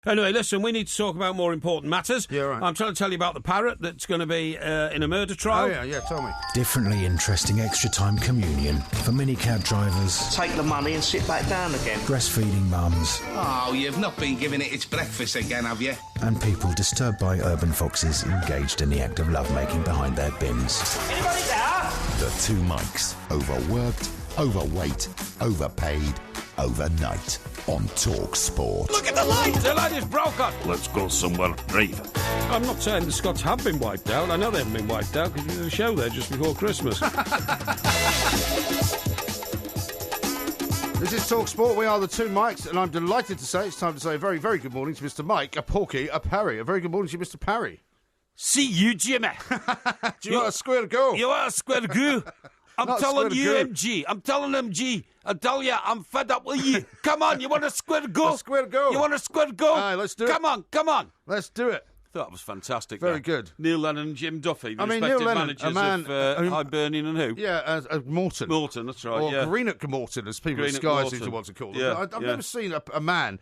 Anyway, listen, we need to talk about more important matters. Yeah, right. I'm trying to tell you about the parrot that's going to be in a murder trial. Oh, yeah, tell me. Differently interesting extra time communion for minicab drivers, Take the money and sit back down again. breastfeeding mums, Oh, you've not been giving it its breakfast again, have you? and people disturbed by urban foxes engaged in the act of lovemaking behind their bins. Anybody there? The two mics. Overworked, overweight, overpaid, overnight. On Talk Sport. Look at the light! The light is broken! Let's go somewhere brave. I'm not saying the Scots have been wiped out. I know they haven't been wiped out because we did a show there just before Christmas. This is Talk Sport. We are the two mics, and I'm delighted to say it's time to say a very, very good morning to Mr. Mike, a Porky, a Parry. A very good morning to you, Mr. Parry. See you, Jimmy. Do you want a square to go? You want a square goo? I'm Not telling square you, goo. MG. I'm telling MG. I tell you, I'm fed up with you. Come on, you want a square go? A square go. You want a square go? Aye, let's do it. Come on, come on. Let's do it. Thought that was fantastic. Very there. good. Neil Lennon and Jim Duffy, the I mean, respective Neil Lennon, managers a man of Hibernian and who? Yeah, Morton. Morton, that's right, Or yeah. Greenock Morton, as people at Greenock Sky Morton. seem to want to call them. Yeah, I've yeah. never seen a man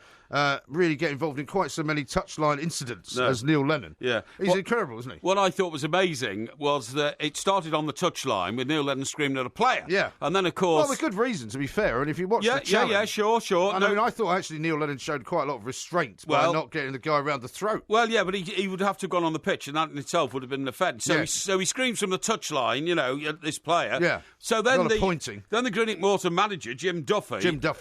really get involved in quite so many touchline incidents No. as Neil Lennon. Yeah. He's incredible, isn't he? What I thought was amazing was that it started on the touchline with Neil Lennon screaming at a player. Yeah. And then, of course... Well, with good reason, to be fair. And if you watch yeah, the challenge... yeah, sure. I mean, I thought actually Neil Lennon showed quite a lot of restraint by not getting the guy around the throat. Well, yeah, but he would have to have gone on the pitch, and that in itself would have been an offence. So, Yes. he screams from the touchline, you know, at this player. Yeah. So then A lot of pointing. Then the Greenock Morton manager, Jim Duffy,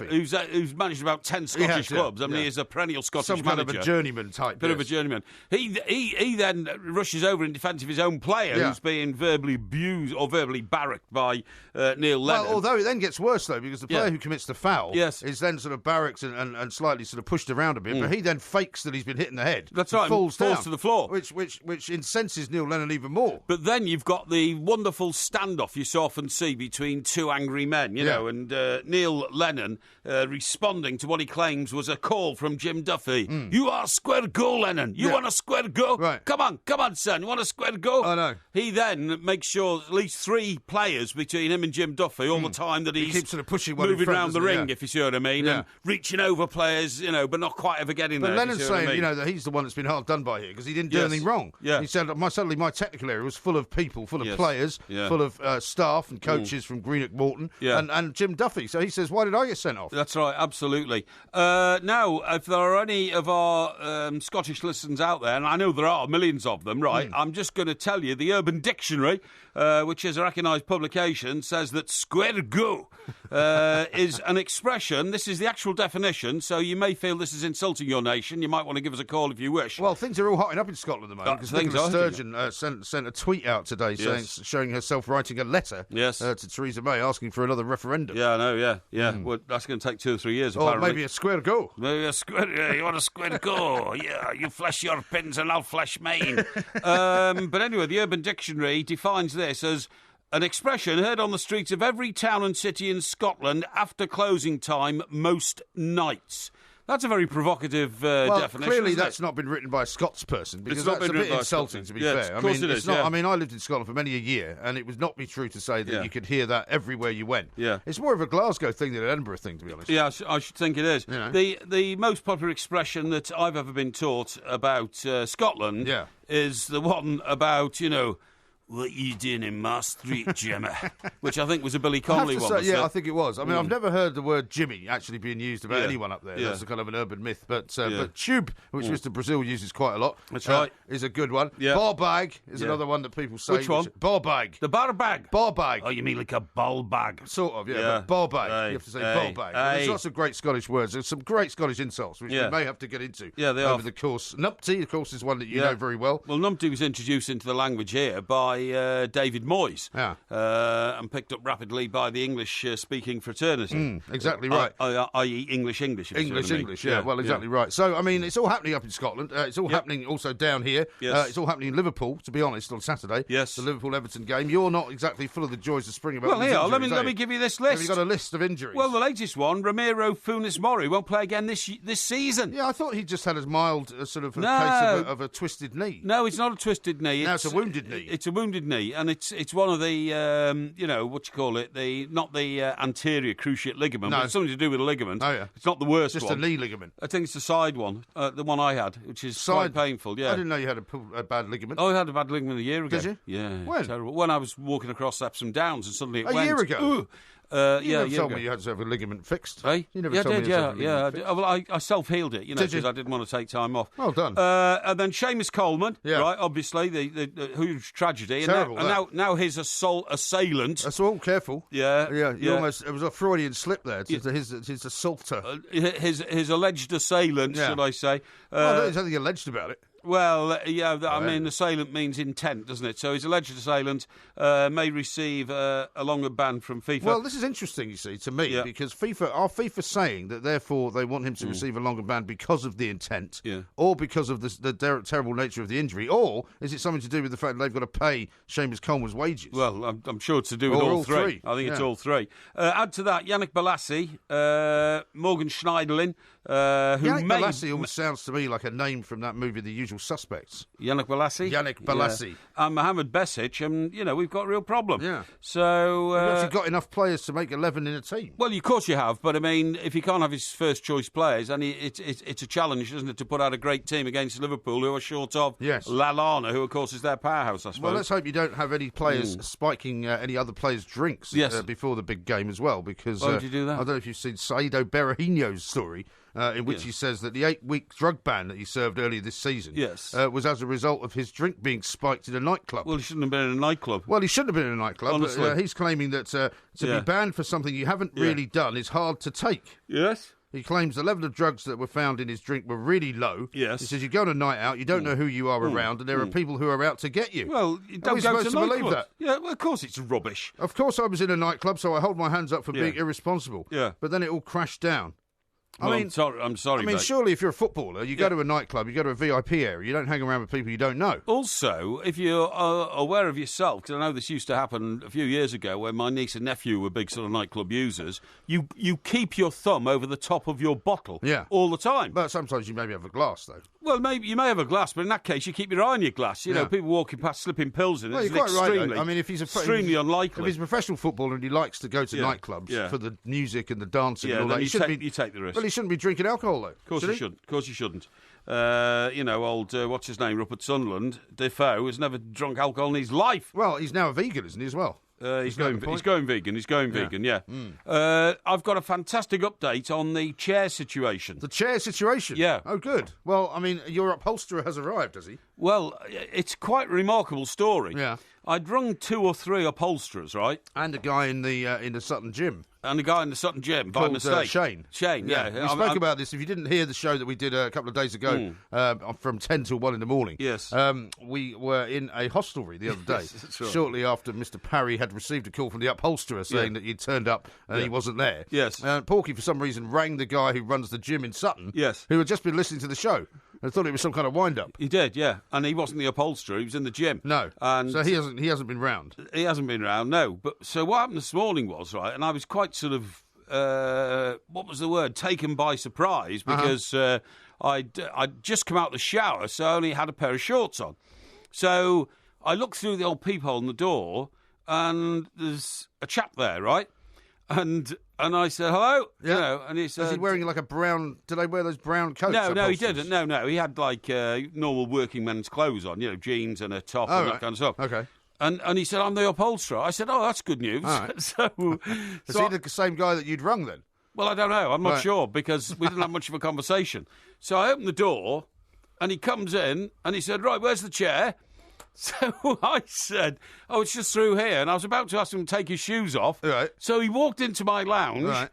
who's managed about 10 Scottish clubs. I mean, he is a perennial Scottish Some kind manager. of a journeyman type. Bit of a journeyman. He then rushes over in defence of his own player, who's being verbally abused or verbally barracked by Neil Lennon. Well, although it then gets worse, though, because the player who commits the foul is then sort of barracked and slightly sort of pushed around a bit, but he then fakes that he's been hit in the head. That's right, Falls down, to the floor. Which incenses Neil Lennon even more. But then you've got the wonderful standoff you so often see between two angry men, you know, and Neil Lennon responding to what he claims was a call from Jim Duffy. You are square go, Lennon. You want a square go? Right. Come on, son. You want a square go? I know. He then makes sure at least three players between him and Jim Duffy all the time that he's keeps sort of pushing one in moving front, around the doesn't he? ring, if you see what I mean, Yeah. and reaching over players, you know, but not quite ever getting But there. Lennon's if you see what I saying, mean. you know, that he's the one that's been hard done by here because he didn't do Yes. anything wrong. Yeah. He said, suddenly my technical area was full of people, full of Yes. players, Yeah. full of staff and coaches from Greenock Morton and Jim Duffy. So he says, why did I get sent off? That's right, absolutely. Now, if there are any of our Scottish listeners out there, and I know there are millions of them, right, I'm just going to tell you the Urban Dictionary, which is a recognised publication, says that square go is an expression. This is the actual definition, so you may feel this is insulting your nation. You might want to give us a call if you wish. Well, things are all hotting up in Scotland at the moment because things Nicola are Sturgeon sent a tweet out today showing herself writing a letter to Theresa May asking for another referendum. Yeah, I know, yeah. Well, that's going to take 2 or 3 years, Or apparently. maybe a square go. Maybe a square, you want a square go? Yeah, you flesh your pins and I'll flesh mine. But anyway, the Urban Dictionary defines this as an expression heard on the streets of every town and city in Scotland after closing time most nights. That's a very provocative definition. Clearly isn't that's it? not been written by a Scots person because It's not that's a been bit written by a insulting, Scots to be person. fair. Of course it is, yeah. I mean, I lived in Scotland for many a year, and it would not be true to say that you could hear that everywhere you went. Yeah. It's more of a Glasgow thing than an Edinburgh thing, to be honest. Yeah, I should think it is. You know. The most popular expression that I've ever been taught about Scotland is the one about, you know, what you doing in my street, Jimmy? Which I think was a Billy Connolly one. I think it was. I mean, I've never heard the word Jimmy actually being used about anyone up there. Yeah. That's a kind of an urban myth. But tube, which Mr. Brazil uses quite a lot, That's right. is a good one. Yeah. Bar bag is another one that people say. Which one? Bar bag. The bar bag. Bar bag. Oh, you mean like a ball bag? Sort of, yeah. Yeah. But bar bag. Aye, You have to say aye, bar bag. aye. There's lots of great Scottish words. There's some great Scottish insults, which we may have to get into Yeah, they over are. the course. Numpty, of course, is one that you know very well. Well, Numpty was introduced into the language here by David Moyes and picked up rapidly by the English-speaking fraternity. Exactly right. I.e. English. If you see what I mean. English, yeah. Well, exactly right. So, I mean, it's all happening up in Scotland. It's all happening also down here. Yes. It's all happening in Liverpool, to be honest, on Saturday. Yes. The Liverpool-Everton game. You're not exactly full of the joys of spring about Well, these here, injuries, let me give you this list. Have you got a list of injuries? Well, the latest one, Ramiro Funes Mori, won't play again this season. Yeah, I thought he just had a mild sort of No. case of a twisted knee. No, it's not a twisted knee. Now it's a wounded knee. It's a wounded wounded knee, and it's one of the what you call it, not the anterior cruciate ligament, but it's something to do with a ligament. Oh yeah, it's not the worst just one. Just a knee ligament. I think it's the side one, the one I had, which is quite painful. Yeah, I didn't know you had a bad ligament. Oh, I had a bad ligament a year ago. Did you? Yeah. When? Terrible. When I was walking across Epsom Downs, and suddenly it went. A year ago. You never told me you had to have a ligament fixed. Hey? You never told me you had to have a ligament fixed. Well, I self-healed it, because I didn't want to take time off. Well done. And then Seamus Coleman, right, obviously, the huge tragedy. Terrible, and now his assailant. That's all, careful. Yeah. Almost, it was a Freudian slip there. His assaulter. His alleged assailant, should I say. There's nothing alleged about it. Well, I mean, assailant means intent, doesn't it? So his alleged assailant may receive a longer ban from FIFA. Well, this is interesting, you see, to me, because FIFA saying that therefore they want him to receive a longer ban because of the intent, or because of the terrible nature of the injury, or is it something to do with the fact that they've got to pay Seamus Coleman's wages? Well, I'm sure it's to do with all three. I think it's all three. Add to that, Yannick Bolasie, Morgan Schneiderlin, Yannick Bolasie almost sounds to me like a name from that movie, The Usual Suspects. Yannick Bolasie? Yannick Bolasie. Yeah. And Mohamed Besic, and, we've got a real problem. Yeah. So... You've actually got enough players to make 11 in a team. Well, of course you have, but, I mean, if you can't have his first-choice players, and it's a challenge, isn't it, to put out a great team against Liverpool, who are short of Lallana, who, of course, is their powerhouse, I suppose. Well, let's hope you don't have any players spiking any other players' drinks before the big game as well, because... Why would you do that? I don't know if you've seen Saido Berahino's story... in which he says that the 8-week drug ban that he served earlier this season was as a result of his drink being spiked in a nightclub. Well, he shouldn't have been in a nightclub. Well, he shouldn't have been in a nightclub. Honestly. But, he's claiming that to be banned for something you haven't really done is hard to take. Yes. He claims the level of drugs that were found in his drink were really low. Yes. He says you go on a night out, you don't know who you are around, and there are people who are out to get you. Well, you don't go to believe that. Yeah, well, of course it's rubbish. Of course I was in a nightclub, so I hold my hands up for being irresponsible. Yeah. But then it all crashed down. I'm sorry. I mean, surely if you're a footballer, you go to a nightclub, you go to a VIP area, you don't hang around with people you don't know. Also, if you're aware of yourself, because I know this used to happen a few years ago when my niece and nephew were big sort of nightclub users, you keep your thumb over the top of your bottle all the time. But sometimes you maybe have a glass, though. Well, maybe you may have a glass, but in that case, you keep your eye on your glass. You know, people walking past slipping pills in it. Well, you're quite right, though. I mean, if he's extremely unlikely. If he's a professional footballer and he likes to go to nightclubs for the music and the dancing and all that, you take the risk. Well, he shouldn't be drinking alcohol, though. Of course he shouldn't. Of course he shouldn't. Old, what's his name, Rupert Sunderland, Defoe, has never drunk alcohol in his life. Well, he's now a vegan, isn't he, as well? He's going vegan. Yeah. I've got a fantastic update on the chair situation. The chair situation? Yeah. Oh, good. Well, I mean, your upholsterer has arrived, has he? Well, it's quite a remarkable story. Yeah. I'd rung 2 or 3 upholsterers, right? And a guy in the Sutton gym. And a guy in the Sutton gym, by mistake. Shane. Yeah. We spoke about this. If you didn't hear the show that we did a couple of days ago, from 10 till 1 in the morning, yes, we were in a hostelry the other day, shortly after Mr. Parry had received a call from the upholsterer saying that he'd turned up and he wasn't there. Yes. Porky, for some reason, rang the guy who runs the gym in Sutton, yes, who had just been listening to the show. I thought it was some kind of wind-up. He did, yeah. And he wasn't the upholsterer, he was in the gym. No. And so he hasn't been round. He hasn't been round, no. But so what happened this morning was, right, and I was quite sort of, what was the word? Taken by surprise, because I'd just come out of the shower, so I only had a pair of shorts on. So I looked through the old peephole in the door, and there's a chap there, right? And I said, hello? Yeah. You know, and he said... Was he wearing like a brown... Did they wear those brown coats? No, he didn't. No. He had like normal working men's clothes on, jeans and a top and that kind of stuff. Okay. And he said, I'm the upholsterer. I said, oh, that's good news. All right. So is he the same guy that you'd rung then? Well, I don't know. I'm not sure, because we didn't have much of a conversation. So I opened the door, and he comes in, and he said, right, where's the chair? So I said, oh, it's just through here. And I was about to ask him to take his shoes off. Right. So he walked into my lounge. Right.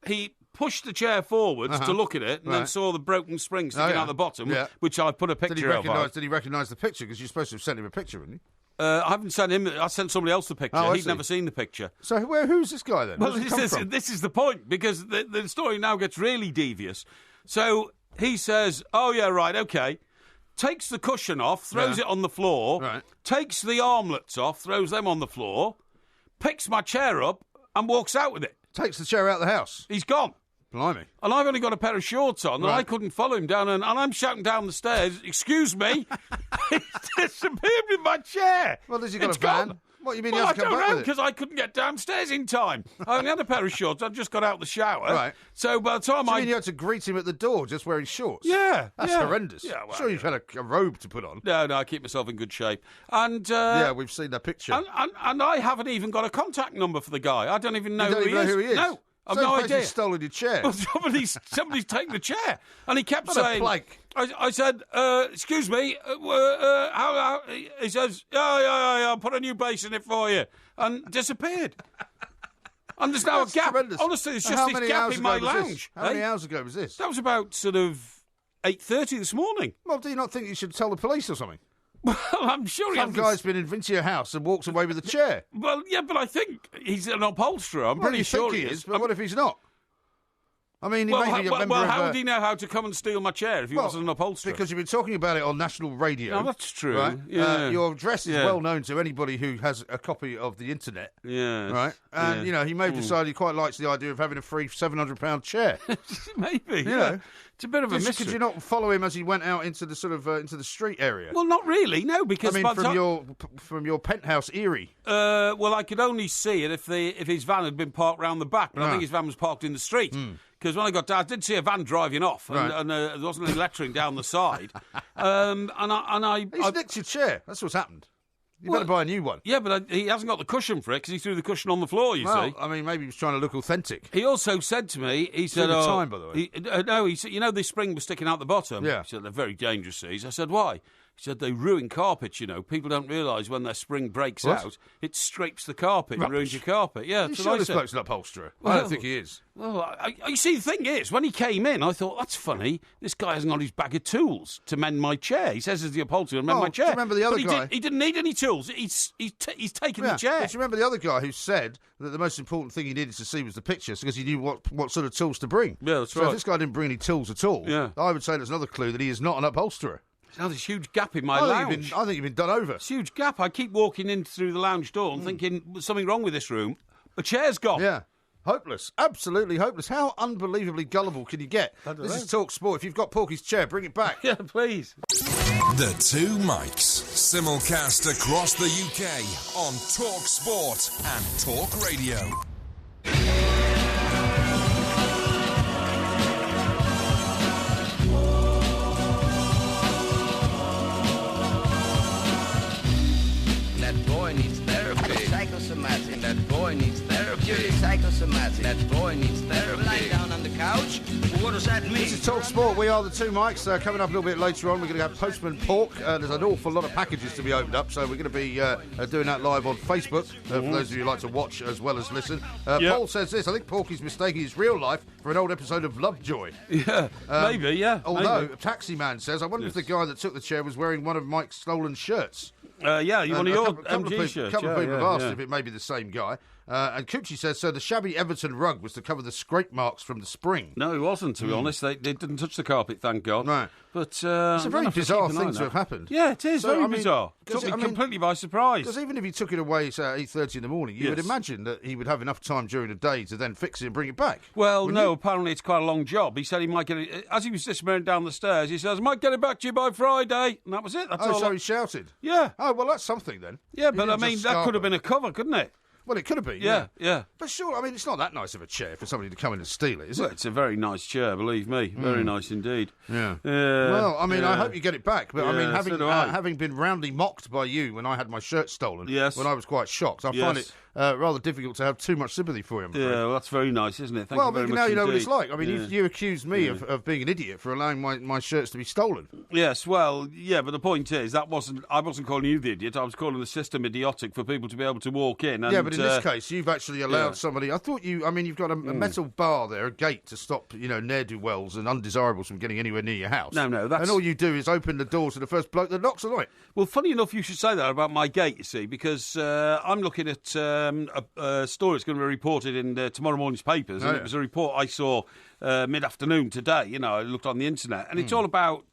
He pushed the chair forwards to look at it, and then saw the broken spring sticking out the bottom, which I put a picture of. Did he recognise the picture? Because you're supposed to have sent him a picture, hadn't you? I haven't sent him. I sent somebody else the picture. Oh, He'd never seen the picture. So who's this guy then? Well, this is the point, because the story now gets really devious. So he says, oh, yeah, right, OK. Takes the cushion off, throws it on the floor, takes the armlets off, throws them on the floor, picks my chair up and walks out with it. Takes the chair out of the house? He's gone. Blimey. And I've only got a pair of shorts on, and I couldn't follow him down, and I'm shouting down the stairs, excuse me, disappeared with my chair. Well, has he got It's a van? gone. What, you mean Well, you I have to come don't back know, with it? because I couldn't get downstairs in time. I only had a pair of shorts. I'd just got out of the shower. Right. So by the time Do you mean you had to greet him at the door just wearing shorts? Yeah. That's yeah. horrendous. Yeah, well, sure you've had a robe to put on. No, I keep myself in good shape. And Yeah, we've seen that picture. and I haven't even got a contact number for the guy. I don't even know, You don't even know who he is? No, I've So no he's idea. stolen your chair. Well, somebody's taken the chair, and he kept What a saying, plank. I said, excuse me, how, he says, yeah, I'll put a new bass in it for you, and disappeared. And there's now That's a gap. tremendous. Honestly, there's And just how this many gap hours in my ago was this? lounge. How many hours ago was this? That was about sort of 8:30 this morning. Well, do you not think you should tell the police or something? Well, I'm sure Some guy's been into your house and walks away with a chair. Well, yeah, but I think he's an upholsterer. I'm Well, pretty you sure think he is, but what if he's not? I mean, he Well, may be a member of... how would he know how to come and steal my chair if he wasn't an upholsterer? Because you've been talking about it on national radio. No, that's true. Right? Yeah. Your address is Yeah. well known to anybody who has a copy of the internet. Yeah. Right? And, Yeah. you know, he may have decided he quite likes the idea of having a free £700 chair. Maybe. You yeah. know. It's a bit of a mystery. Could you not follow him as he went out into the sort of into the street area? Well, not really, no, because I mean, by the from your penthouse Erie. well, I could only see it if his van had been parked round the back, but I Ah. think his van was parked in the street. Because when I got down, I did see a van driving off, and, Right. and there wasn't any lettering down the side. And I He's nicked your chair. That's what's happened. You Well, better buy a new one. yeah, but he hasn't got the cushion for it because he threw the cushion on the floor. You Well, see. I mean, maybe he was trying to look authentic. He also said to me, he said, the time, by the way. He said, you know, this spring was sticking out the bottom. Yeah. He said, they're very dangerous, these. I said, why? He said, they ruin carpets, you know. People don't realise when their spring breaks What? out, it scrapes the carpet and ruins your carpet. Yeah, You that's sure what I this said. bloke's an upholsterer? I Well- don't think he is. Well, you see, the thing is, when he came in, I thought, that's funny. This guy hasn't got his bag of tools to mend my chair. He says he's the upholsterer to mend Oh, my do you chair. remember the other But guy? He didn't need any tools. He's taken the chair. But do you remember the other guy who said that the most important thing he needed to see was the picture because he knew what sort of tools to bring? Yeah, that's so right. if this guy didn't bring any tools at all, Yeah. I would say there's another clue that he is not an upholsterer. Now there's a huge gap in my I lounge. think you've been done over. It's a huge gap. I keep walking in through the lounge door and thinking, there's something wrong with this room. A chair's gone. Yeah. Hopeless. Absolutely hopeless. How unbelievably gullible can you get? This is Talk Sport. If you've got Porky's chair, bring it back. Yeah, please. The Two Mics, simulcast across the UK on Talk Sport and Talk Radio. That boy needs therapy. Psychosomatic. That boy needs therapy. Purely psychosomatic. That boy needs therapy. Lying down on the couch. What does that mean? This is Talk Sport. We are the Two Mics. Coming up a little bit later on, we're going to have Postman Pork. There's an awful lot of packages to be opened up, so we're going to be doing that live on Facebook for those of you who like to watch as well as listen. Paul says this: I think Porky's mistaking his real life for an old episode of Lovejoy. Yeah, maybe, yeah. Although, maybe. a taxi man says, I wonder if the guy that took the chair was wearing one of Mike's stolen shirts. Yeah, you want your couple MG of shirts. people have yeah, asked yeah. if it may be the same guy. And Coochie says, so the shabby Everton rug was to cover the scrape marks from the spring. No, it wasn't, to be honest. They didn't touch the carpet, thank God. Right. But It's a very bizarre thing to have happened. Yeah, it is So, very I mean, bizarre. 'cause Took me I mean- completely by surprise. Because even if he took it away, say, at 8:30 in the morning, you would Yes. imagine that he would have enough time during the day to then fix it and bring it back. Well, Wouldn't no, you? apparently it's quite a long job. He said he might get it... As he was disappearing down the stairs, he says, I might get it back to you by Friday. And that was it. That's Oh, all. so he shouted. Yeah. Oh, well, that's something then. Yeah, You but I didn't mean, just that could have scarper. been a cover, couldn't it? Well, it could have been. Yeah. But sure, I mean, it's not that nice of a chair for somebody to come in and steal it, is Well, it? it's a very nice chair, believe me. Very nice indeed. Yeah. Yeah. Well, I mean, I yeah. hope you get it back. But I mean, Yeah, so do I. having been roundly mocked by you when I had my shirt stolen, Yes. when I was quite shocked, I find Yes. it rather difficult to have too much sympathy for you. I'm afraid. Yeah, well, that's very nice, isn't it? Thank Well, you very but much now you know what it's indeed. like. I mean, Yeah. you accused me of being an idiot for allowing my shirts to be stolen. Yes, well, yeah, but the point is, I wasn't calling you the idiot. I was calling the system idiotic for people to be able to walk in. And, Yeah, but in this case, you've actually allowed yeah. somebody. I thought you've got a metal bar there, a gate to stop, ne'er-do-wells and undesirables from getting anywhere near your house. No, that's... And all you do is open the door to the first bloke that knocks on it. Well, funny enough, you should say that about my gate, you see, because I'm looking at a story that's going to be reported in tomorrow morning's papers, and yeah. it was a report I saw mid-afternoon today. I looked on the internet, and it's all about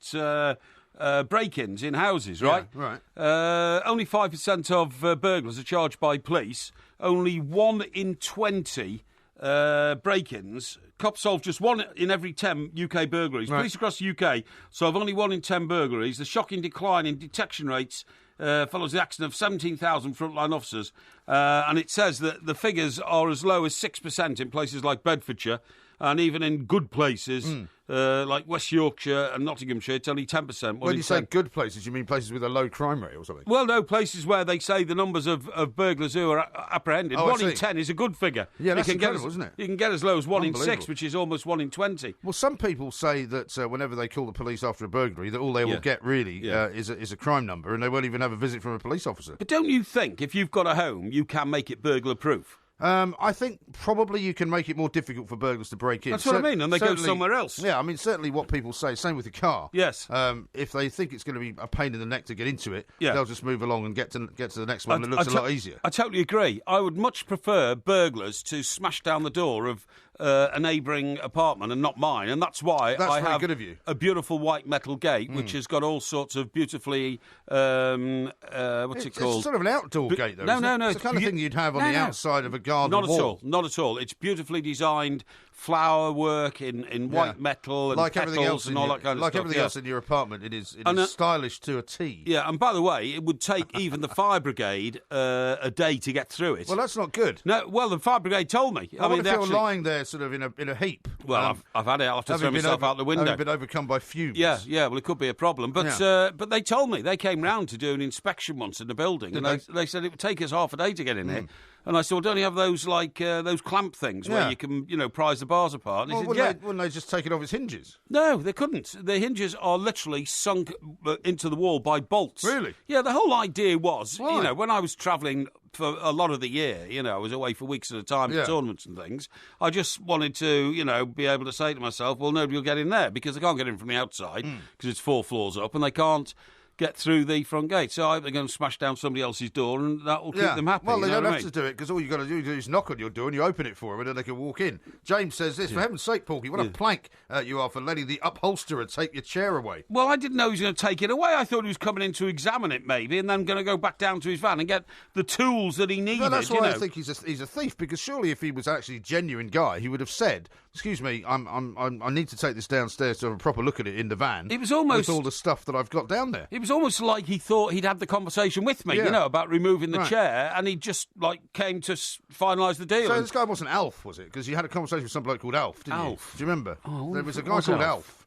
break-ins in houses, right? Yeah, right. Only 5% of burglars are charged by police. Only 1 in 20 break-ins. Cops solved just 1 in every 10 UK burglaries. Police across the UK solve only 1 in 10 burglaries. The shocking decline in detection rates follows the action of 17,000 frontline officers. And it says that the figures are as low as 6% in places like Bedfordshire, and even in good places like West Yorkshire and Nottinghamshire, it's only 10%. When you say good places, you mean places with a low crime rate or something? Well, no, places where they say the numbers of burglars who are apprehended. 1 in 10 is a good figure. Yeah, that's incredible, isn't it? You can get as low as 1 in 6, which is almost 1 in 20. Well, some people say that whenever they call the police after a burglary, that all they will get really is a crime number, and they won't even have a visit from a police officer. But don't you think if you've got a home, you can make it burglar-proof? I think probably you can make it more difficult for burglars to break in. That's what I mean, and they go somewhere else. Yeah, I mean, certainly what people say, same with the car. Yes. If they think it's going to be a pain in the neck to get into it, they'll just move along and get to the next one, and it looks a lot easier. I totally agree. I would much prefer burglars to smash down the door of a neighbouring apartment and not mine, and that's why I have good of you. A beautiful white metal gate which has got all sorts of beautifully what's it called? It's sort of an outdoor gate, though. No. It's the kind of thing you'd have on the outside of a garden wall. Not at all. It's beautifully designed flower work in white metal and like everything else and all that kind of stuff. Like everything else in your apartment, it is stylish to a T. Yeah, and by the way, it would take even the fire brigade a day to get through it. Well, that's not good. No, well, the fire brigade told me. I mean, if you're lying there sort of in a heap. Well, I've had it. I'll have to throw myself out the window. Having been overcome by fumes. Yeah, well, it could be a problem. But they told me. They came round to do an inspection once in the building, and they said it would take us half a day to get in here. And I said, well, don't you have those, those clamp things where you can, prise the bars apart? And wouldn't they just take it off its hinges? No, they couldn't. The hinges are literally sunk into the wall by bolts. Really? Yeah, the whole idea was, when I was travelling for a lot of the year, I was away for weeks at a time for tournaments and things, I just wanted to, be able to say to myself, well, nobody will get in there because they can't get in from the outside because it's 4 floors up and they can't get through the front gate. So they're going to smash down somebody else's door and that will keep them happy. Well, they don't have to do it because all you've got to do is knock on your door and you open it for them and then they can walk in. James says this, for heaven's sake, Porky, what a plank you are for letting the upholsterer take your chair away. Well, I didn't know he was going to take it away. I thought he was coming in to examine it maybe and then going to go back down to his van and get the tools that he needed. Well, that's why I think he's a thief, because surely if he was actually a genuine guy, he would have said, excuse me, I need to take this downstairs to have a proper look at it in the van. It was almost... with all the stuff that I've got down there. It was almost like he thought he'd had the conversation with me, about removing the chair, and he just, came to finalise the deal. So this guy wasn't Alf, was it? Because you had a conversation with some bloke called Alf, didn't you? Do you remember? Oh, there was a guy called Alf.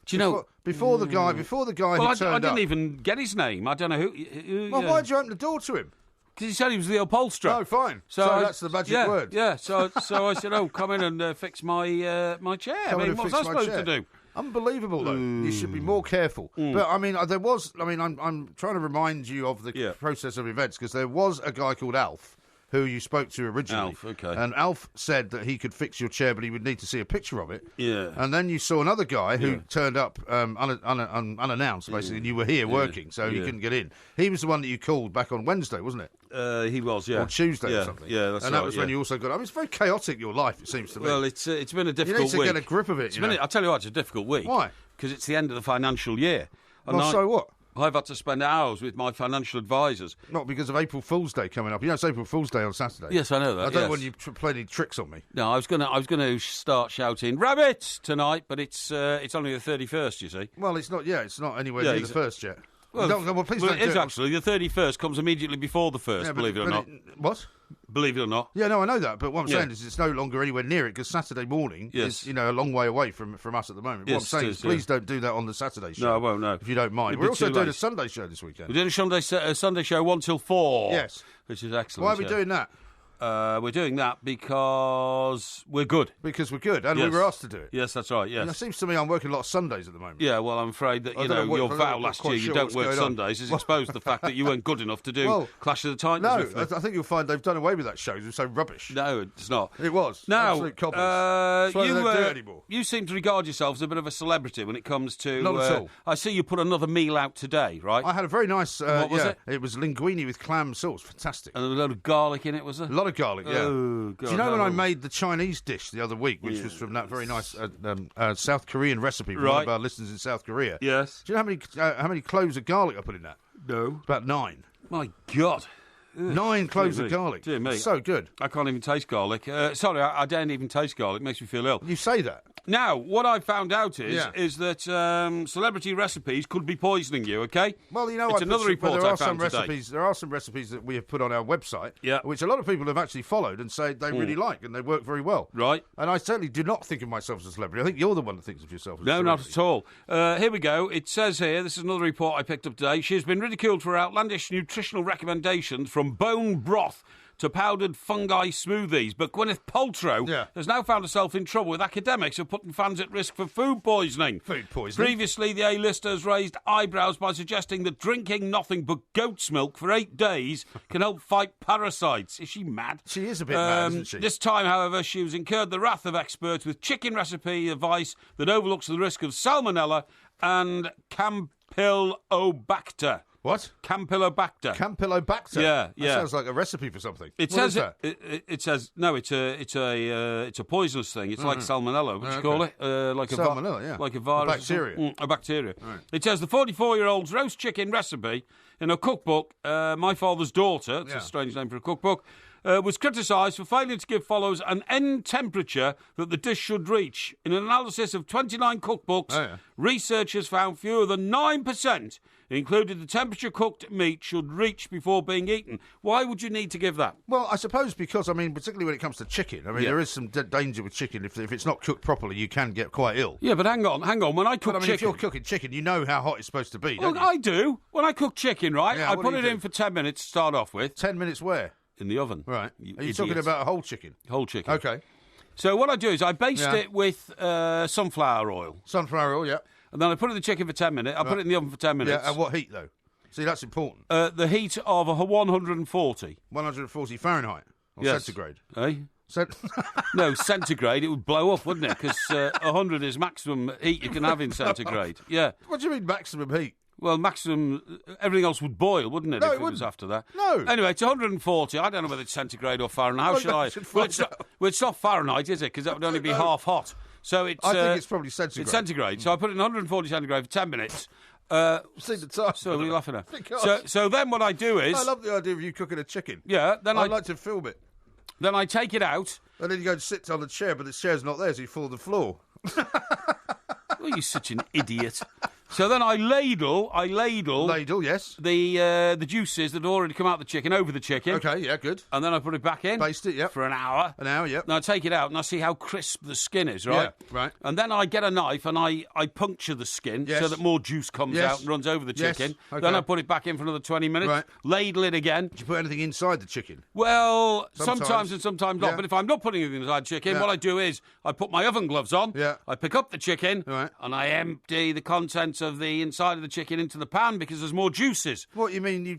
Do you know... Before the guy who turned up... I didn't even get his name. I don't know who... Well, why'd you open the door to him? Because he said he was the upholsterer. Oh, fine. So that's the magic word. Yeah, so I said, come in and fix my chair. What was I supposed to do? Unbelievable, though. You should be more careful. But, I'm trying to remind you of the process of events, because there was a guy called Alf who you spoke to originally. Alf, okay. And Alf said that he could fix your chair, but he would need to see a picture of it. Yeah. And then you saw another guy who turned up unannounced, basically, and you were here working, so you couldn't get in. He was the one that you called back on Wednesday, wasn't it? He was, yeah. Or Tuesday or something. Yeah, that's right. And that was when you also got... I mean, it's very chaotic, your life, it seems to me. Well, it's been a difficult week. You need to get a grip of it, I'll tell you what, it's a difficult week. Why? Because it's the end of the financial year. And so what? I've had to spend hours with my financial advisors. Not because of April Fool's Day coming up. You know, it's April Fool's Day on Saturday. Yes, I know that. I don't want you to play any tricks on me. No, I was going to start shouting "rabbit" tonight, but it's only the 31st. You see. Well, it's not. Yeah, it's not anywhere near the first yet. Well, please don't it is actually. The 31st comes immediately before the 1st, believe it or not. What? Believe it or not. Yeah, no, I know that. But what I'm saying is it's no longer anywhere near it, because Saturday morning is, a long way away from us at the moment. What I'm saying is please don't do that on the Saturday show. No, I won't, no. If you don't mind. We're also doing a Sunday show this weekend. We're doing a Sunday show 1 till 4. Yes. Which is excellent. Why are we doing that? We're doing that because we're good. Because we're good, and we were asked to do it. Yes, that's right, yes. And it seems to me I'm working a lot of Sundays at the moment. Yeah, well, I'm afraid that, your vow last year, you don't work Sundays, has exposed the fact that you weren't good enough to do Clash of the Titans. No, I think you'll find they've done away with that show. It was so rubbish. No, it's not. It was. Now, absolute cobblers. That's why they don't do it anymore. You seem to regard yourself as a bit of a celebrity when it comes to... Not at all. I see you put another meal out today, right? I had a very nice... what was it? It was linguine with clam sauce. Fantastic. And there was a load of garlic in it, was there? A lot of garlic, yeah. Oh, God. Do you know when I made the Chinese dish the other week, which was from that very nice South Korean recipe from one of our listeners in South Korea? Yes. Do you know how many cloves of garlic I put in that? No. About 9. My God. 9 cloves of garlic. Dear me. So good. I can't even taste garlic. Sorry, I daren't even taste garlic. It makes me feel ill. You say that. Now, what I found out is that celebrity recipes could be poisoning you, okay? Well, you know, it's another report there I are found some today. recipes. There are some recipes that we have put on our website, which a lot of people have actually followed and say they really like and they work very well. Right. And I certainly do not think of myself as a celebrity. I think you're the one that thinks of yourself as a celebrity. No, not at all. Here we go. It says here, this is another report I picked up today. She has been ridiculed for outlandish nutritional recommendations from bone broth to powdered fungi smoothies. But Gwyneth Paltrow has now found herself in trouble with academics for putting fans at risk for food poisoning. Food poisoning? Previously, the A-listers raised eyebrows by suggesting that drinking nothing but goat's milk for 8 days can help fight parasites. Is she mad? She is a bit mad, isn't she? This time, however, she has incurred the wrath of experts with chicken recipe advice that overlooks the risk of salmonella and Campylobacter. What? Campylobacter. Campylobacter. Yeah. That sounds like a recipe for something. It says no. It's a poisonous thing. It's like salmonella. What do you call it? Like a salmonella. Like a virus. A bacteria. A bacteria. Right. It says the 44-year-old's roast chicken recipe in a cookbook. My Father's Daughter. It's a strange name for a cookbook. Was criticised for failing to give followers an end temperature that the dish should reach. In an analysis of 29 cookbooks, researchers found fewer than 9% included the temperature cooked meat should reach before being eaten. Why would you need to give that? Well, I suppose because, particularly when it comes to chicken, there is some danger with chicken. If it's not cooked properly, you can get quite ill. Yeah, but hang on. When I cook chicken... if you're cooking chicken, you know how hot it's supposed to be, don't you? I do. When I cook chicken, right, I put it in for 10 minutes to start off with. 10 minutes where? In the oven. Right. Are you talking about a whole chicken? Whole chicken. Okay. So what I do is I baste it with sunflower oil. Sunflower oil, yeah. And then I put it in the chicken for 10 minutes. I put it in the oven for 10 minutes. Yeah, at what heat, though? See, that's important. The heat of 140. 140 Fahrenheit? Or centigrade? Eh? No, centigrade. It would blow up, wouldn't it? Because 100 is maximum heat you can have in centigrade. Yeah. What do you mean maximum heat? Well, maximum, everything else would boil, wouldn't it, no, if it was after that? No. Anyway, it's 140. I don't know whether it's centigrade or Fahrenheit. How should I? Well, it's not Fahrenheit, is it? Because that would only be half hot. So it's... I think it's probably centigrade. It's centigrade. So I put it in 140 centigrade for 10 minutes. See the time. So what are you laughing at? So then what I do is... I love the idea of you cooking a chicken. Yeah. Then I'd like to film it. Then I take it out. And then you go and sit on the chair, but the chair's not there, so you fall on the floor. Oh, you're such an idiot. So then I ladle, yes, the juices that had already come out of the chicken over the chicken. Okay, yeah, good. And then I put it back in. Baste it, for an hour. An hour, yep. Then I take it out and I see how crisp the skin is, right? Yeah, right. And then I get a knife and I puncture the skin so that more juice comes out and runs over the chicken. Yes. Okay. Then I put it back in for another 20 minutes. Right. Ladle it again. Did you put anything inside the chicken? Well, sometimes and sometimes not. But if I'm not putting anything inside the chicken, what I do is I put my oven gloves on. Yeah. I pick up the chicken and I empty the contents of the inside of the chicken into the pan because there's more juices. What, you mean you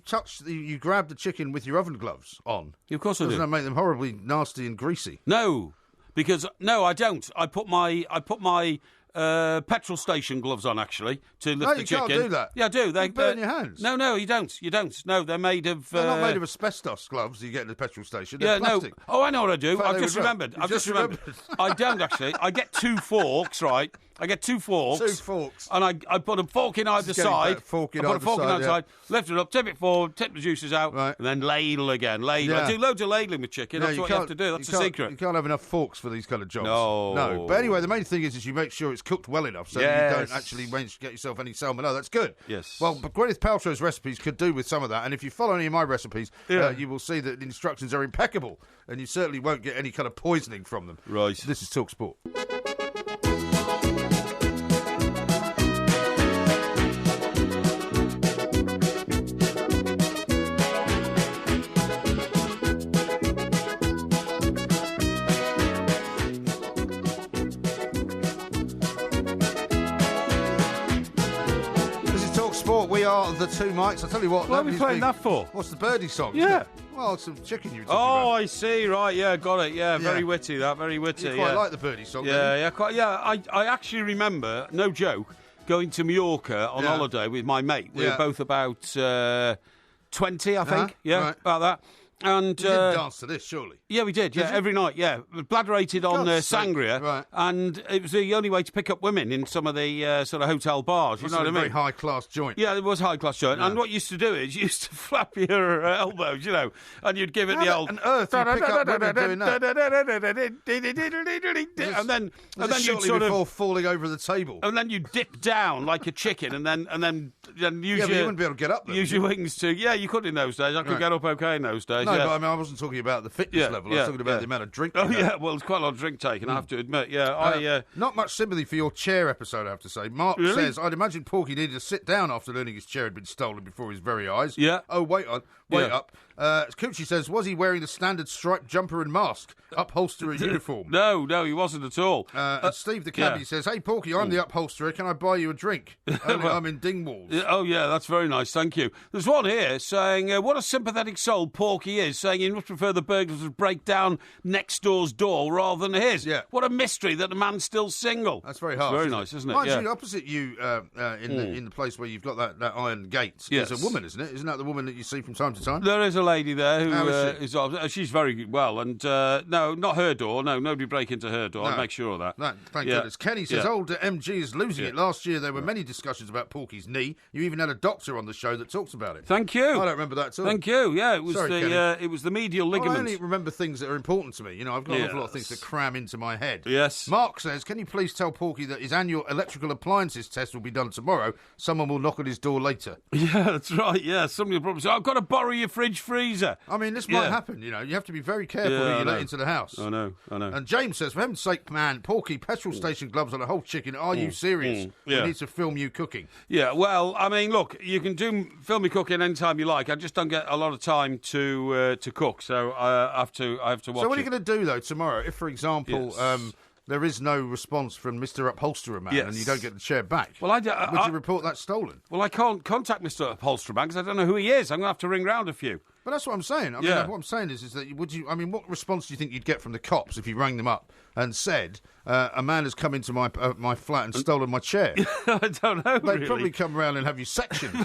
grab the chicken with your oven gloves on? Of course I do. Doesn't that make them horribly nasty and greasy? No, because I don't. I put my petrol station gloves on, actually, to lift the chicken. No, you can't do that. Yeah, I do. They burn your hands. No, you don't. You don't. No, they're made of... They're not made of asbestos gloves you get in the petrol station. They're plastic. No. Oh, I know what I do. I've just remembered. remembered. I don't, actually. I get 2 forks, right? I get 2 forks. 2 forks. And I put a fork in either side. Lift it up, tip it forward, tip the juices out, and then ladle again. Ladle. I do loads of ladling with chicken. That's what you have to do. That's the secret. You can't have enough forks for these kind of jobs. No. But anyway, the main thing is you make sure it's cooked well enough so you don't actually get yourself any salmonella. That's good. Yes. Well, but Gwyneth Paltrow's recipes could do with some of that. And if you follow any of my recipes, you will see that the instructions are impeccable. And you certainly won't get any kind of poisoning from them. Right. This is Talk Sport. We are the 2 mics. I'll tell you what. What are we playing that for? What's the birdie song? Yeah. Well, it's some chicken you were talking about. I see. Right. Yeah, got it. Yeah, very witty. That very witty. You quite like the birdie song. Yeah. I actually remember, no joke, going to Mallorca on holiday with my mate. We were both about 20, I think. About that. And you didn't dance to this, surely? Yeah, we did. Yeah, every night. Yeah, we bladderated on sangria, right. And it was the only way to pick up women in some of the sort of hotel bars. You know what I mean? Very high class joint. Yeah, it was high class joint. Yeah. And what you used to do is you used to flap your elbows, and you'd give it the old. On earth, you pick up women doing that. and then you'd sort of before falling over the table. And then you dip down like a chicken, and then use but you wouldn't be able to get up. Use your wings to. Yeah, you could in those days. I could get up okay in those days. No, yeah. but I mean, I wasn't talking about the fitness level. I was talking about the amount of drink. Oh, yeah, well, there's quite a lot of drink taken, I have to admit. Yeah, not much sympathy for your chair episode, I have to say. Mark says, I'd imagine Porky needed to sit down after learning his chair had been stolen before his very eyes. Yeah. Oh, wait up. Coochie says, was he wearing the standard striped jumper and mask? Upholsterer uniform? No, he wasn't at all. And Steve the cabbie says, hey, Porky, I'm the upholsterer. Can I buy you a drink? Only I'm in Dingwalls. Oh, yeah, that's very nice. Thank you. There's one here saying, what a sympathetic soul Porky is, saying he much prefer the burglars would break down next door's door rather than his. Yeah. What a mystery that the man's still single. That's very harsh. Very nice, isn't it? Mind you, opposite you in the place where you've got that iron gate, there's a woman, isn't it? Isn't that the woman that you see from time to time? There is a lady there who is she's very well, and no, not her door. No, nobody break into her door. I'll make sure of that. Thank goodness. Kenny says, old MG is losing it. Last year there were many discussions about Porky's knee. You even had a doctor on the show that talks about it. Thank you. I don't remember that at all. Thank you. Yeah, it was Sorry, it was the medial ligament. I only remember things that are important to me. I've got an awful lot of things to cram into my head. Yes. Mark says, can you please tell Porky that his annual electrical appliances test will be done tomorrow? Someone will knock at his door later. Yeah, that's right. Yeah, somebody will probably say, I've got to borrow your fridge freezer. I mean, this might happen. You have to be very careful who you let into the house. I know. And James says, for heaven's sake, man, Porky, petrol station gloves on a whole chicken. Are you serious? We need to film you cooking. Yeah, well, I mean, look, you can film me cooking anytime you like. I just don't get a lot of time to cook, so I have to watch. So what are you going to do though tomorrow? If, for example, there is no response from Mr. Upholsterer Man and you don't get the chair back, would you report that stolen? Well, I can't contact Mr. Upholsterer Man because I don't know who he is. I'm going to have to ring round a few. But that's what I'm saying. I mean, what I'm saying is that what response do you think you'd get from the cops if you rang them up and said, a man has come into my flat and stolen my chair? I don't know. They'd probably come around and have you sectioned.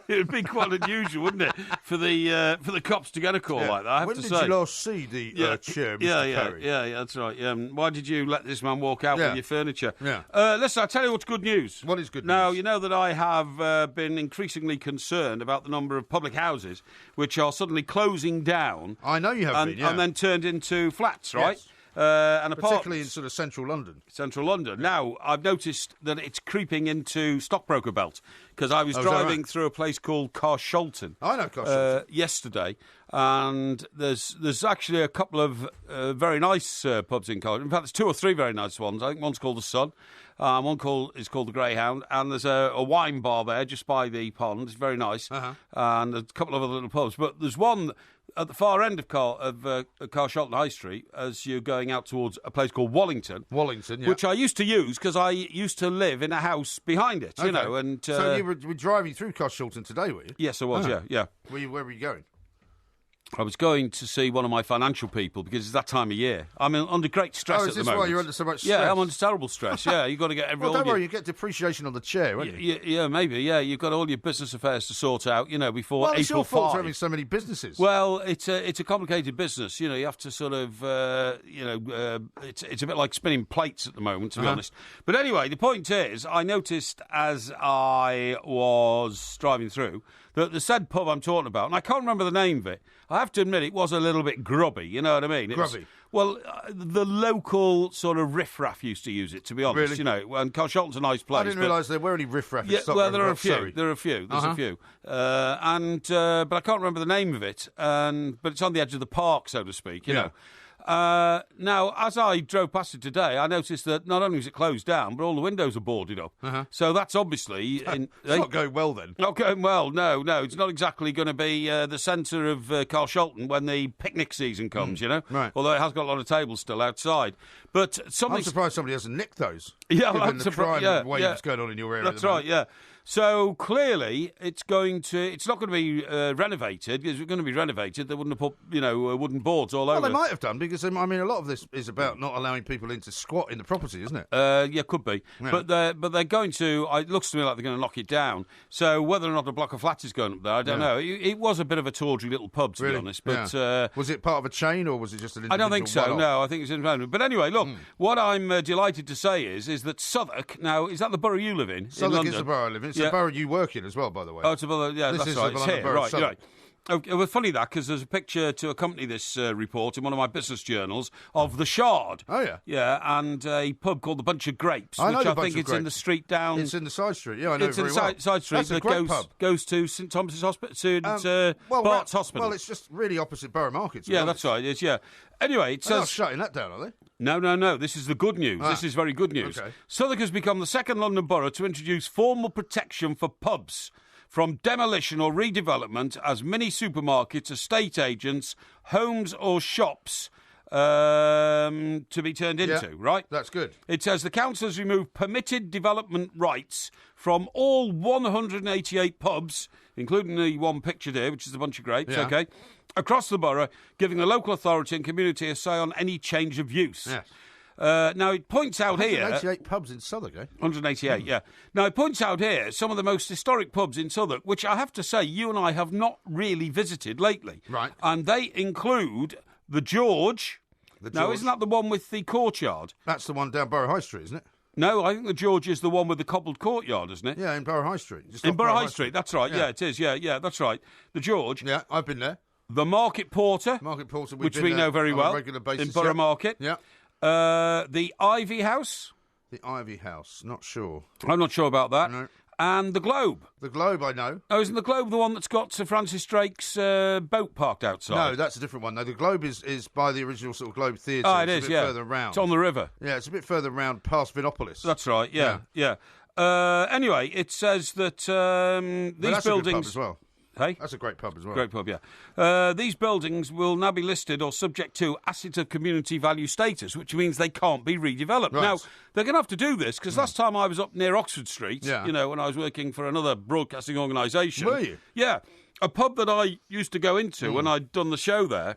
It would be quite unusual, wouldn't it, for the cops to get a call like that? I have to say. When did you last see the chair, Mr. Parry? Yeah, that's right. Why did you let this man walk out with your furniture? Yeah. Listen, I'll tell you what's good news. What is good news? Now, you know that I have been increasingly concerned about the number of public houses which are suddenly closing down. I know you have been, and then turned into flats, right? Yes. And particularly in sort of central London. Now, I've noticed that it's creeping into Stockbroker Belt because I was driving through a place called Carshalton. I know Carshalton. Yesterday, and there's actually a couple of very nice pubs in Carshalton. In fact, there's two or three very nice ones. I think one's called the Sun. One is called the Greyhound, and there's a wine bar there just by the pond. It's very nice, and a couple of other little pubs. But there's one at the far end of Carshalton High Street as you're going out towards a place called Wallington. Which I used to use because I used to live in a house behind it, you know. And so you were driving through Carshalton today, were you? Yes, I was. Yeah. Where were you going? I was going to see one of my financial people because it's that time of year. I'm under great stress at the moment. Is this why you're under so much stress? Yeah, I'm under terrible stress. Yeah, you've got to get everyone. Well, don't worry, you get depreciation on the chair, won't you? Yeah, maybe. Yeah, you've got all your business affairs to sort out, before April 5. It's your fault for having so many businesses. Well, it's a complicated business. You have to sort of, it's a bit like spinning plates at the moment, to be honest. But anyway, the point is, I noticed as I was driving through that the said pub I'm talking about, and I can't remember the name of it, I have to admit it was a little bit grubby, you know what I mean? Grubby? The local sort of riff-raff used to use it, to be honest, Really? and Carshalton's a nice place. I didn't realise there were any riff-raff. Yeah, well, there are a few. There's a few. But I can't remember the name of it, but it's on the edge of the park, so to speak, you know. Now, as I drove past it today, I noticed that not only is it closed down, but all the windows are boarded up. So that's obviously... it's not going well, then. Not going well, no. It's not exactly going to be the centre of Carshalton when the picnic season comes, Right. Although it has got a lot of tables still outside. But I'm surprised somebody hasn't nicked those. Yeah, given the crime wave that's going on in your area. That's right, yeah. So clearly, it's not going to be renovated. Because if it's going to be renovated, they wouldn't have put, wooden boards all over. Well, they might have done, because, a lot of this is about not allowing people in to squat in the property, isn't it? Yeah, could be. Yeah. But they're going to, it looks to me like they're going to knock it down. So whether or not a block of flats is going up there, I don't know. It was a bit of a tawdry little pub, to be honest. But was it part of a chain, or was it just an individual I don't think so, one-off? no. I think it's independent. But anyway, look, what I'm delighted to say is that Southwark, now, is that the borough you live in? Southwark in is the borough I live in. It's the borough you work in as well, by the way. Oh, it's a borough, yeah, this that's is right. the It's London here, Borough of right, Southwark. right. Okay, well, funny that, because there's a picture to accompany this report in one of my business journals of the Shard. Oh, yeah. Yeah, and a pub called the Bunch of Grapes, I know which the I Bunch think of it's in Grapes. the street down... It's in the side street, yeah, I know it's very in the well. side street That's a that great pub. goes to St Thomas's Hospital, Bart's Hospital. Well, it's just really opposite Borough Market. Yeah, that's right, it is, yeah. Anyway, it They're not says... shutting that down, are they? No. This is the good news. This is very good news. Okay. Southwark has become the second London borough to introduce formal protection for pubs from demolition or redevelopment as mini supermarkets, estate agents, homes or shops to be turned into, right? That's good. It says the council has removed permitted development rights from all 188 pubs, including the one pictured here, which is a Bunch of Grapes, okay, across the borough, giving the local authority and community a say on any change of use. Yes. Now, it points out 188 pubs in Southwark, eh? 188, yeah. Now, it points out here some of the most historic pubs in Southwark, which I have to say you and I have not really visited lately. Right. And they include the George. Now, isn't that the one with the courtyard? That's the one down Borough High Street, isn't it? No, I think the George is the one with the cobbled courtyard, isn't it? Yeah, in Borough High Street. In Borough High Street, that's right. Yeah, it is. Yeah, that's right. The George. Yeah, I've been there. The Market Porter. Market Porter, which we know very well. On a regular basis. In Borough Market. Yeah. The Ivy House. The Ivy House, not sure. I'm not sure about that. No. And the Globe. The Globe, I know. Oh, isn't the Globe the one that's got Sir Francis Drake's boat parked outside? No, that's a different one. No, the Globe is by the original sort of Globe Theatre. Oh, it is, a bit further round. It's on the river. Yeah, it's a bit further round past Vinopolis. That's right, yeah. Anyway, it says that these that's buildings... a good pub as well. Hey? That's a great pub as well. Great pub, yeah. These buildings will now be listed or subject to assets of community value status, which means they can't be redeveloped. Right. Now, they're going to have to do this, because last time I was up near Oxford Street, Yeah. when I was working for another broadcasting organisation. Were you? Yeah. A pub that I used to go into when I'd done the show there,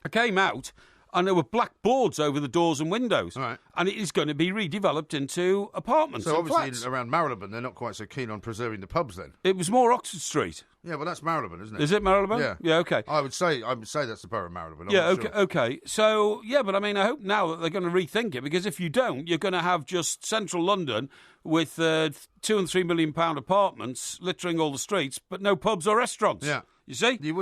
I came out and there were black boards over the doors and windows. Right. And it is going to be redeveloped into apartments So and obviously flats. around Marylebone, they're not quite so keen on preserving the pubs then. It was more Oxford Street. Yeah, well, that's Marylebone, isn't it? Is it Marylebone? Yeah. Yeah, okay. I would say that's the borough of Marylebone. I'm Yeah, not okay, sure. okay. So, yeah, but I mean, I hope now that they're going to rethink it, because if you don't, you're going to have just central London with £2 and £3 million apartments littering all the streets, but no pubs or restaurants. Yeah. You see? That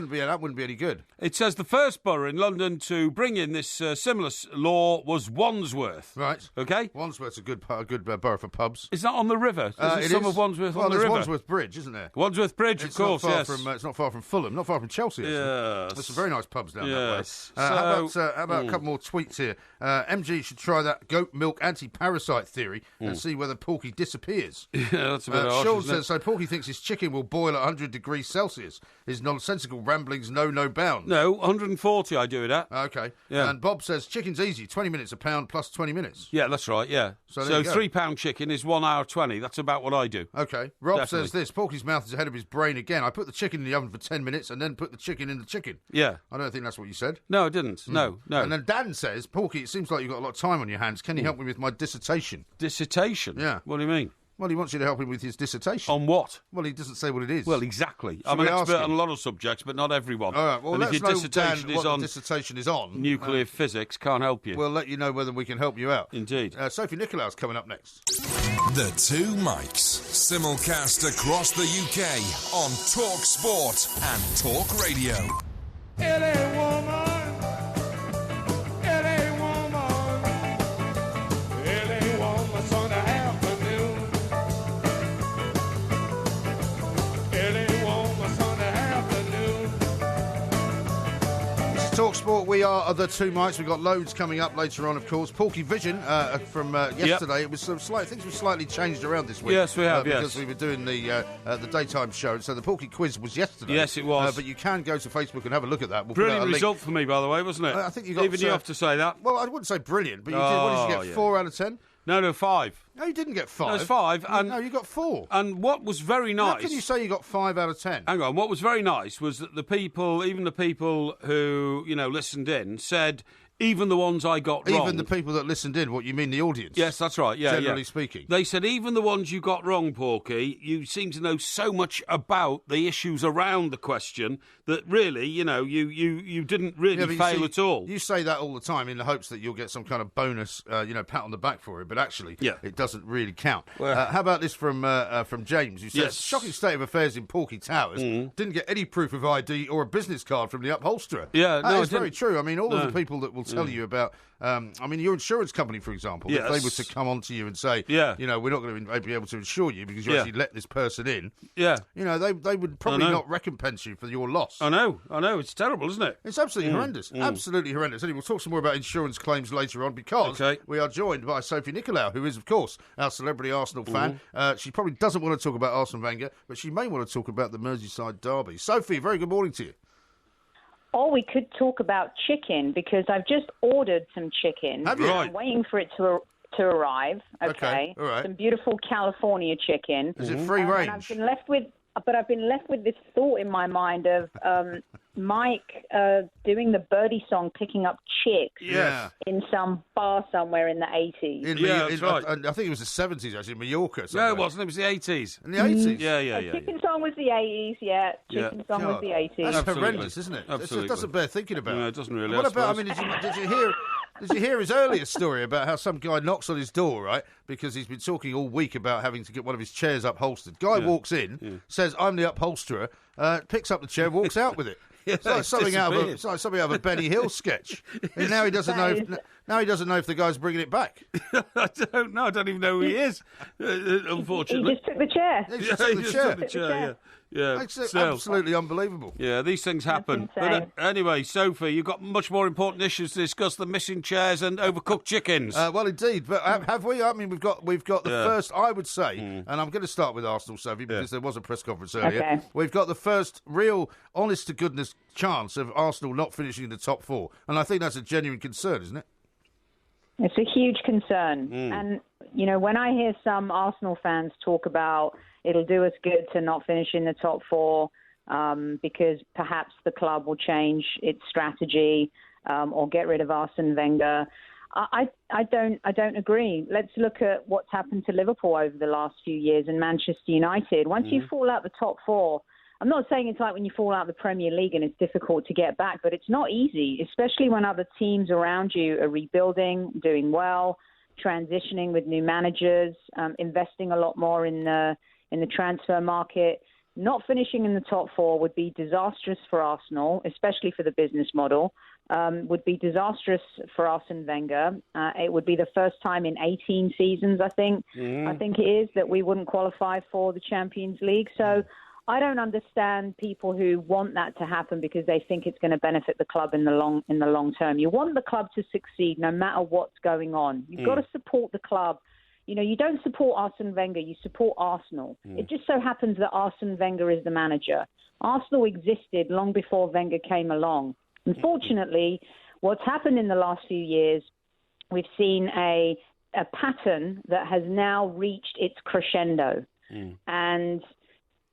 wouldn't be any good. It says the first borough in London to bring in this similar law was Wandsworth. Right. Okay? Wandsworth's a good borough for pubs. It's not on the river. There's some of Wandsworth on the river. There's Wandsworth Bridge, isn't there? Wandsworth Bridge, of course, yes. It's not far from Fulham, not far from Chelsea. Actually. Yes. There's some very nice pubs down that way. Yes. How about a couple more tweets here? MG should try that goat milk anti-parasite theory and see whether Porky disappears. Yeah, that's a bit harsh, Sean isn't it? says, so Porky thinks his chicken will boil at 100 degrees Celsius. His nonsensical ramblings know no bounds. No, 140 I do it at. Okay. Yeah. And Bob says, chicken's easy, 20 minutes a pound plus 20 minutes. Yeah, that's right, yeah. So there you go. £3 chicken is 1 hour 20. That's about what I do. Okay. Rob Definitely. says this, Porky's mouth is ahead of his brain again. I put the chicken in the oven for 10 minutes and then put the chicken in the chicken. Yeah. I don't think that's what you said. No, I didn't. No. And then Dan says, Porky, it seems like you've got a lot of time on your hands. Can you help me with my dissertation? Dissertation? Yeah. What do you mean? Well, he wants you to help him with his dissertation. On what? Well, he doesn't say what it is. Well, exactly. Shall I'm an we ask expert him? on a lot of subjects, but not everyone. All right, well, and let's if your know, dissertation Dan, is what on the dissertation is on. nuclear physics, can't help you. We'll let you know whether we can help you out. Indeed. Sophie Nicolaou's coming up next. The Two Mics, simulcast across the UK on Talk Sport and Talk Radio. LA woman, LA woman, LA woman, Sunday afternoon. LA woman, Sunday afternoon. This is Talk Sport. We are the Two Mics. We've got loads coming up later on, of course. Porkyvision from yesterday. It was things were slightly changed around this week. Yes, we have, because yes. we were doing the daytime show. So the Porky quiz was yesterday. Yes, it was. But you can go to Facebook and have a look at that. We'll put Brilliant out a link. result for me, by the way, wasn't it? I think you got Even you have to say that. Well, I wouldn't say brilliant, but you did. What did you get? 4 out of 10. No, 5. No, you didn't get 5. No, it's 5. No, you got 4. And what was very nice... How can you say you got 5 out of 10? Hang on. What was very nice was that even the people who, listened in, said... Even the ones I got wrong... Even the people that listened in, what, you mean the audience? Yes, that's right, yeah. Generally speaking. They said, even the ones you got wrong, Porky, you seem to know so much about the issues around the question that really, you didn't really fail at all. You say that all the time in the hopes that you'll get some kind of bonus, pat on the back for it, but actually, it doesn't really count. Well, how about this from James, who says, yes. Shocking state of affairs in Porky Towers. Didn't get any proof of ID or a business card from the upholsterer. Yeah, that is very true. I mean, all of the people that will tell you about, your insurance company, for example, if they were to come on to you and say, we're not going to be able to insure you because you actually let this person in, they would probably not recompense you for your loss. I know, it's terrible, isn't it? It's absolutely horrendous, absolutely horrendous. Anyway, we'll talk some more about insurance claims later on because we are joined by Sophie Nicolau, who is, of course, our celebrity Arsenal fan. She probably doesn't want to talk about Arsene Wenger, but she may want to talk about the Merseyside derby. Sophie, very good morning to you. Or we could talk about chicken because I've just ordered some chicken. Have you? I'm waiting for it to arrive. Okay. All right. Some beautiful California chicken. Is it free range? And I've been left with this thought in my mind of Mike doing the Birdie song, picking up chicks in some bar somewhere in the 80s. That's right. I think it was the 70s, actually, in Mallorca. No, it wasn't. It was the 80s. In the 80s? Yeah. Chicken song was the 80s, Chicken song was the 80s. That's horrendous, isn't it? Absolutely. It doesn't bear thinking about. No, it doesn't really. What about, did you hear... Did you hear his earlier story about how some guy knocks on his door, right? Because he's been talking all week about having to get one of his chairs upholstered. Guy walks in, says, I'm the upholsterer, picks up the chair, walks out with it. It's like something out of a Benny Hill sketch. And now he doesn't know. Now he doesn't know if the guy's bringing it back. I don't know. I don't even know who he is. Unfortunately, he just took the chair. He just took the chair. Yeah. It's absolutely unbelievable. Yeah, these things happen. But anyway, Sophie, you've got much more important issues to discuss than missing chairs and overcooked chickens. Well, indeed. But have we? I mean, we've got the first, I would say, and I'm going to start with Arsenal, Sophie, because there was a press conference earlier. Okay. We've got the first real, honest-to-goodness chance of Arsenal not finishing in the top 4. And I think that's a genuine concern, isn't it? It's a huge concern. And, when I hear some Arsenal fans talk about it'll do us good to not finish in the top 4 because perhaps the club will change its strategy or get rid of Arsene Wenger, I don't agree. Let's look at what's happened to Liverpool over the last few years and Manchester United. Once you fall out the top 4, I'm not saying it's like when you fall out of the Premier League and it's difficult to get back, but it's not easy, especially when other teams around you are rebuilding, doing well, transitioning with new managers, investing a lot more in the transfer market. Not finishing in the top 4 would be disastrous for Arsenal, especially for the business model. Would be disastrous for Arsene Wenger. It would be the first time in 18 seasons, I think it is, that we wouldn't qualify for the Champions League. So I don't understand people who want that to happen because they think it's going to benefit the club in the long term. You want the club to succeed no matter what's going on. You've got to support the club. You don't support Arsene Wenger, you support Arsenal. It just so happens that Arsene Wenger is the manager. Arsenal existed long before Wenger came along. Unfortunately, what's happened in the last few years, we've seen a pattern that has now reached its crescendo. And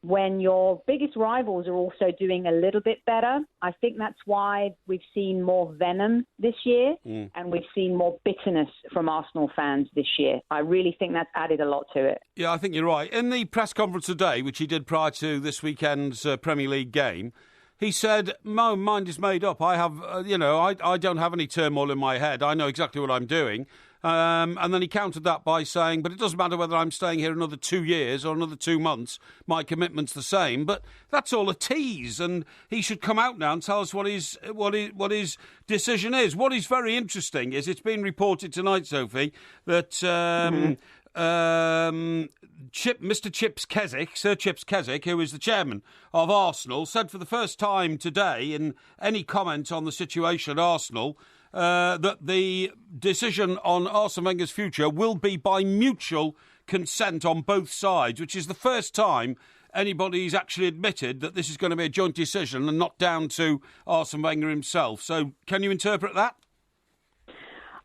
when your biggest rivals are also doing a little bit better, I think that's why we've seen more venom this year and we've seen more bitterness from Arsenal fans this year. I really think that's added a lot to it. Yeah, I think you're right. In the press conference today, which he did prior to this weekend's Premier League game, he said, my mind is made up. I have, I don't have any turmoil in my head. I know exactly what I'm doing. And then he countered that by saying, but it doesn't matter whether I'm staying here another 2 years or another 2 months. My commitment's the same. But that's all a tease, and he should come out now and tell us what his decision is. What is very interesting is it's been reported tonight, Sophie, that Mr. Sir Chips Keswick, who is the chairman of Arsenal, said for the first time today in any comment on the situation at Arsenal that the decision on Arsene Wenger's future will be by mutual consent on both sides, which is the first time anybody's actually admitted that this is going to be a joint decision and not down to Arsene Wenger himself. So can you interpret that?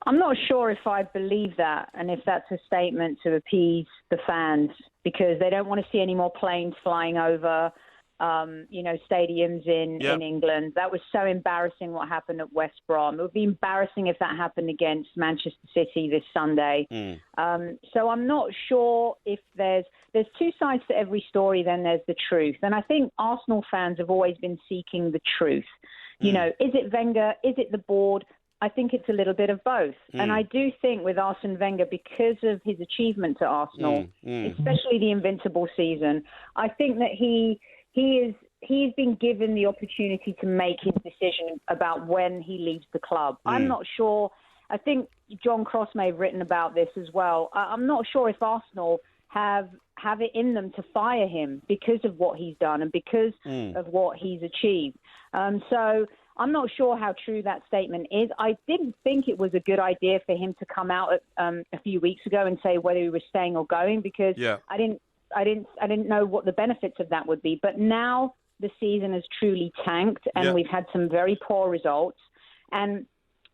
I'm not sure if I believe that and if that's a statement to appease the fans because they don't want to see any more planes flying over, stadiums in England. That was so embarrassing what happened at West Brom. It would be embarrassing if that happened against Manchester City this Sunday. So I'm not sure if there's two sides to every story, then there's the truth. And I think Arsenal fans have always been seeking the truth. Is it Wenger? Is it the board? I think it's a little bit of both. And I do think with Arsene Wenger, because of his achievements at Arsenal, especially the invincible season, I think that he's been given the opportunity to make his decision about when he leaves the club. I'm not sure. I think John Cross may have written about this as well. I'm not sure if Arsenal have it in them to fire him because of what he's done and because of what he's achieved. So I'm not sure how true that statement is. I didn't think it was a good idea for him to come out a few weeks ago and say whether he was staying or going because I didn't know what the benefits of that would be. But now the season has truly tanked and we've had some very poor results. And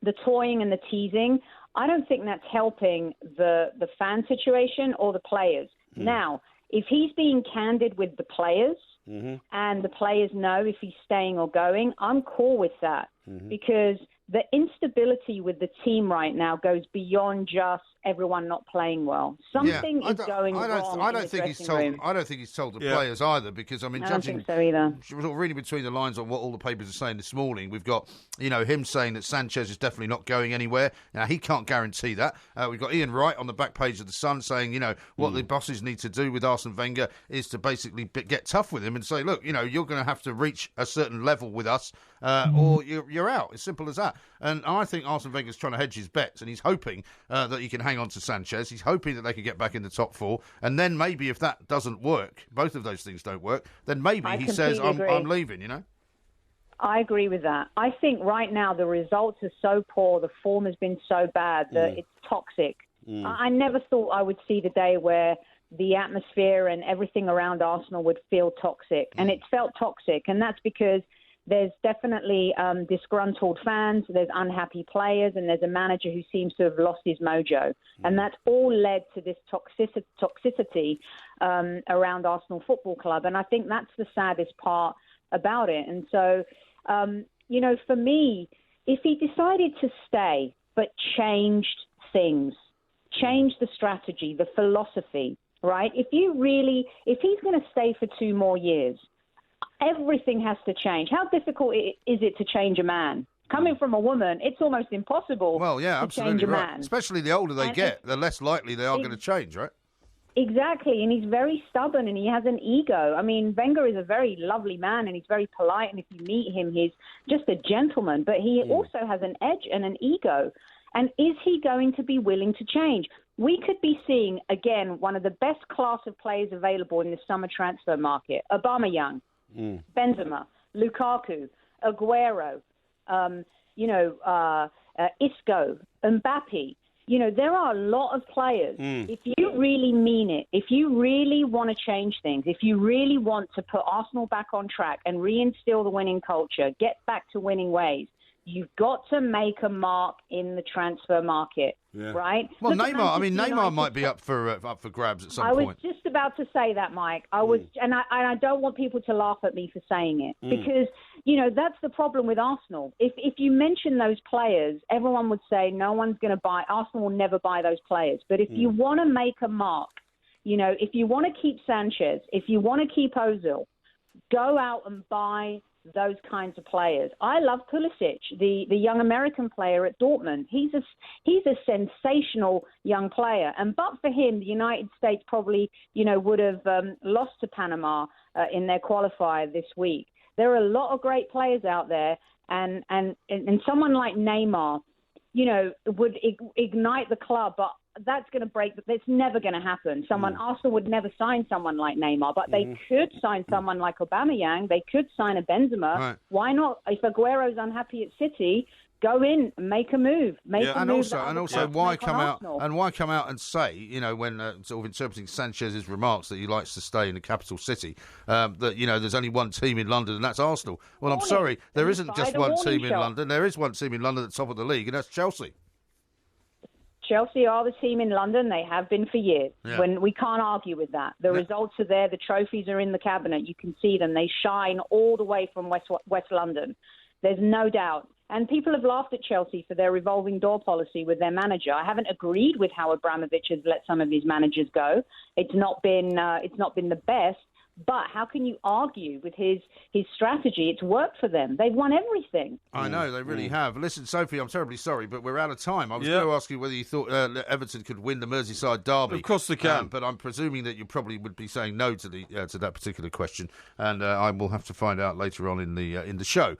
the toying and the teasing, I don't think that's helping the fan situation or the players. Now, if he's being candid with the players and the players know if he's staying or going, I'm cool with that because the instability with the team right now goes beyond just everyone not playing well. Something is going wrong. I don't think he's told the players either, because I don't judging think so either. Sort of reading between the lines on what all the papers are saying this morning, we've got him saying that Sanchez is definitely not going anywhere. Now he can't guarantee that. We've got Ian Wright on the back page of the Sun saying what the bosses need to do with Arsene Wenger is to basically get tough with him and say, look, you're going to have to reach a certain level with us or you're out. As simple as that. And I think Arsene Wenger's trying to hedge his bets, and he's hoping that he can hang on to Sanchez. He's hoping that they can get back in the top four, and then maybe if that doesn't work, both of those things don't work, then maybe he says, I'm leaving, I agree with that. I think right now the results are so poor, the form has been so bad that it's toxic. I never thought I would see the day where the atmosphere and everything around Arsenal would feel toxic, and it's felt toxic, and that's because there's definitely disgruntled fans, there's unhappy players, and there's a manager who seems to have lost his mojo. And that's all led to this toxicity around Arsenal Football Club. And I think that's the saddest part about it. And so, for me, if he decided to stay but changed things, changed the strategy, the philosophy, right? If he's going to stay for 2 more years, everything has to change. How difficult is it to change a man? Coming from a woman, it's almost impossible to change a man. Especially the older they get, the less likely they are going to change, right? Exactly, and he's very stubborn and he has an ego. I mean, Wenger is a very lovely man and he's very polite, and if you meet him, he's just a gentleman, but he also has an edge and an ego. And is he going to be willing to change? We could be seeing, again, one of the best class of players available in the summer transfer market, Aubameyang, Benzema, Lukaku, Aguero, Isco, Mbappe. There are a lot of players. If you really mean it, if you really want to change things, if you really want to put Arsenal back on track and reinstill the winning culture, get back to winning ways, you've got to make a mark in the transfer market, right? Well, Neymar might be up for grabs at some point. I was just about to say that, Mike. And I don't want people to laugh at me for saying it because that's the problem with Arsenal. If you mention those players, everyone would say no one's going to buy. Arsenal will never buy those players. But if you want to make a mark, if you want to keep Sanchez, if you want to keep Ozil, go out and buy those kinds of players. I love Pulisic, the young American player at Dortmund. He's a sensational young player. And but for him, the United States probably, would have lost to Panama in their qualifier this week. There are a lot of great players out there, and someone like Neymar, would ignite the club, but that's going to break. That's never going to happen. Arsenal would never sign someone like Neymar, but they could sign someone like Aubameyang. They could sign a Benzema. Right. Why not? If Aguero's unhappy at City, go in and make a move. Why come out and say, when sort of interpreting Sanchez's remarks that he likes to stay in the capital city, that there's only one team in London and that's Arsenal. Well, I'm sorry, there isn't just one team in London. There is one team in London at the top of the league, and that's Chelsea. Chelsea are the team in London. They have been for years. Yeah. When we can't argue with that. The results are there. The trophies are in the cabinet. You can see them. They shine all the way from West London. There's no doubt. And people have laughed at Chelsea for their revolving door policy with their manager. I haven't agreed with how Abramovich has let some of his managers go. It's not been the best. But how can you argue with his strategy? It's worked for them. They've won everything. I know, they really have. Listen, Sophie, I'm terribly sorry, but we're out of time. I was going to ask you whether you thought Everton could win the Merseyside derby. Of course they can. But I'm presuming that you probably would be saying no to that particular question, and I will have to find out later on in the show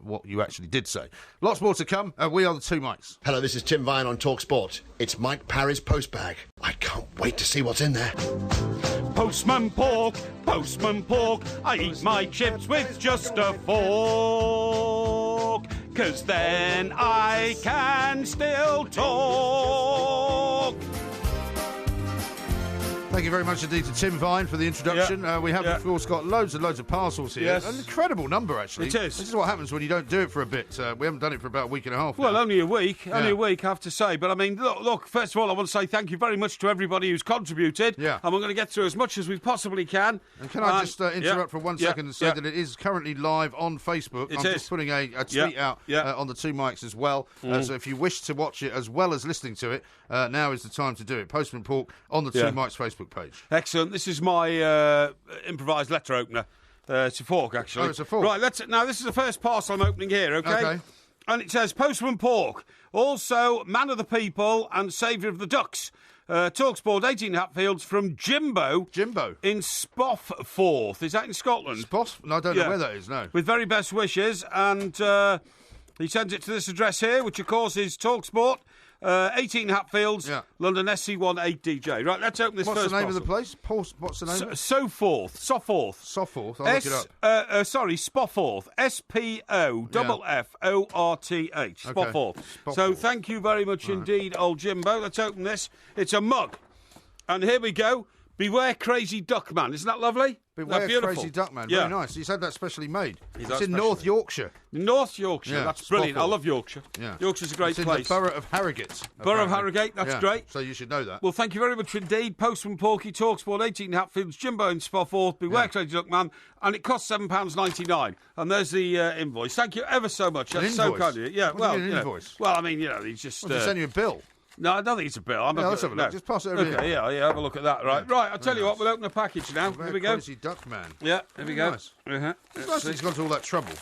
what you actually did say. Lots more to come. We are the Two Mikes. Hello, this is Tim Vine on Talk Sport. It's Mike Parry's postbag. I can't wait to see what's in there. Postman Pork, Postman Pork, I eat my chips with just a fork, 'cause then I can still talk. Thank you very much indeed to Tim Vine for the introduction. We have, of course, got loads and loads of parcels here. Yes. An incredible number, actually. It is. This is what happens when you don't do it for a bit. We haven't done it for about a week and a half Well, now. only a week, I have to say. But, I mean, look, first of all, I want to say thank you very much to everybody who's contributed. Yeah. And we're going to get through as much as we possibly can. And can I just interrupt for 1 second and say that it is currently live on Facebook. I'm just putting a tweet out on the Two Mikes as well. So if you wish to watch it as well as listening to it, now is the time to do it. Postman Pork on the Two Mikes Facebook page. Excellent. This is my improvised letter opener. It's a fork, actually. Oh, it's a fork. Right, now this is the first parcel I'm opening here, okay? And it says, Postman Pork, also man of the people and saviour of the ducks. TalkSport 18 Hatfields from Jimbo. Jimbo. In Spoffforth. Is that in Scotland? No, I don't know where that is, no. With very best wishes. And he sends it to this address here, which of course is TalkSport. 18 Hatfields, London SC1 8DJ. Right, let's open this What's first the name parcel. of the place? What's the name? Soforth. Soforth. I'll look it up. Spoffforth. SPOFFORTH. Spoffforth. So thank you very much indeed, old Jimbo. Let's open this. It's a mug. And here we go. Beware Crazy Duckman. Isn't that lovely? Beware beautiful? Crazy Duckman. Yeah. Very nice. He's had that specially made. It's in North Yorkshire. North Yorkshire. Yeah, That's brilliant. Spofford. I love Yorkshire. Yeah. Yorkshire's a great it's place. in the borough of Harrogate. Borough of Harrogate. That's great. So you should know that. Well, thank you very much indeed. Postman Porky, TalkSport 18 Hatfields, Jimbo in Spoffforth, Beware Crazy Duckman, and it costs £7.99. And there's the invoice. Thank you ever so much. That's so kind of you. Yeah, What do you mean, an invoice? Well, I mean, he's just. Well, send you a bill. No, I don't think it's a bill. Let's have a look. Just pass it over here. Okay, have a look at that. Right, I'll tell you what, we'll open a package now. Here we go. Crazy Duckman. Yeah, here we go. Nice. It's nice that he's gone to all that trouble.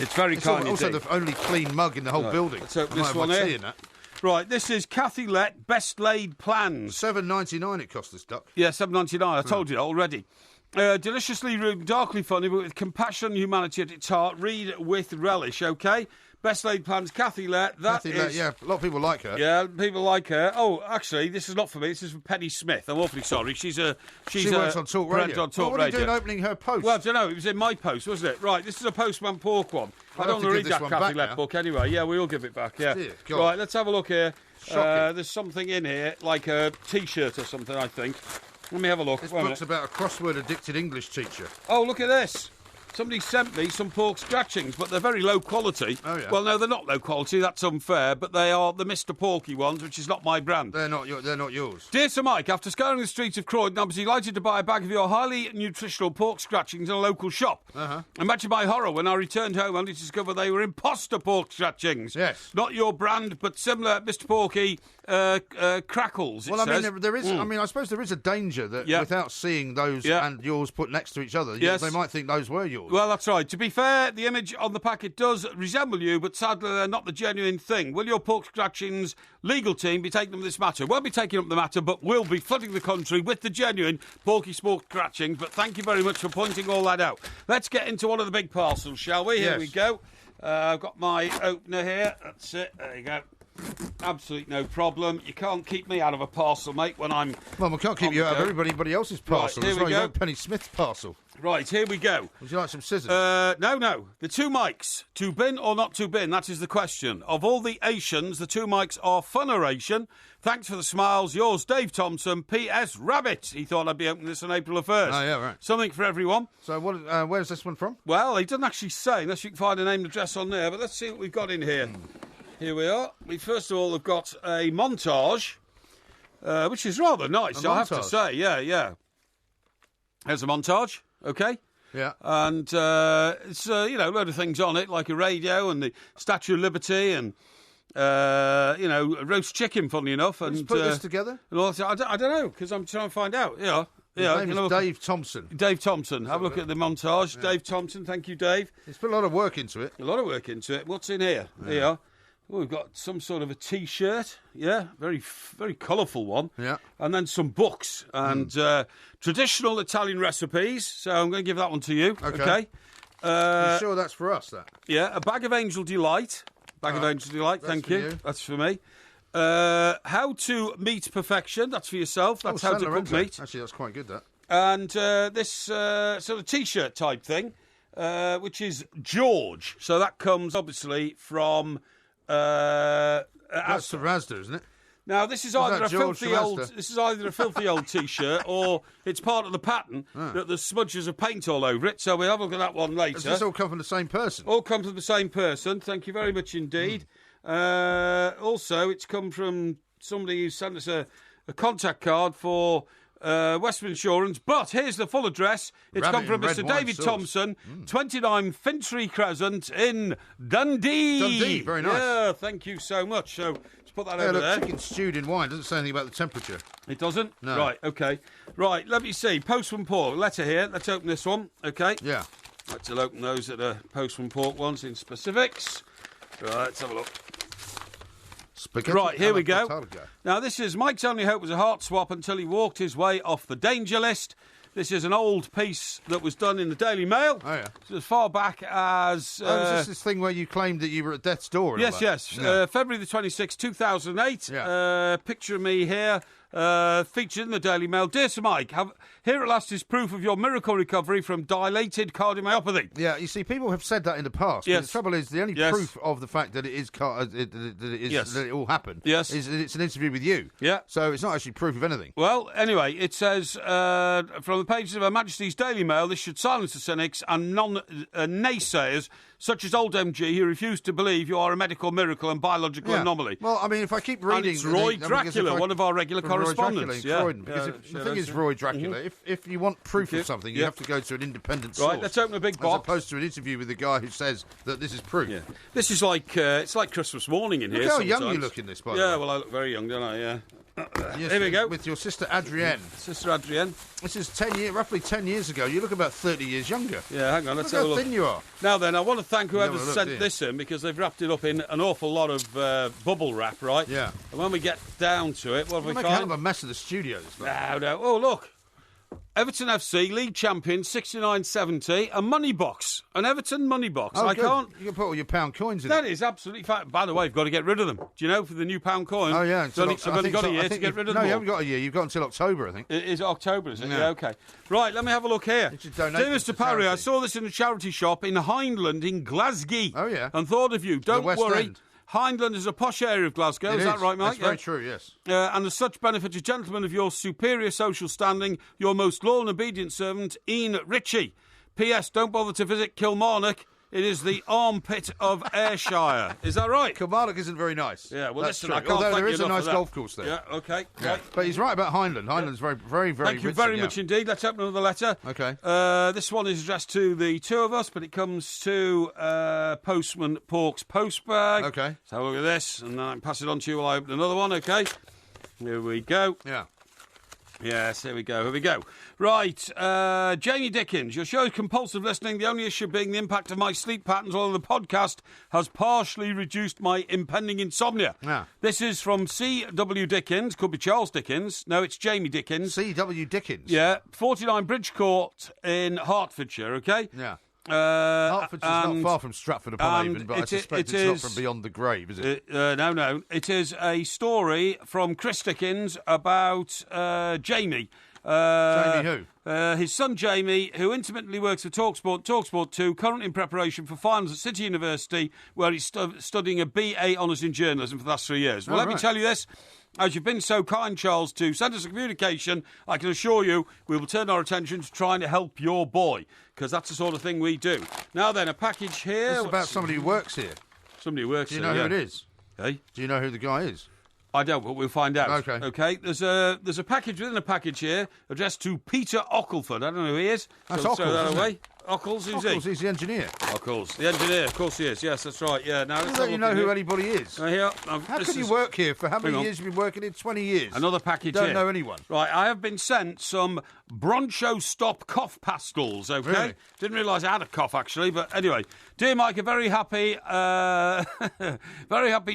It's very kind also indeed. the only clean mug in the whole building. Let's open I this might have one my here. tea in that. Right, this is Kathy Lett, Best Laid Plans. $7.99 it cost this duck. Yeah, $7.99. I told you that already. Deliciously rude, darkly funny, but with compassion and humanity at its heart. Read with relish, OK? Best Laid Plans, Kathy Lett. Kathy Lett, a lot of people like her. Yeah, people like her. Oh, actually, this is not for me. This is for Penny Smith. I'm awfully sorry. She works on Talk Radio. On Talk what are you Radio. doing opening her post? Well, I don't know. It was in my post, wasn't it? Right, this is a Postman Pork one. I don't want to read that Kathy Lett book anyway. Yeah, we'll give it back. Yeah. Right, let's have a look here. There's something in here, like a T-shirt or something, I think. Let me have a look. This book's about a crossword-addicted English teacher. Oh, look at this. Somebody sent me some pork scratchings, but they're very low quality. Oh, yeah. Well, no, they're not low quality. That's unfair. But they are the Mr. Porky ones, which is not my brand. They're not yours. Dear Sir Mike, after scouring the streets of Croydon, I was delighted to buy a bag of your highly nutritional pork scratchings in a local shop. Imagine my horror when I returned home and discovered they were imposter pork scratchings. Yes. Not your brand, but similar Mr. Porky crackles. Well, I mean, there is. I mean, I suppose there is a danger that without seeing those and yours put next to each other, they might think those were yours. Well, that's right. To be fair, the image on the packet does resemble you, but sadly they're not the genuine thing. Will your pork scratchings legal team be taking up this matter? Won't be taking up the matter, but will be flooding the country with the genuine Porky pork scratchings. But thank you very much for pointing all that out. Let's get into one of the big parcels, shall we? Here we go. I've got my opener here. That's it. There you go. Absolutely no problem. You can't keep me out of a parcel, mate, when I'm... Well, we can't keep you out of everybody else's parcel. Right, here we go. Penny Smith's parcel. Right, here we go. Would you like some scissors? No. The Two Mikes. To bin or not to bin? That is the question. Of all the Asians, the Two Mikes are funeration. Thanks for the smiles. Yours, Dave Thompson, P.S. Rabbit. He thought I'd be opening this on April the 1st. Oh, yeah, right. Something for everyone. So where's this one from? Well, he doesn't actually say, unless you can find a name and address on there. But let's see what we've got in here. here we are. We first of all have got a montage, which is rather nice, I have to say. Yeah. There's a montage, okay? Yeah. And it's, a load of things on it, like a radio and the Statue of Liberty and, roast chicken, funnily enough. And put this together? And all that. I don't know, because I'm trying to find out. Yeah. His name is Dave Thompson. Dave Thompson. Have a look at the montage. Yeah. Dave Thompson, thank you, Dave. He's put a lot of work into it. A lot of work into it. What's in here? Yeah. Here. Oh, we've got some sort of a T-shirt, very, very colourful one. Yeah. And then some books and traditional Italian recipes. So I'm going to give that one to you. Okay. You sure that's for us, that? Yeah, a bag of Angel Delight. Thank you. That's for me. How to meet perfection. That's for yourself. That's how to cook meat. Actually, that's quite good, that. And this sort of T-shirt type thing, which is George. So that comes, obviously, from... that's the Rasda, isn't it? Now this is either a filthy old T-shirt or it's part of the pattern that there's smudges of paint all over it. So we'll have a look at that one later. Does this all come from the same person? All come from the same person. Thank you very much indeed. Also, it's come from somebody who sent us a contact card for Western Insurance, but here's the full address. It's come from Mr. David Thompson, 29 Finchley Crescent in Dundee. Dundee, very nice. Yeah, thank you so much. So let's put that over there. Chicken stewed in wine doesn't say anything about the temperature. It doesn't? No. Right, okay. Right, let me see. Postman Pork, letter here. Let's open this one, okay? Yeah. Let's open those that are Postman Pork ones in specifics. Right, let's have a look. Spaghetti right, here we go. Potato. Now, this is Mike's only hope was a heart swap until he walked his way off the danger list. This is an old piece that was done in the Daily Mail. Oh, yeah. So as far back as... was this thing where you claimed that you were at death's door? Yes. Yeah. February the 26th, 2008. Yeah. Picture of me here. Featured in the Daily Mail. Dear Sir Mike, here at last is proof of your miracle recovery from dilated cardiomyopathy. Yeah, you see, people have said that in the past. Yes. But the trouble is, the only proof of the fact that it is that it all happened is that it's an interview with you. Yeah. So it's not actually proof of anything. Well, anyway, it says from the pages of Her Majesty's Daily Mail, this should silence the cynics and naysayers such as old MG who refuse to believe you are a medical miracle and biological anomaly. Well, I mean, if I keep reading... And it's Roy Dracula, one of our regular correspondents. The thing is, Roy Dracula, if you want proof of something, you have to go to an independent source. Right, let's open a big box. As opposed to an interview with the guy who says that this is proof. Yeah. This is like, it's like Christmas morning in here Look how sometimes. young you look in this, by the way. Yeah, well, I look very young, don't I? Yeah. Yes, here we go. With your sister Adrienne. Sister Adrienne. This is roughly 10 years ago. You look about 30 years younger. Yeah, hang on, let's have a look. look. How thin you are. Now then, I want to thank whoever sent this in because they've wrapped it up in an awful lot of bubble wrap, right? Yeah. And when we get down to it, what have we make found? a hell of a mess of the studio. No. Oh, look. Everton FC, league champion, 69-70, a money box, an Everton money box. Oh, I good. can't... You can put all your pound coins in That it. is absolutely fine. By the way, you've got to get rid of them. Do you know, for the new pound coin? Oh, yeah. I've only got a year to get rid of them. No, you haven't got a year. You've got until October, I think. Is it October, is it? No. Yeah, OK. Right, let me have a look here. Dear Mr. Parry, I saw this in a charity shop in Highland in Glasgow. Oh, yeah. And thought of you. Don't worry. End. Highland is a posh area of Glasgow, is that right, Mike? That's very true, yes. And as such benefit a gentleman of your superior social standing, your most loyal and obedient servant, Ian Ritchie. P.S. Don't bother to visit Kilmarnock. It is the armpit of Ayrshire. Is that right? Kilmarnock isn't very nice. Yeah, well, that's listen, true. I can't Although thank there you is a enough nice for that. golf course there. Yeah, OK. Yeah. Right. But he's right about Highland. Highland's very, very, very Thank you rich, very much indeed. Let's open another letter. OK. This one is addressed to the two of us, but it comes to Postman Pork's postbag. OK. Let's have a look at this, and then I can pass it on to you while I open another one, OK? Here we go. Yeah. Yes, here we go. Right, Jamie Dickens, your show is compulsive listening, the only issue being the impact of my sleep patterns, although the podcast has partially reduced my impending insomnia. Yeah. This is from C.W. Dickens, could be Charles Dickens. No, it's Jamie Dickens. C.W. Dickens? Yeah, 49 Bridge Court in Hertfordshire, OK? Yeah. Hertfordshire's not far from Stratford-upon-Avon, but I suspect it's not from beyond the grave, is it? No. It is a story from Chris Dickens about Jamie. Jamie who? His son Jamie, who intimately works for TalkSport 2, currently in preparation for finals at City University, where he's studying a BA Honours in Journalism for the last 3 years. Well, let me tell you this. As you've been so kind, Charles, to send us a communication, I can assure you we will turn our attention to trying to help your boy, because that's the sort of thing we do. Now then, a package here. It's about somebody who works here. Somebody who works here. Do you know who it is? Hey? Do you know who the guy is? I don't, but we'll find out. Okay. Okay. There's a package within a package here addressed to Peter Ockleford. I don't know who he is. That's so Ockles, throw that isn't away. it? Ockles, who's he? Ockles, he's the engineer. Ockles, the engineer. Of course he is. Yes, that's right. Yeah. Now let's You know who anybody is. Here. How can you work here for how many years? You've been working here? 20 years. Another package Don't here. know anyone. Right, I have been sent some Broncho Stop cough pastels, okay? Really? Didn't realise I had a cough, actually, but anyway. Dear Mike, a very happy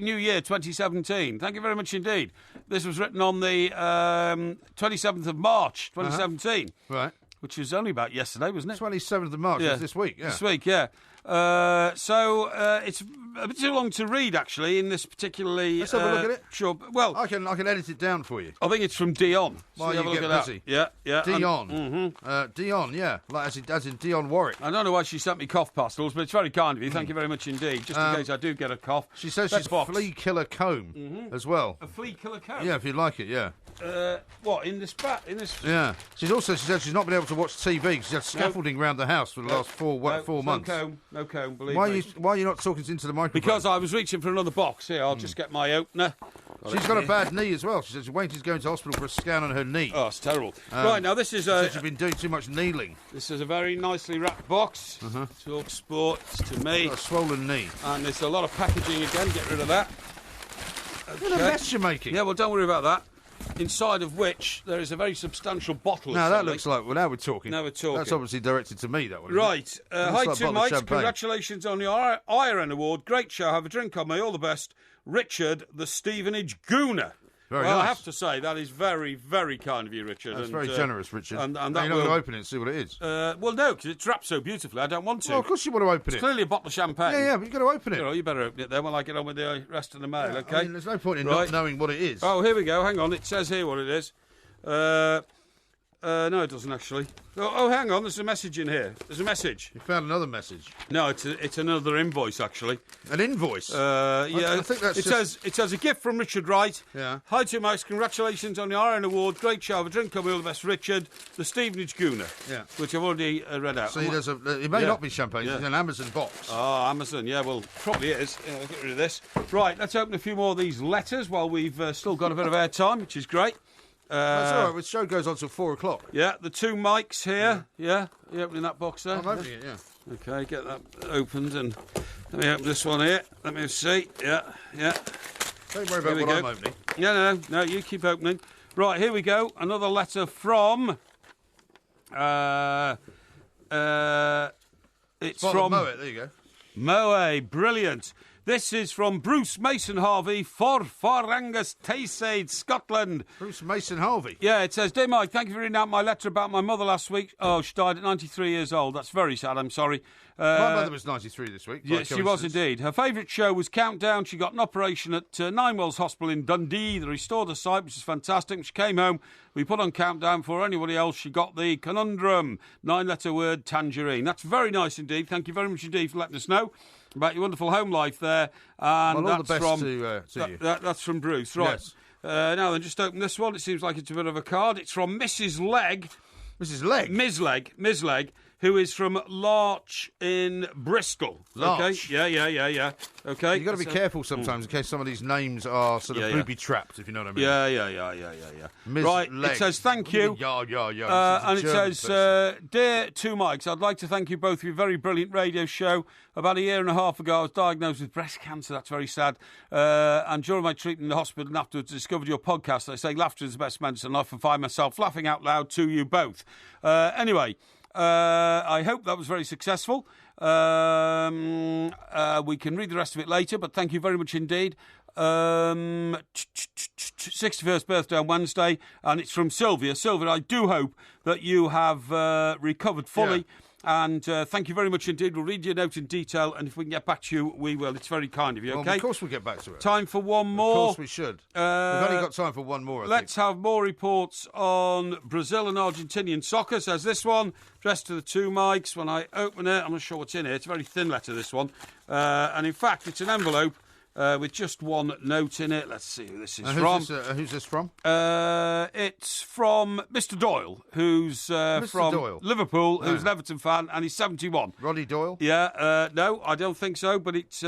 New Year 2017. Thank you very much indeed. This was written on the 27th of March 2017. Right. Which was only about yesterday, wasn't it? 27th of March, it's this week, yeah. This week, yeah. So it's a bit too long to read, actually, in this particularly... Let's have a look at it. Sure. Well, I can edit it down for you. I think it's from Dion. While So you have a get look at busy. that. Yeah. Dion. Dion, yeah. Like as in Dion Warwick. I don't know why she sent me cough pastels, but it's very kind of you. Thank you very much indeed. Just in case I do get a cough. She says Let's she's box. flea killer comb as well. A flea killer comb? Yeah, if you like it, yeah. What, in this bat? In this... Yeah. She said she's not been able to watch TV because she's had scaffolding around the house for the last four months. No comb, believe Why me. are you not talking into the microphone? Because I was reaching for another box. Here, I'll just get my opener. She's got a bad knee as well. She says she's waiting to go into hospital for a scan on her knee. Oh, it's terrible. Right, now this is... She said she's been doing too much kneeling. This is a very nicely wrapped box. Talk Sports to me. Got a swollen knee. And there's a lot of packaging again. Get rid of that. What a mess you're making. Yeah, well, don't worry about that. Inside of which there is a very substantial bottle of Now, that something. looks like... Well, now we're talking. Now we're talking. That's obviously directed to me, that one. Right. Hi like a to bottle of Mike. champagne. Congratulations on your Iron Award. Great show. Have a drink on me. All the best. Richard, the Stevenage Gooner. Very well, nice. I have to say, that is very, very kind of you, Richard. That's very generous, Richard. And you're that not will... going to open it and see what it is. Well, no, because it's wrapped so beautifully. I don't want to. Well, of course you want to open It's it. clearly a bottle of champagne. Yeah, but you've got to open it. You better open it then while I get on with the rest of the mail, okay? I mean, there's no point in not knowing what it is. Oh, here we go. Hang on. It says here what it is. No, it doesn't actually. Oh, hang on. There's a message in here. There's a message. You found another message. No, it's another invoice actually. An invoice? Yeah. I think that's it says a gift from Richard Wright. Yeah. Hi to Max. Congratulations on the Iron Award. Great show. Have a drink on me. All the best, Richard. The Stevenage Gooner. Yeah. Which I've already read out. See, it may not be champagne. It's an Amazon box. Oh, Amazon. Yeah, well, probably is. Yeah, I'll get rid of this. Right. Let's open a few more of these letters while we've still got a bit of airtime, which is great. That's all right. The show goes on till 4 o'clock. Yeah, the two mics here. Yeah, you opening that box there? I'm opening it, yeah. Okay, get that opened and let me open this one here. Let me see. Yeah. Don't worry about what I'm opening. No, you keep opening. Right, here we go. Another letter from... it's from... Moet, there you go. Moe, brilliant. This is from Bruce Mason Harvey, for Angus Tayside, Scotland. Bruce Mason Harvey? Yeah, it says, Dear Mike, thank you for reading out my letter about my mother last week. Oh, she died at 93 years old. That's very sad, I'm sorry. My mother was 93 this week. Yes, she was indeed. Her favourite show was Countdown. She got an operation at Ninewells Hospital in Dundee. They restored her sight, which is fantastic. When she came home, we put on Countdown. For anybody else, she got the conundrum, 9-letter word, tangerine. That's very nice indeed. Thank you very much indeed for letting us know about your wonderful home life there. And well, all that's the best from, to you. That's from Bruce, right. Yes. Now then, just open this one. It seems like it's a bit of a card. It's from Mrs. Legg. Mrs. Legg? Ms. Legg, who is from Larch in Bristol. Larch? Okay? Yeah. Okay. You've got to be careful sometimes in case some of these names are sort of booby-trapped, if you know what I mean. Yeah. Ms. Right, Legg. it says thank you. And it says, Dear Two Mikes, I'd like to thank you both for your very brilliant radio show. About a year and a half ago, I was diagnosed with breast cancer. That's very sad. And during my treatment in the hospital and afterwards, I discovered your podcast. I say laughter is the best medicine. I often find myself laughing out loud to you both. Anyway, I hope that was very successful. We can read the rest of it later, but thank you very much indeed. 61st birthday on Wednesday, and it's from Sylvia. Sylvia, I do hope that you have recovered fully. Yeah. And thank you very much indeed. We'll read your note in detail, and if we can get back to you, we will. It's very kind of you, okay? Well, of course we'll get back to it. Time for one more. Of course we should. We've only got time for one more, I Let's have more reports on Brazil and Argentinian soccer, says this one. Addressed to the Two Mikes. When I open it, I'm not sure what's in here. It's a very thin letter, this one. And in fact, it's an envelope with just one note in it. Let's see who this is from. Who's this from? It's from Mr. Doyle, who's from Doyle. Liverpool, who's an Everton fan, and he's 71. Roddy Doyle? Yeah, no, I don't think so, but it's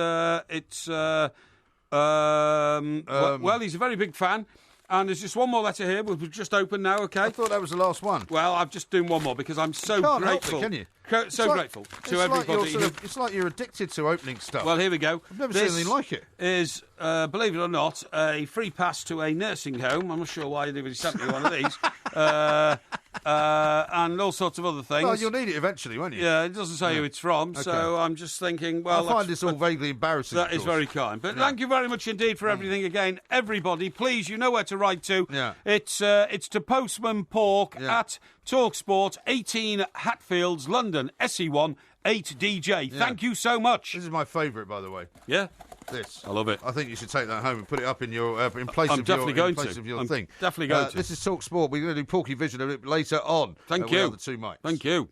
Well, he's a very big fan. And there's just one more letter here. We've just opened now, okay? I thought that was the last one. Well, I'm just doing one more because I'm so grateful. Can you? Grateful to everybody. It's like you're addicted to opening stuff. Well, here we go. I've never seen anything like it. Is, believe it or not, a free pass to a nursing home. I'm not sure why anybody sent me one of these. And all sorts of other things. Well, you'll need it eventually, won't you? Yeah, it doesn't say who it's from, so I'm just thinking, well... I find this all vaguely embarrassing. That is very kind. But thank you very much indeed for everything again. Everybody, please, you know where to write to. Yeah. It's to Postman Pork at Talksport, 18 Hatfields, London, SE1 8DJ. Yeah. Thank you so much. This is my favourite, by the way. Yeah? This. I love it. I think you should take that home and put it up in your in place I'm of definitely your, going in place to. of your I'm thing. Definitely going to. This is Talk Sport. We're going to do Porky Vision a bit later on. Thank you. With the two mics. Thank you.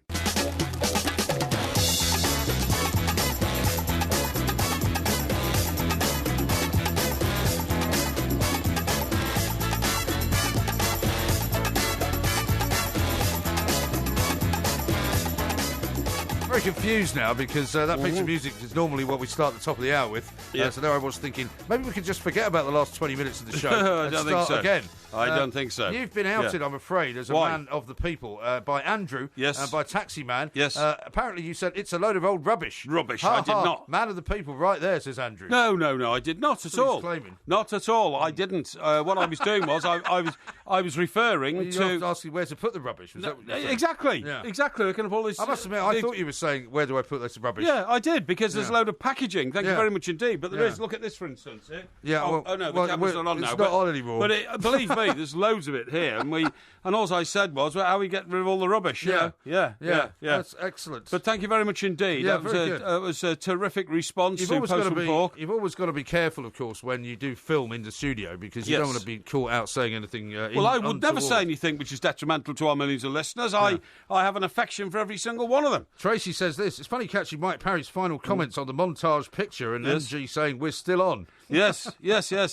Very confused now because that piece of music is normally what we start the top of the hour with. Yeah. So there I was thinking, maybe we could just forget about the last 20 minutes of the show I and don't start think so. again. I don't think so. You've been outed, I'm afraid, as a Why? man of the people by Andrew and by Taxi Man. Yes. Apparently you said it's a load of old rubbish. Rubbish, Ha, I did ha. not. Man of the people right there, says Andrew. No, I did not at all. Claiming. Not at all. I didn't. What I was doing was I was referring Well, you to... have to ask you where to put the rubbish. Was that what you're saying? Exactly. Yeah. Exactly. I can have all this... I must admit, I thought you were saying, where do I put this rubbish? Yeah, I did, because there's a load of package,ing Thank you Yeah. very much indeed. But there Yeah. is. Look at this, for instance. Here. Yeah, Oh, well- oh no, the well, camera's not on it's now. not on anymore. But believe me, there's loads of it here, and all I said was, well, how we get rid of all the rubbish. you know? Yeah. That's excellent. But thank you very much indeed. Yeah, that was very good. It was a terrific response to Postman Pork. You've always got to be careful, of course, when you do film in the studio because you don't want to be caught out saying anything. Well, I would never say anything which is detrimental to our millions of listeners. I have an affection for every single one of them. Tracy says this. It's funny catching Mike Parry's final comments on the montage picture and MG saying we're still on. Yes.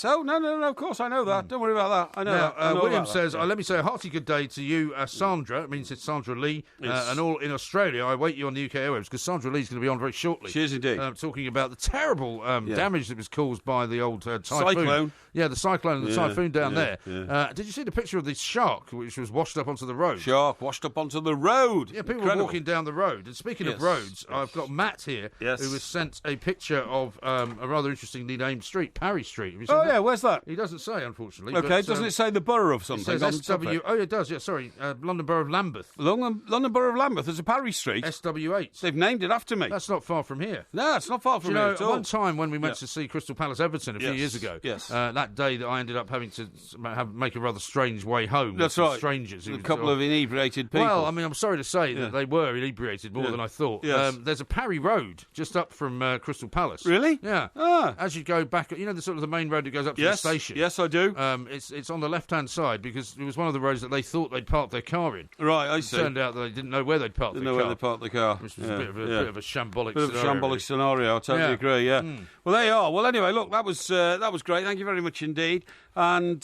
Oh, no, of course, I know that. Don't worry about that. I know that. I know William about says, that. let me say a hearty good day to you, Sandra. It means it's Sandra Lee. And all in Australia, I wait you on the UK airwaves because Sandra Lee's going to be on very shortly. She is indeed. Talking about the terrible damage that was caused by the old typhoon. Cyclone. Yeah, the cyclone and the typhoon down there. Yeah. Did you see the picture of this shark which was washed up onto the road? Shark washed up onto the road. Yeah, people Incredible. were walking down the road. And speaking of roads, I've got Matt here who was sent a picture of a rather interestingly named street, Parry Street. Have you seen that? Yeah, where's that? He doesn't say, unfortunately. Okay, but, doesn't it say the borough of something? It says SW. Oh, it does. Yeah, sorry, London Borough of Lambeth. London Borough of Lambeth. There's a Parry Street. SW8. They've named it after me. That's not far from here. No, it's not far from here at all. One time when we went to see Crystal Palace Everton a few years ago, that day that I ended up having to make a rather strange way home. That's with right. Strangers. A couple of inebriated people. Well, I mean, I'm sorry to say that they were inebriated more than I thought. Yes. There's a Parry Road just up from Crystal Palace. Really? Yeah. As you go back, you know the sort of the main road that goes up to the station? Yes, I do. It's on the left-hand side because it was one of the roads that they thought they'd parked their car in. Right, I see. It turned out that they didn't know where they'd parked their car. Where they parked the car. Which was a bit of a shambolic scenario. I totally agree, Well, there you are. Well, anyway, look, that was great. Thank you very much indeed. And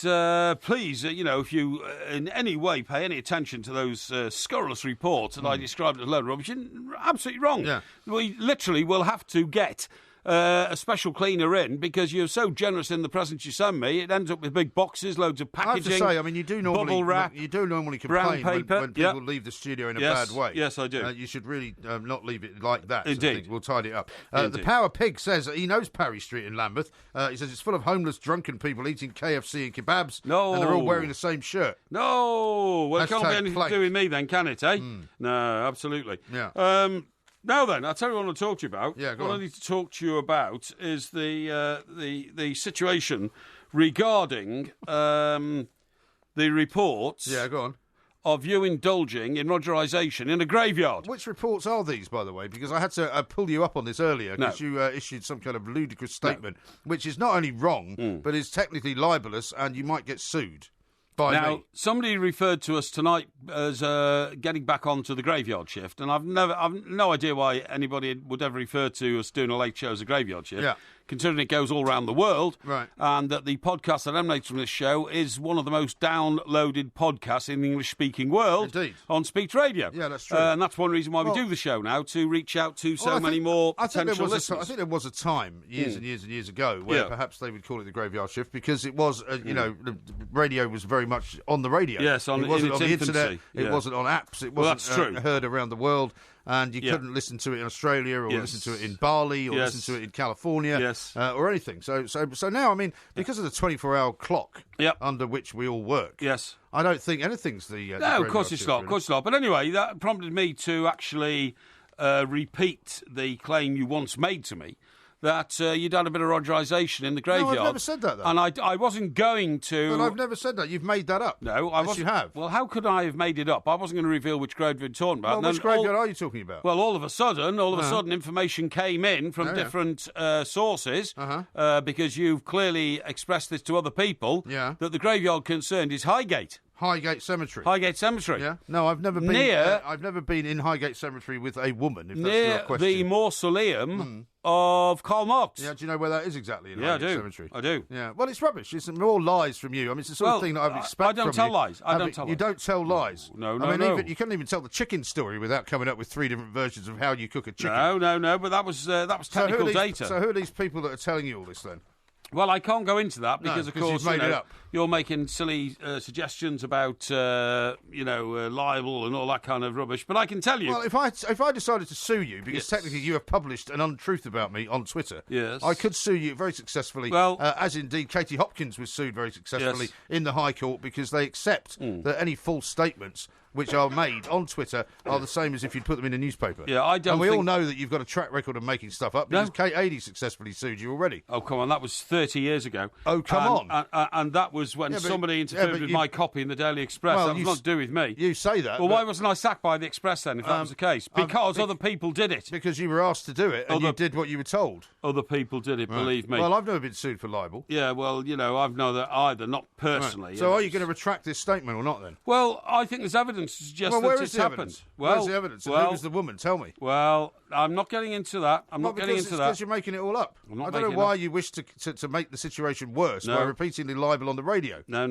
please, if you in any way pay any attention to those scurrilous reports that I described as a load of rubbish, you're absolutely wrong. Yeah. We literally will have to get a special cleaner in because you're so generous in the presents you send me. It ends up with big boxes, loads of packaging. I have to say, I mean, you do normally bubble wrap, complain paper, when people leave the studio in a bad way. Yes, I do. You should really not leave it like that. Indeed. So I think we'll tidy it up. The Power Pig says that he knows Parry Street in Lambeth. He says it's full of homeless, drunken people eating KFC and kebabs. No. And they're all wearing the same shirt. No. Well, it can't be anything Plank. to do with me then, can it, eh? No, absolutely. Yeah. Now then, I'll tell you what I want to talk to you about. Yeah, go what on. I need to talk to you about is the situation regarding the reports go on. of you indulging in Rogerisation in a graveyard. Which reports are these, by the way? Because I had to pull you up on this earlier because you issued some kind of ludicrous statement, which is not only wrong, but is technically libelous and you might get sued. Now, somebody referred to us tonight as getting back onto the graveyard shift, and I've no idea why anybody would ever refer to us doing a late show as a graveyard shift. Yeah. considering it goes all around the world. Right. And that the podcast that emanates from this show is one of the most downloaded podcasts in the English-speaking world. Indeed. On Speech Radio. Yeah, that's true. And that's one reason why we do the show now, to reach out to many more potential listeners. I think there was a time, years and years ago, where perhaps they would call it the graveyard shift, because it was, the radio was very much on the radio. Yes, it wasn't on the internet. It wasn't on apps. It wasn't heard around the world. And you couldn't listen to it in Australia, or listen to it in Bali, or listen to it in California, or anything. So now, I mean, because of the 24-hour clock under which we all work, I don't think anything's the no, of course it's not. Really. Of course it's not. But anyway, that prompted me to actually repeat the claim you once made to me, that you'd had a bit of Rogerisation in the graveyard. No, I've never said that, though. And I wasn't going to... But I've never said that. You've made that up. No, I wasn't. Yes, you have. Well, how could I have made it up? I wasn't going to reveal which graveyard you're talking about. Well, which graveyard are you talking about? Well, all of a sudden, information came in from different sources, because you've clearly expressed this to other people, that the graveyard concerned is Highgate. Highgate Cemetery. Highgate Cemetery. Yeah. No, I've never been. I've never been in Highgate Cemetery with a woman. If that's your question. The mausoleum of Karl Marx. Yeah. Do you know where that is exactly in Highgate Cemetery? I do. Yeah. Well, it's rubbish. It's more lies from you. I mean, it's the sort of thing that I would expect from you. I don't tell lies. I don't tell lies. You don't tell lies. No. I mean, you couldn't even tell the chicken story without coming up with 3 different versions of how you cook a chicken. No. But that was technical data. So who are these people that are telling you all this then? Well, I can't go into that because, of course, you've made it up. You're making silly suggestions about, libel and all that kind of rubbish. But I can tell you... Well, if I decided to sue you, because technically you have published an untruth about me on Twitter, I could sue you very successfully, as indeed Katie Hopkins was sued very successfully in the High Court, because they accept that any false statements which are made on Twitter are the same as if you'd put them in a newspaper. Yeah, I don't. And we all know that you've got a track record of making stuff up, because Kate Adie successfully sued you already. Oh, come on, that was 30 years ago. Oh, come on. And that was when somebody interfered with my copy in the Daily Express. That was not to do with me. You say that. Well, why wasn't I sacked by the Express then, if that was the case? Because other people did it. Because you were asked to do it, and you did what you were told. Other people did it, believe me. Well, I've never been sued for libel. Yeah, well, I've known that either, not personally. Right. So are you going to retract this statement or not then? Well, I think there's evidence to suggest that it's happened. Where's the evidence? And who was the woman? Tell me. Well, I'm not getting into that. I'm not getting into that. Because you're making it all up. I don't know why you wish to make the situation worse by repeatedly libel on the radio. No.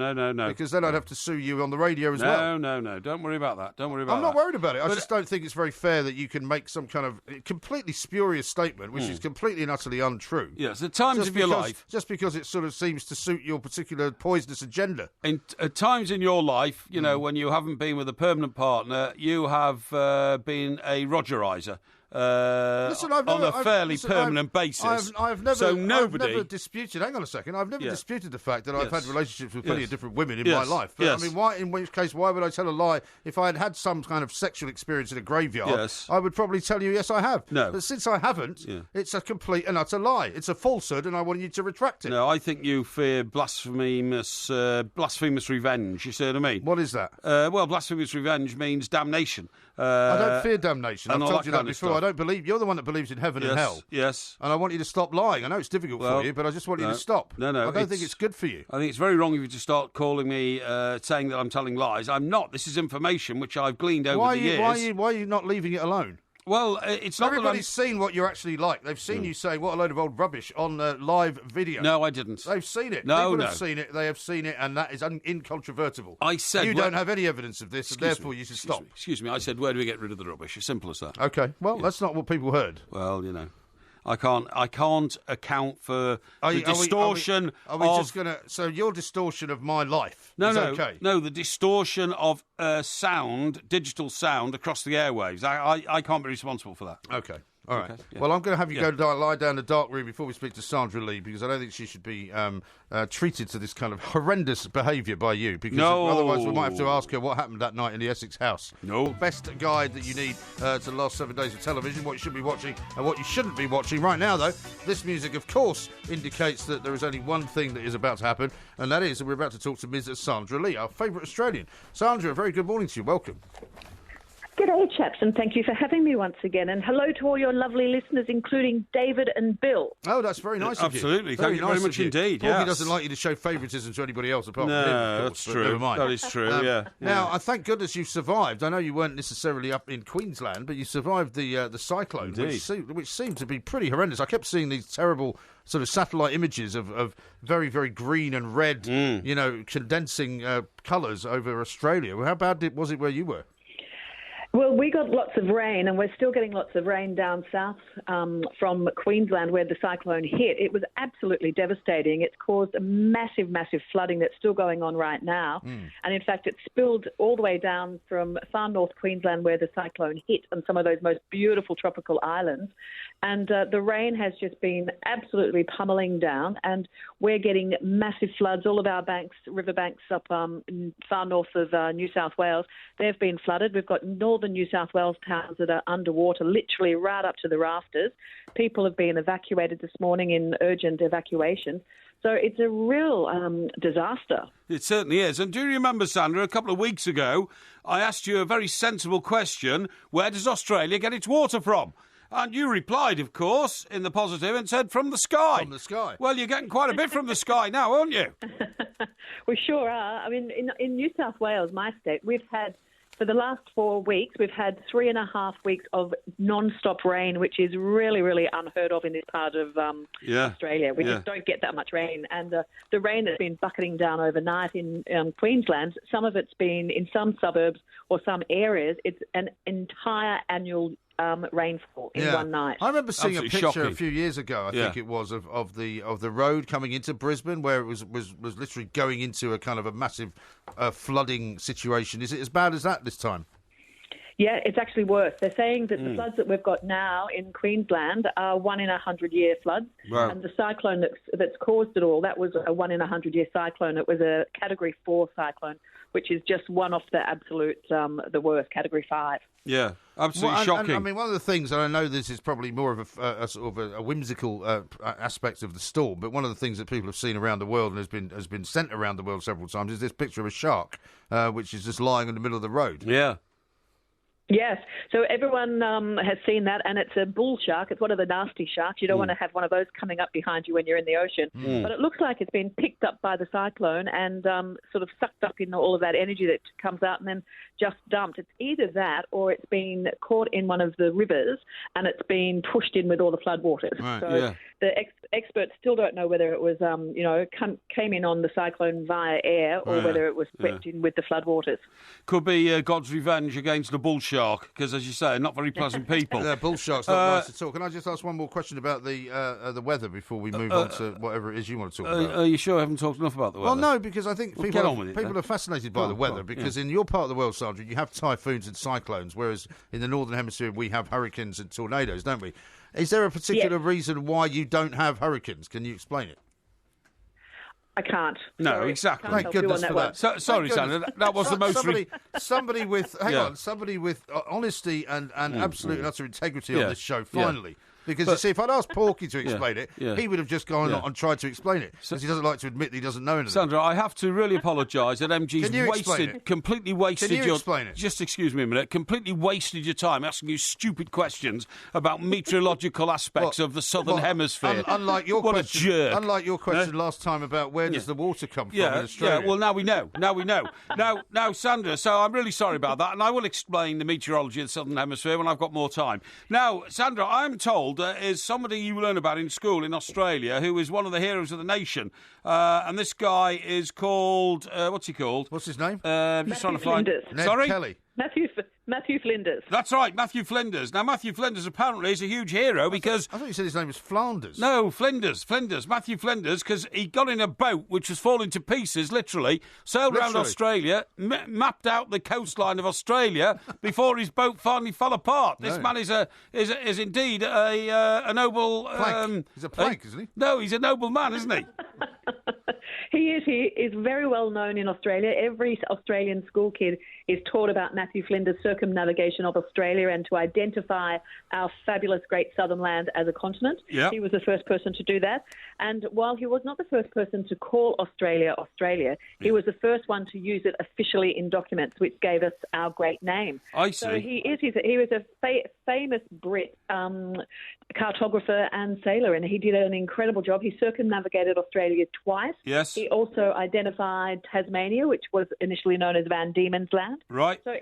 Because then I'd have to sue you on the radio as well. No. Don't worry about that. I'm not worried about it. I just don't think it's very fair that you can make some kind of completely spurious statement, which is completely and utterly untrue. Yes, at times of your life. Just because it sort of seems to suit your particular poisonous agenda. At times in your life, when you haven't been with a permanent partner, you have been a Rogerizer. On a fairly permanent basis. I've never disputed. Hang on a second. I've never disputed the fact that I've had relationships with plenty of different women in my life. But I mean, in which case, why would I tell a lie? If I had had some kind of sexual experience in a graveyard, I would probably tell you, yes, I have. No. But since I haven't, it's a complete and utter lie. It's a falsehood, and I want you to retract it. No, I think you fear blasphemous revenge. You see what I mean? What is that? Well, blasphemous revenge means damnation. I don't fear damnation. I've told you that before. I don't believe. You're the one that believes in heaven and hell. Yes. And I want you to stop lying. I know it's difficult for you, but I just want you to stop. No. I don't think it's good for you. I think it's very wrong of you to start calling me, saying that I'm telling lies. I'm not. This is information which I've gleaned over the years. Why are you not leaving it alone? Well, it's not. Everybody's seen what you're actually like. They've seen you saying what a load of old rubbish on live video. No, I didn't. They've seen it. People have seen it. They have seen it, and that is incontrovertible. I said you don't have any evidence of this, and therefore you should stop. Excuse me. I said, where do we get rid of the rubbish? As simple as that. Okay. Well, that's not what people heard. Well, I can't account for the distortion. Are we just going to... So your distortion of my life is okay? No, the distortion of sound, digital sound across the airwaves. I can't be responsible for that. Okay. All right. Okay, yeah. Well, I'm going to have you go lie down in the dark room before we speak to Sandra Lee, because I don't think she should be treated to this kind of horrendous behaviour by you, because otherwise we might have to ask her what happened that night in the Essex house. No. Best guide that you need to the last 7 days of television, what you should be watching and what you shouldn't be watching. Right now, though, this music, of course, indicates that there is only one thing that is about to happen, and that is that we're about to talk to Ms. Sandra Lee, our favourite Australian. Sandra, a very good morning to you. Welcome. G'day, chaps, and thank you for having me once again. And hello to all your lovely listeners, including David and Bill. Oh, that's very nice of you. Absolutely. Thank you very much indeed. Porky yes. doesn't like you to show favouritism to anybody else apart from him. No, that's true. Never mind. That is true, yeah. Now, I thank goodness you survived. I know you weren't necessarily up in Queensland, but you survived the cyclone, which seemed to be pretty horrendous. I kept seeing these terrible sort of satellite images of very, very green and red, condensing colours over Australia. How bad was it where you were? Well, we got lots of rain, and we're still getting lots of rain down south from Queensland where the cyclone hit. It was absolutely devastating. It's caused a massive, massive flooding that's still going on right now. And in fact, it spilled all the way down from far north Queensland where the cyclone hit on some of those most beautiful tropical islands. And the rain has just been absolutely pummeling down, and we're getting massive floods. All of our riverbanks up far north of New South Wales, they've been flooded. We've got northern New South Wales towns that are underwater, literally right up to the rafters. People have been evacuated this morning in urgent evacuation. So it's a real disaster. It certainly is. And do you remember, Sandra, a couple of weeks ago, I asked you a very sensible question: where does Australia get its water from? And you replied, of course, in the positive and said, from the sky. From the sky. Well, you're getting quite a bit from the sky now, aren't you? We sure are. I mean, in New South Wales, my state, we've had, for the last 4 weeks, we've had 3.5 weeks of non-stop rain, which is really, really unheard of in this part of Australia. We just don't get that much rain. And the rain that's been bucketing down overnight in Queensland, some of it's been in some suburbs or some areas, it's an entire annual rainfall in one night. I remember seeing Absolutely a picture shocking. a few years ago, I think it was, of the road coming into Brisbane, where it was literally going into a kind of a massive flooding situation. Is it as bad as that this time? Yeah, it's actually worse. They're saying that the floods that we've got now in Queensland are 1 in 100-year floods. Wow. And the cyclone that's caused it all, that was a 1 in 100-year cyclone. It was a Category 4 cyclone, which is just one off the absolute, the worst, Category 5. Yeah, absolutely shocking. I mean, one of the things, and I know this is probably more of a sort of a whimsical aspect of the storm, but one of the things that people have seen around the world and has been sent around the world several times is this picture of a shark, which is just lying in the middle of the road. Yeah. Yes, so everyone has seen that, and it's a bull shark. It's one of the nasty sharks. You don't want to have one of those coming up behind you when you're in the ocean. But it looks like it's been picked up by the cyclone and sort of sucked up in all of that energy that comes out and then just dumped. It's either that or it's been caught in one of the rivers and it's been pushed in with all the floodwaters. Right, so the experts still don't know whether it was, came in on the cyclone via air or whether it was swept in with the floodwaters. Could be God's revenge against the bull shark, because, as you say, not very pleasant people. Bull sharks not nice at all. Can I just ask one more question about the weather before we move on to whatever it is you want to talk about? Are you sure I haven't talked enough about the weather? Well, no, because I think people are fascinated by the weather, on, because in your part of the world, Sandra, you have typhoons and cyclones, whereas in the Northern Hemisphere we have hurricanes and tornadoes, don't we? Is there a particular reason why you don't have hurricanes? Can you explain it? I can't. No, Sorry. exactly. Thank goodness for that. Sorry, Sandra. That was the most... Somebody with honesty and absolute and utter integrity on this show, finally. Because, you see, if I'd asked Porky to explain it, he would have just gone on and tried to explain it, because he doesn't like to admit that he doesn't know anything. Sandra, I have to really apologise that MG's completely wasted Can you explain it? Just excuse me a minute. Completely wasted your time asking you stupid questions about meteorological aspects of the Southern Hemisphere. Unlike your what question, a jerk. Unlike your question last time about where does the water come from in Australia. Yeah, well, now we know. Now, Sandra, so I'm really sorry about that, and I will explain the meteorology of the Southern Hemisphere when I've got more time. Now, Sandra, I'm told is somebody you learn about in school in Australia who is one of the heroes of the nation. And this guy is called... what's he called? What's his name? Just trying to find... Ned Kelly. Matthew Flinders. That's right, Matthew Flinders. Now, Matthew Flinders apparently is a huge hero because... I thought you said his name was Flanders. No, Flinders. Matthew Flinders, because he got in a boat which was falling to pieces, literally, sailed around Australia, mapped out the coastline of Australia before his boat finally fell apart. This man is indeed a noble... Plank. He's a plank, isn't he? No, he's a noble man, isn't he? He is. He is very well known in Australia. Every Australian school kid is taught about Matthew Flinders' circumnavigation of Australia and to identify our fabulous great southern land as a continent. Yep. He was the first person to do that. And while he was not the first person to call Australia Australia, he was the first one to use it officially in documents, which gave us our great name. I see. So he was a famous Brit cartographer and sailor, and he did an incredible job. He circumnavigated Australia twice. Yes. He also identified Tasmania, which was initially known as Van Diemen's Land. Right. So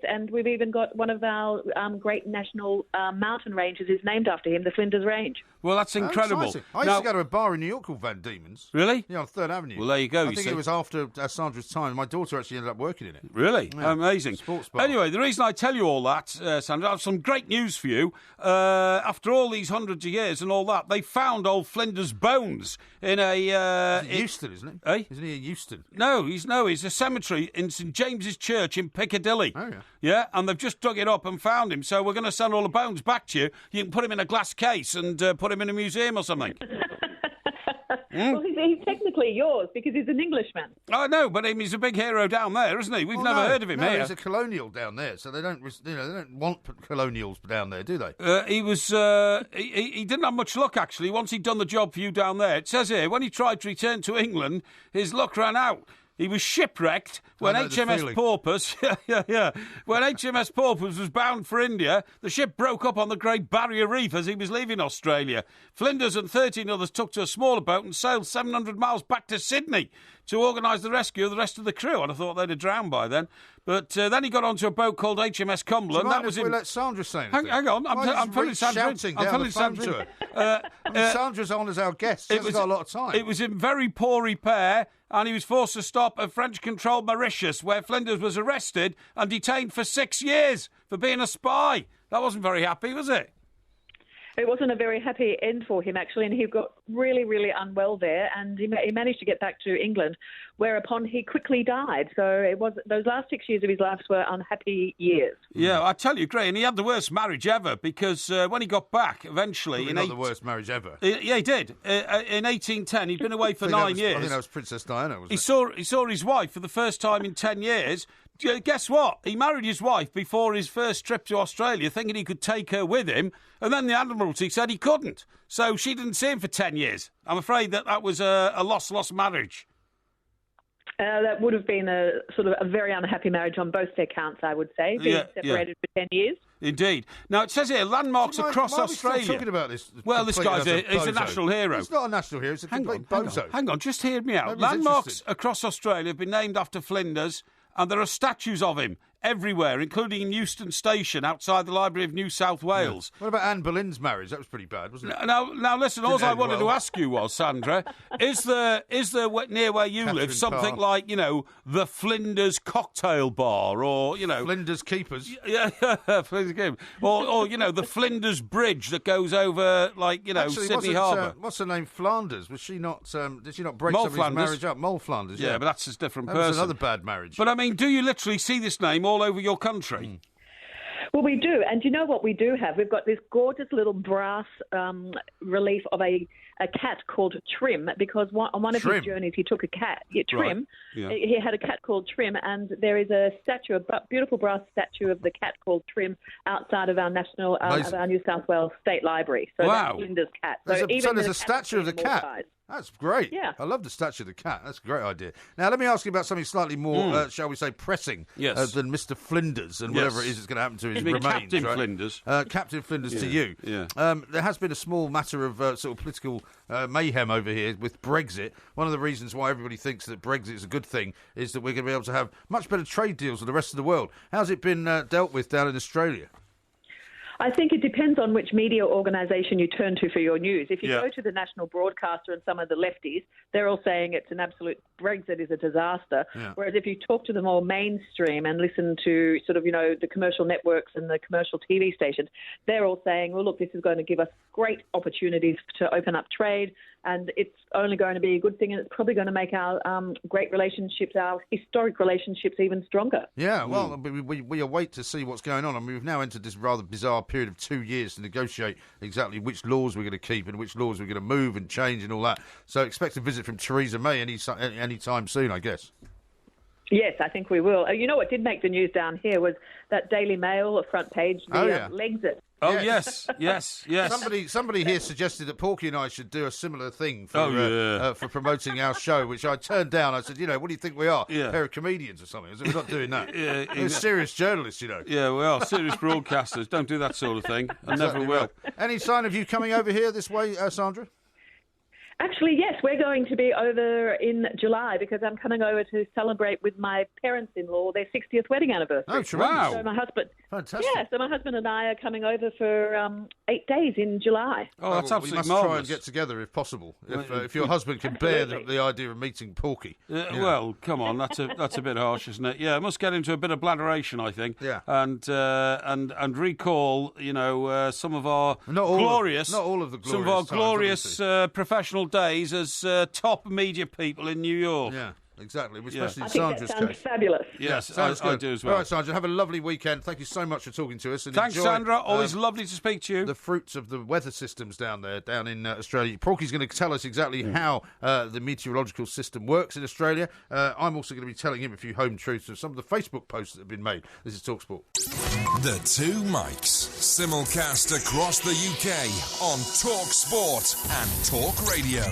and we've even got one of our great national mountain ranges is named after him, the Flinders Range. Well, that's incredible. I used to go to a bar in New York called Van Diemen's. Really? Yeah, on 3rd Avenue. Well, there you go. I think it was after Sandra's time. My daughter actually ended up working in it. Really? Yeah. Amazing. Sports bar. Anyway, the reason I tell you all that, Sandra, I have some great news for you. After all these hundreds of years and all that, they found old Flinders' bones in a... Euston, isn't it? Eh? Isn't he in Euston? No, he's a cemetery in St James's Church in Piccadilly. Oh, yeah. Yeah, and they've just dug it up and found him, so we're going to send all the bones back to you. You can put him in a glass case and put him in a museum or something. Well, he's technically yours because he's an Englishman. I know, but he's a big hero down there, isn't he? We've never heard of him here. He's a colonial down there, so they don't want colonials down there, do they? He didn't have much luck, actually, once he'd done the job for you down there. It says here, when he tried to return to England, his luck ran out. He was shipwrecked when HMS Porpoise, when HMS Porpoise was bound for India. The ship broke up on the Great Barrier Reef as he was leaving Australia. Flinders and 13 others took to a smaller boat and sailed 700 miles back to Sydney to organise the rescue of the rest of the crew. I'd have thought they'd have drowned by then. But then he got onto a boat called HMS Cumberland. That was we let Sandra say anything? Hang on, I'm filling Sandra in. I'm filling Sandra in. Sandra's on as our guest. She's got a lot of time. It was in very poor repair, and he was forced to stop at French-controlled Mauritius, where Flinders was arrested and detained for 6 years for being a spy. That wasn't very happy, was it? It wasn't a very happy end for him, actually, and he got really, really unwell there, and he managed to get back to England, whereupon he quickly died. So those last 6 years of his life were unhappy years. Yeah, I tell you, Gray, and he had the worst marriage ever, because when he got back, eventually... Not the worst marriage ever. Yeah, he did. In 1810, he'd been away for 9 years. I think that was Princess Diana, wasn't it? He saw his wife for the first time in 10 years. Guess what? He married his wife before his first trip to Australia, thinking he could take her with him, and then the Admiralty said he couldn't. So she didn't see him for 10 years. I'm afraid that was a lost marriage. That would have been a very unhappy marriage on both their counts, I would say, being separated for 10 years. Indeed. Now, it says here, landmarks across Australia. Why are we still talking about this? Well, this guy's a national hero. He's not a national hero, he's a complete bozo. Hang on, just hear me out. Landmarks across Australia have been named after Flinders, and there are statues of him everywhere, including in Euston Station outside the Library of New South Wales. Yeah. What about Anne Boleyn's marriage? That was pretty bad, wasn't it? Now listen, all I wanted to ask you was, Sandra, is there near where you live something like, the Flinders Cocktail Bar, or, Flinders Keepers? Yeah, Flinders Keepers. Or the Flinders Bridge that goes over, Sydney Harbour. What's her name? Flanders? Was she not, did she not break Mole somebody's Flanders. marriage up? Mole Flanders, yeah. Yeah, but that's a different person. That was another bad marriage. But, I mean, do you literally see this name all over your country? Well, we do. And you know what we do have? We've got this gorgeous little brass relief of a cat called Trim, because on one of his journeys he took a cat. Trim. Right. Yeah. He had a cat called Trim, and there is a beautiful brass statue of the cat called Trim outside of our New South Wales State Library. So wow. That's Linda's cat. So there's a statue of the cat. That's great. Yeah. I love the statue of the cat. That's a great idea. Now, let me ask you about something slightly more, shall we say, pressing than Mr. Flinders and whatever it is that's going to happen to his remains. Captain Flinders. Captain Flinders to you. Yeah. There has been a small matter of sort of political mayhem over here with Brexit. One of the reasons why everybody thinks that Brexit is a good thing is that we're going to be able to have much better trade deals with the rest of the world. How's it been dealt with down in Australia? I think it depends on which media organisation you turn to for your news. If you go to the national broadcaster and some of the lefties, they're all saying it's an absolute Brexit is a disaster. Yeah. Whereas if you talk to the more mainstream and listen to the commercial networks and the commercial TV stations, they're all saying, well, look, this is going to give us great opportunities to open up trade, and it's only going to be a good thing, and it's probably going to make our great relationships, our historic relationships, even stronger. Yeah, well, we await to see what's going on. I mean, we've now entered this rather bizarre period of 2 years to negotiate exactly which laws we're going to keep and which laws we're going to move and change and all that. So expect a visit from Theresa May any time soon, I guess. Yes, I think we will. You know what did make the news down here was that Daily Mail front page, the Legsit. Oh, yes. Somebody here suggested that Porky and I should do a similar thing for promoting our show, which I turned down. I said, what do you think we are? A pair of comedians or something? I said, we're not doing that. We're serious journalists, Yeah, we are. Serious broadcasters. Don't do that sort of thing. I never will. Right. Any sign of you coming over here this way, Sandra? Actually, yes, we're going to be over in July because I'm coming over to celebrate with my parents-in-law their 60th wedding anniversary. Oh, wow. So my husband, fantastic. Yeah, so my husband and I are coming over for 8 days in July. Oh, that's absolutely marvellous. You must try and get together if possible, if your husband can bear the idea of meeting Porky. Well, come on, that's a bit harsh, isn't it? Yeah, it must get into a bit of bladderation, I think. Yeah. And recall, some of our glorious professional days as top media people in New York. Yeah, exactly. Especially in Sandra's case. Fabulous. Yes, I do as well. All right, Sandra, have a lovely weekend. Thank you so much for talking to us. And thanks, enjoy, Sandra. Always lovely to speak to you. The fruits of the weather systems down in Australia. Porky's going to tell us exactly how the meteorological system works in Australia. I'm also going to be telling him a few home truths of some of the Facebook posts that have been made. This is TalkSport. The Two Mics, simulcast across the UK on Talk Sport and Talk Radio.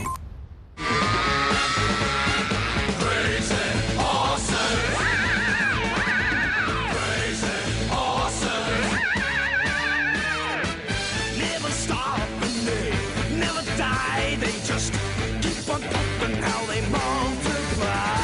Crazy, awesome. Crazy, awesome. Never stop and they never die. They just keep on popping how they multiply.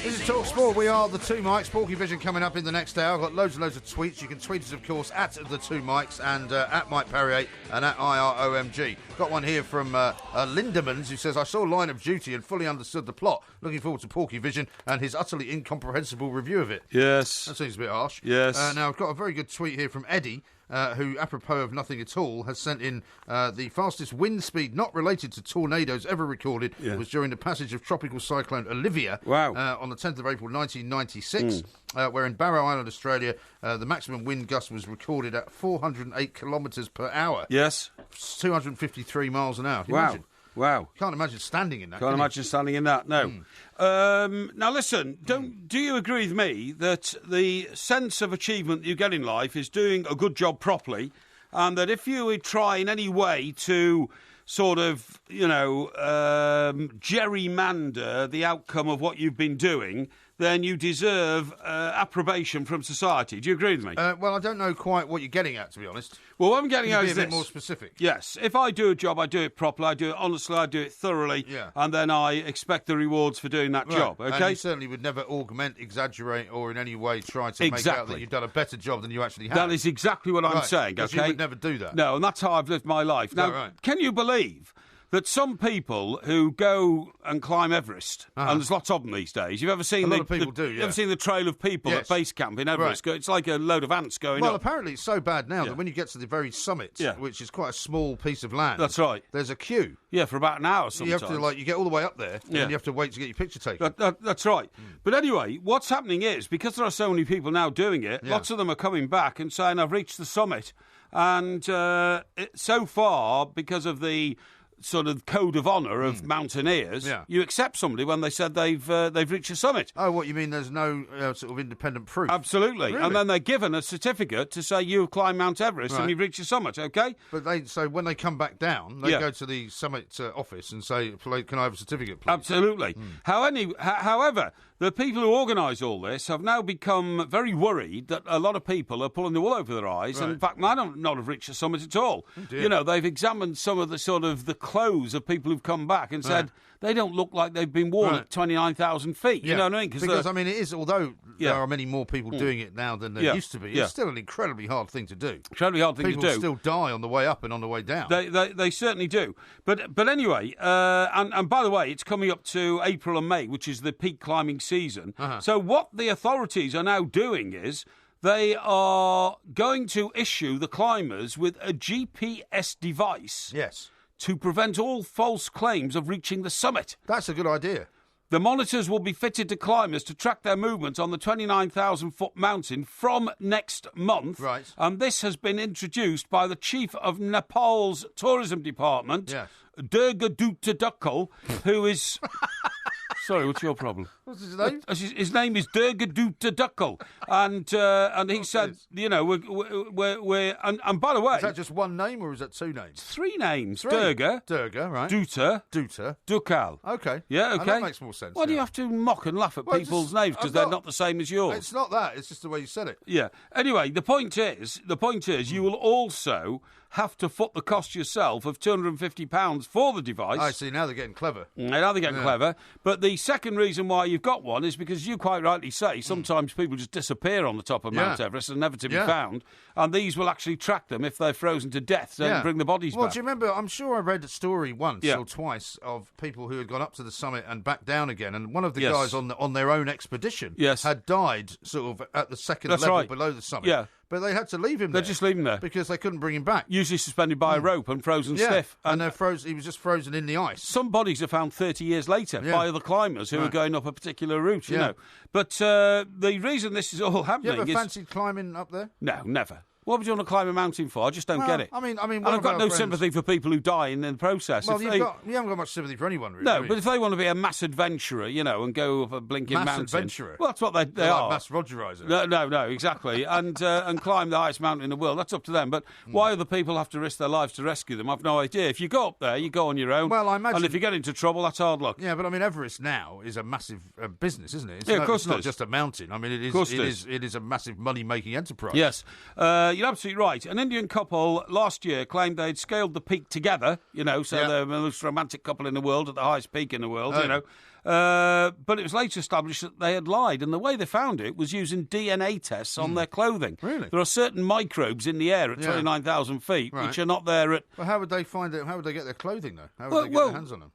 This is Talk Sport. We are the Two Mics. Porkyvision coming up in the next hour. I've got loads and loads of tweets. You can tweet us, of course, at the Two Mics and at Mike Parry 8 and at IROMG. Got one here from Lindemans who says, I saw Line of Duty and fully understood the plot. Looking forward to Porkyvision and his utterly incomprehensible review of it. Yes. That seems a bit harsh. Yes. Now, I've got a very good tweet here from Eddie, who, apropos of nothing at all, has sent in the fastest wind speed not related to tornadoes ever recorded was during the passage of tropical cyclone Olivia on the 10th of April 1996, where in Barrow Island, Australia, the maximum wind gust was recorded at 408 kilometres per hour. Yes. 253 miles an hour. Can you imagine? Wow. Can't imagine standing in that. Can't imagine standing in that, no. Now, listen, do you agree with me that the sense of achievement you get in life is doing a good job properly, and that if you try in any way to sort of, gerrymander the outcome of what you've been doing, then you deserve approbation from society. Do you agree with me? Well, I don't know quite what you're getting at, to be honest. Well, what I'm getting at is a bit more specific. Yes. If I do a job, I do it properly, I do it honestly, I do it thoroughly, and then I expect the rewards for doing that job, okay? And you certainly would never augment, exaggerate, or in any way try to make out that you've done a better job than you actually have. That is exactly what I'm saying, okay? You would never do that. No, and that's how I've lived my life. Now, can you believe that some people who go and climb Everest, and there's lots of them these days, you've ever seen lot of people do, You've ever seen the trail of people at base camp in Everest? It's like a load of ants going up. Well, apparently it's so bad now that when you get to the very summit, which is quite a small piece of land, that's right, there's a queue. Yeah, for about an hour sometimes. You have to, you get all the way up there, and then you have to wait to get your picture taken. That's right. But anyway, what's happening is, because there are so many people now doing it, lots of them are coming back and saying, I've reached the summit. And so far, because of the sort of code of honour of mountaineers, you accept somebody when they said they've reached the summit. Oh, what, you mean there's no sort of independent proof? Absolutely. Really? And then they're given a certificate to say you've climbed Mount Everest and you've reached the summit, OK? But so when they come back down, they go to the summit office and say, can I have a certificate, please? Absolutely. However, the people who organise all this have now become very worried that a lot of people are pulling the wool over their eyes and, in fact, might not have reached the summit at all. Oh, they've examined some of the sort of the clothes of people who've come back and said they don't look like they've been worn at 29,000 feet. You know what I mean? Because, it is, although there are many more people doing it now than there used to be, it's still an incredibly hard thing to do. Incredibly hard thing to do. People still die on the way up and on the way down. They certainly do. But anyway, and by the way, it's coming up to April and May, which is the peak climbing season. So what the authorities are now doing is they are going to issue the climbers with a GPS device. Yes. To prevent all false claims of reaching the summit. That's a good idea. The monitors will be fitted to climbers to track their movements on the 29,000-foot mountain from next month. Right. And this has been introduced by the chief of Nepal's tourism department, Durgadutadukul, who is... Sorry, what's your problem? What's his name? His name is Durgadutadukul, and he said, you know, we're and by the way, is that just one name or is that two names? Three names: Durga, right? Duta, Dukal. Okay, yeah, okay, that makes more sense. Why do you have to mock and laugh at people's names because they're not the same as yours? It's not that; it's just the way you said it. Yeah. Anyway, the point is, you will also have to foot the cost yourself of £250 for the device. I see, now they're getting clever. Now they're getting clever. But the second reason why you've got one is because you quite rightly say sometimes people just disappear on the top of Mount Everest and never to be found. And these will actually track them if they're frozen to death, so they can bring the bodies back. Well, do you remember, I'm sure I read a story once or twice of people who had gone up to the summit and back down again. And one of the guys on their own expedition had died sort of at the second level below the summit. Yeah. But they had to leave him there. They just leave him there. Because they couldn't bring him back. Usually suspended by a rope and frozen stiff. And he was just frozen in the ice. Some bodies are found 30 years later by other climbers who are going up a particular route, you know. But the reason this is all happening is... You ever fancied climbing up there? No, never. What would you want to climb a mountain for? I just don't get it. I mean, and I've got no sympathy for people who die in the process. Well, you haven't got much sympathy for anyone, really. No, but if they want to be a mass adventurer, you know, and go up a blinking mountain... Mass adventurer? Well, that's what they are. Like mass Rogerizer. No, exactly. and climb the highest mountain in the world. That's up to them. But why other people have to risk their lives to rescue them, I've no idea. If you go up there, you go on your own. Well, I imagine... And if you get into trouble, that's hard luck. Yeah, but I mean, Everest now is a massive business, isn't it? Of course it's not just a mountain. I mean, it is a massive money-making enterprise. Yes. You're absolutely right. An Indian couple last year claimed they'd scaled the peak together, you know, so they're the most romantic couple in the world at the highest peak in the world, you know. But it was later established that they had lied, and the way they found it was using DNA tests on their clothing. Really? There are certain microbes in the air at 29,000 feet which are not there at... Well, how would they find it? How would they get their clothing, though? How would they get their hands on them?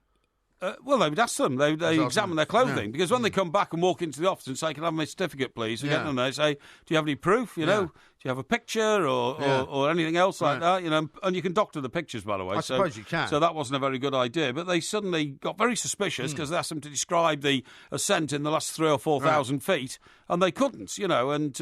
Well, they would ask them. They examine their clothing because when they come back and walk into the office and say, "Can I have my certificate, please?" And they say, "Do you have any proof? You know, do you have a picture or anything else like that?" You know, and you can doctor the pictures, by the way. I suppose you can. So that wasn't a very good idea. But they suddenly got very suspicious because they asked them to describe the ascent in the last 3,000 or 4,000 feet, and they couldn't. You know, and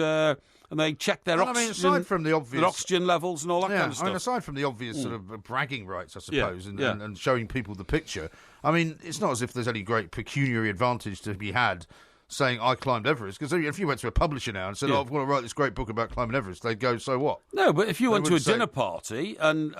they checked their oxygen, aside from the obvious oxygen levels and all that kind of stuff. I mean, aside from the obvious sort of bragging rights, I suppose, and showing people the picture, I mean, it's not as if there's any great pecuniary advantage to be had saying I climbed Everest, because if you went to a publisher now and said, I want to write this great book about climbing Everest, they'd go, so what? No, but if you went to a dinner party and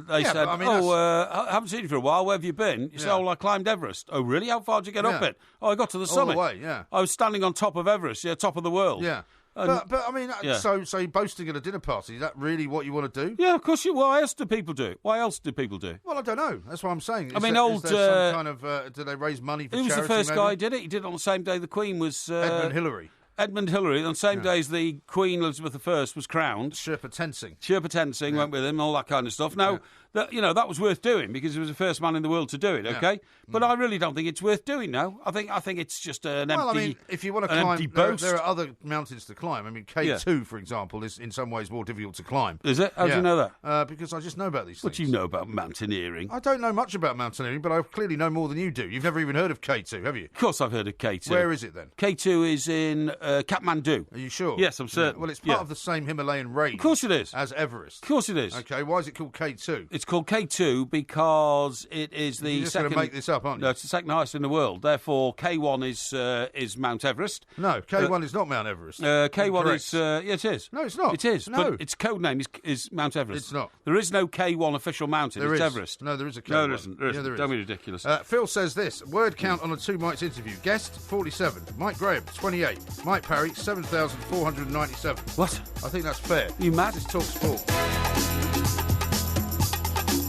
they said, I haven't seen you for a while, where have you been? You say, I climbed Everest. Oh, really? How far did you get up it? Oh, I got to the summit. All the way, I was standing on top of Everest, top of the world. Yeah. But I mean, so boasting at a dinner party, is that really what you want to do? Yeah, of course. Why else do people do it? Why else do people do it? Well, I don't know. That's what I'm saying. Is there some kind of, do they raise money for charity? Who was the first guy who did it? He did it on the same day the Queen was... Edmund Hillary. Edmund Hillary, on the same day as the Queen Elizabeth I was crowned. Sherpa Tenzing went with him, all that kind of stuff. Now, that was worth doing because he was the first man in the world to do it, okay? But I really don't think it's worth doing now. I think it's just an empty... Well, I mean, if you want to climb... There are other mountains to climb. I mean, K2, for example, is in some ways more difficult to climb. Is it? How do you know that? Because I just know about these things. What do you know about mountaineering? I don't know much about mountaineering, but I clearly know more than you do. You've never even heard of K2, have you? Of course I've heard of K2. Where is it, then? K2 is in Kathmandu. Are you sure? Yes, I'm certain. Well, it's part of the same Himalayan range. Of course it is. As Everest. Of course it is. Okay, why is it called K2? It's called K2 because it is the You're just second... going to make this up, aren't you? No, it's the second highest in the world. Therefore, K1 is Mount Everest. No, K1 is not Mount Everest. K1 is... it is. No, it's not. It is. No. But its code name is Mount Everest. It's not. There is no K1 official mountain. It's Everest. No, there is a K1. No, there isn't. Yeah, there is. Don't be ridiculous. Phil says this. Word count on a Two Mikes interview. Guest, 47. Mike Graham, 28. Mike Parry, 7,497. What? I think that's fair. You mad? This is Talk Sport.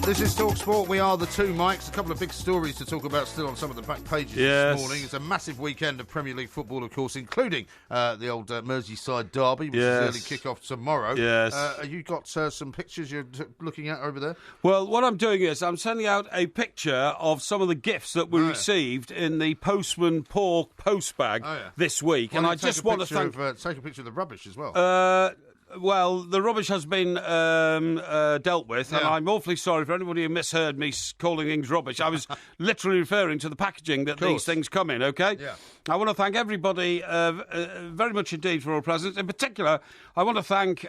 This is Talk Sport. We are the Two Mikes. A couple of big stories to talk about still on some of the back pages this morning. It's a massive weekend of Premier League football, of course, including the old Merseyside derby, which is early kick-off tomorrow. Yes. You got some pictures you're looking at over there? Well, what I'm doing is I'm sending out a picture of some of the gifts that we received in the Postman Pork post bag this week. Well, and I just want to thank... take a picture of the rubbish as well. Well, the rubbish has been dealt with, and I'm awfully sorry for anybody who misheard me calling things rubbish. I was literally referring to the packaging that these things come in, OK? Yeah. I want to thank everybody very much indeed for all presents. In particular, I want to thank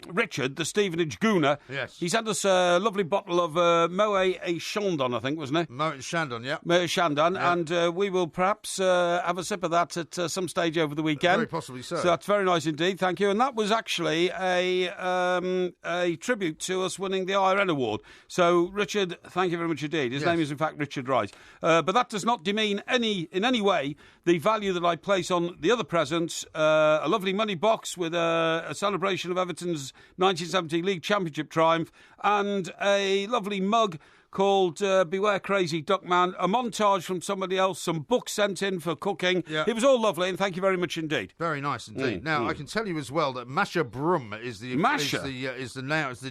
Richard, the Stevenage Gooner. Yes. He sent us a lovely bottle of Moët et Chandon, I think, wasn't it? Moët et Chandon, yeah. Moët et Chandon, and we will perhaps have a sip of that at some stage over the weekend. Very possibly so. So that's very nice indeed, thank you. And that was actually a tribute to us winning the IRN Award. So, Richard, thank you very much indeed. His name is, in fact, Richard Wright. But that does not demean in any way the value that I place on the other presents. A lovely money box with a celebration of Everton's 1970 League Championship triumph, and a lovely mug called Beware Crazy Duckman, a montage from somebody else, some books sent in for cooking. Yeah. It was all lovely, and thank you very much indeed. Very nice indeed. Now, I can tell you as well that Masha Brum is the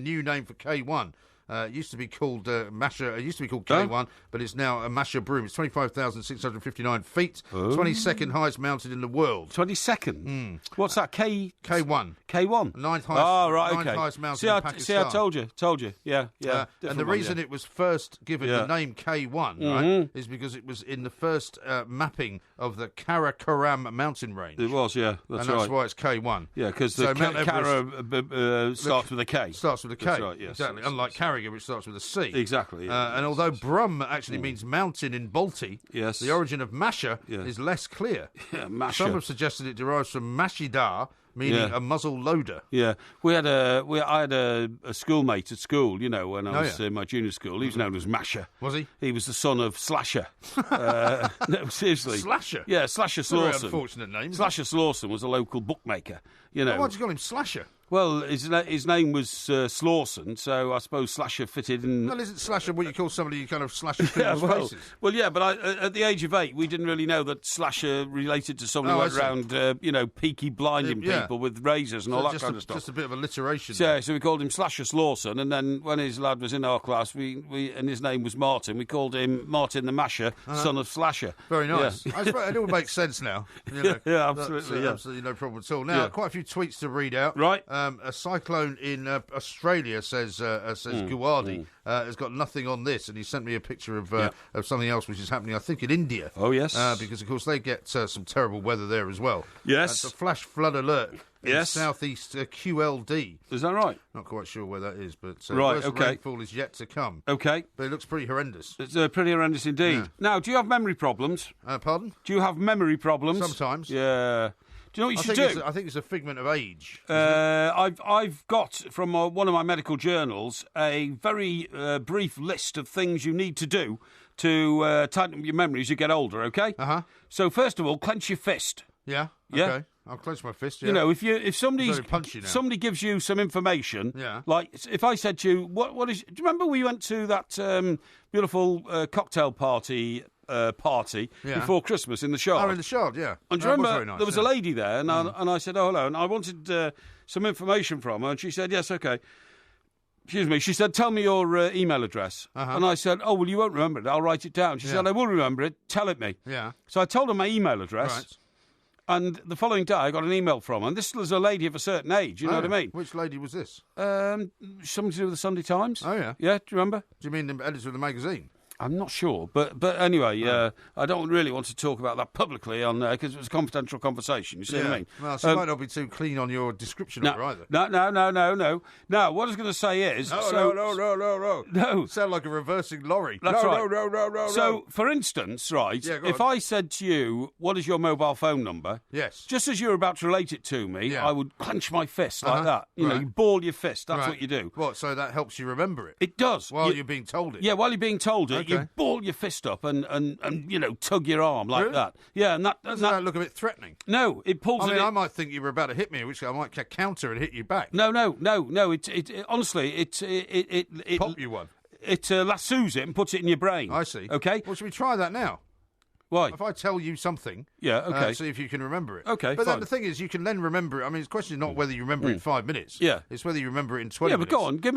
new name for K1. It used to be called Masha. It used to be called K1, but it's now a Masha Broom. It's 25,659 feet, 22nd highest mountain in the world. 22nd? What's that? K1. K1. Ninth highest. Ninth highest mountain in Pakistan. See, I told you. Yeah. And the reason it was first given the name K1, right, is because it was in the first mapping of the Karakoram mountain range. It was, yeah. That's why it's K1. Yeah, because the Kara starts with a K. Starts with a K. That's right, yes. Exactly. Unlike Carrier, which starts with a C. Exactly. Yeah. And although Brum actually means mountain in Balti, the origin of Masha is less clear. Yeah, Masha. Some have suggested it derives from Mashidar, meaning a muzzle loader. Yeah, I had a schoolmate at school, when I was in my junior school. He was known as Masher. Was he? He was the son of Slasher. No, seriously. Slasher? Yeah, Slasher Slawson. Very unfortunate name. Slasher Slawson was a local bookmaker. Why'd you call him Slasher? Well, his name was Slawson, so I suppose Slasher fitted in. Well, isn't Slasher what you call somebody who kind of slashes people's faces? Well, yeah, but at the age of 8, we didn't really know that Slasher related to somebody who went around, peaky blinding people with razors and all that kind of stuff. Just a bit of alliteration. So we called him Slasher Slawson, and then when his lad was in our class, and his name was Martin, we called him Martin the Masher, son of Slasher. Very nice. Yeah. I suppose it all makes sense now. Yeah, absolutely. Absolutely no problem at all. Now, quite a few tweets to read out. Right. A cyclone in Australia, says Guardi, has got nothing on this, and he sent me a picture of something else which is happening, I think, in India. Oh, yes. Because, of course, they get some terrible weather there as well. Yes. It's a flash flood alert. In southeast QLD. Is that right? Not quite sure where that is, but rainfall is yet to come. Okay. But it looks pretty horrendous. It's pretty horrendous indeed. Yeah. Now, do you have memory problems? Pardon? Do you have memory problems? Sometimes. Yeah. Do you know what you should do? I think it's a figment of age. I've got from one of my medical journals a very brief list of things you need to do to tighten up your memory as you get older, OK? Uh-huh. So, first of all, clench your fist. Yeah? Okay. I'll clench my fist, yeah. If somebody gives you some information, like if I said to you, what is... Do you remember we went to that beautiful cocktail party before Christmas in the Shard? Oh, in the Shard, yeah. And do you remember there was a lady there, and I said, oh, hello, and I wanted some information from her, and she said, yes, OK. Excuse me. She said, tell me your email address. Uh-huh. And I said, oh, well, you won't remember it. I'll write it down. She said, I will remember it. Tell it me. Yeah. So I told her my email address. Right. And the following day, I got an email from her. And this was a lady of a certain age, you know what I mean? Which lady was this? Something to do with the Sunday Times. Oh, yeah? Yeah, do you remember? Do you mean the editor of the magazine? I'm not sure, but anyway, I don't really want to talk about that publicly on there because it was a confidential conversation. You see what I mean? Well, she might not be too clean on your description of her either. No. Now, what I was going to say is... No. Sound like a reversing lorry. That's right. No. So, for instance, right, if I said to you, what is your mobile phone number? Yes. Just as you were about to relate it to me, I would clench my fist like that. You know, you ball your fist. That's what you do. What, so that helps you remember it? It does. While you're being told it? Yeah, while you're being told it. Okay. You ball your fist up and tug your arm like that. Yeah, and doesn't that look a bit threatening? No, it pulls. I might think you were about to hit me, which I might counter and hit you back. No. It honestly, it pop you one. It lassoes it and puts it in your brain. I see. Okay. Well, should we try that now? Why? If I tell you something, okay. See if you can remember it. Okay, but fine. then the thing is, you can then remember it. I mean, the question is not whether you remember it in 5 minutes. Yeah. It's whether you remember it in 20 minutes. Yeah, but go on. Give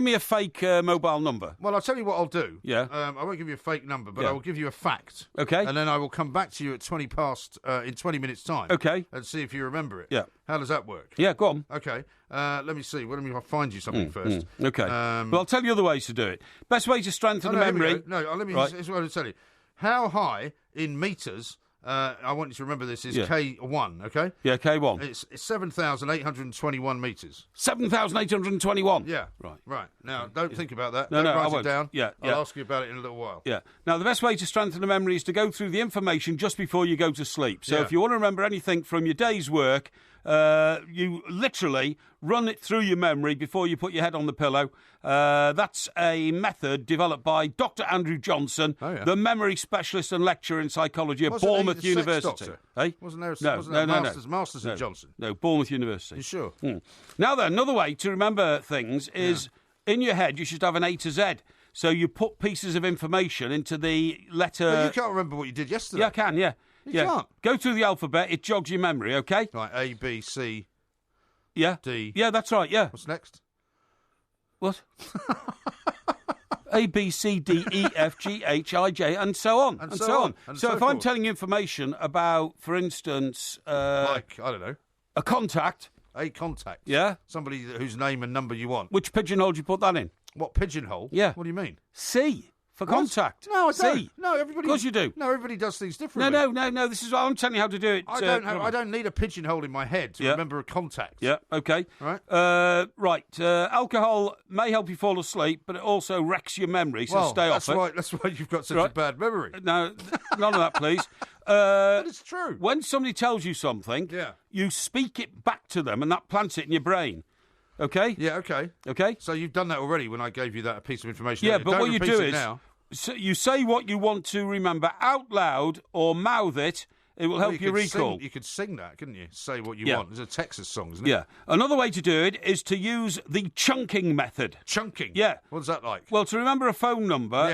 me a fake mobile number. Well, I'll tell you what I'll do. Yeah. I won't give you a fake number, but I will give you a fact. Okay. And then I will come back to you at 20 past in 20 minutes' time. Okay. And see if you remember it. Yeah. How does that work? Yeah, go on. Okay. Let me see. Let me find you something first. Okay. Well, I'll tell you other ways to do it. Best way to strengthen the memory. No, let me. This is what I'll tell you. How high in metres? I want you to remember this is K1. Okay. Yeah, K1. It's 7,821 metres. 7,821. Yeah. Right. Now, don't think about that. No, don't write I won't. it down. Yeah. I'll ask you about it in a little while. Yeah. Now, the best way to strengthen the memory is to go through the information just before you go to sleep. So if you want to remember anything from your day's work, you literally run it through your memory before you put your head on the pillow. That's a method developed by Dr. Andrew Johnson, the memory specialist and lecturer in psychology at Bournemouth University. Hey? Wasn't there a Masters in Johnson? No, Bournemouth University. You sure? Now then, another way to remember things is in your head you should have an A to Z. So you put pieces of information into the letter... Well, you can't remember what you did yesterday. Yeah, I can, yeah. You can't. Go through the alphabet, it jogs your memory, OK? Right, A, B, C, D. Yeah, that's right, yeah. What's next? What? A, B, C, D, E, F, G, H, I, J, and so on. And so on. So if I'm telling you information about, for instance... like, I don't know. A contact. A contact. Yeah. Somebody whose name and number you want. Which pigeonhole do you put that in? What, pigeonhole? Yeah. What do you mean? C. For contact. No, I don't. C. No, everybody. Of course you do. No, everybody does things differently. No. This is what I'm telling you how to do it. I don't need a pigeonhole in my head to remember a contact. Yeah. Okay. Right. Alcohol may help you fall asleep, but it also wrecks your memory. So stay off it. That's why you've got such a bad memory. No, none of that, please. But it's true. When somebody tells you something, you speak it back to them, and that plants it in your brain. Okay? Yeah, okay. Okay? So you've done that already when I gave you that piece of information. Yeah, earlier. but Don't what you repeat do it is now. So you say what you want to remember out loud or mouth it. It will help you recall. You could sing that, couldn't you? Say what you want. It's a Texas song, isn't it? Yeah. Another way to do it is to use the chunking method. Chunking? Yeah. What's that like? Well, to remember a phone number,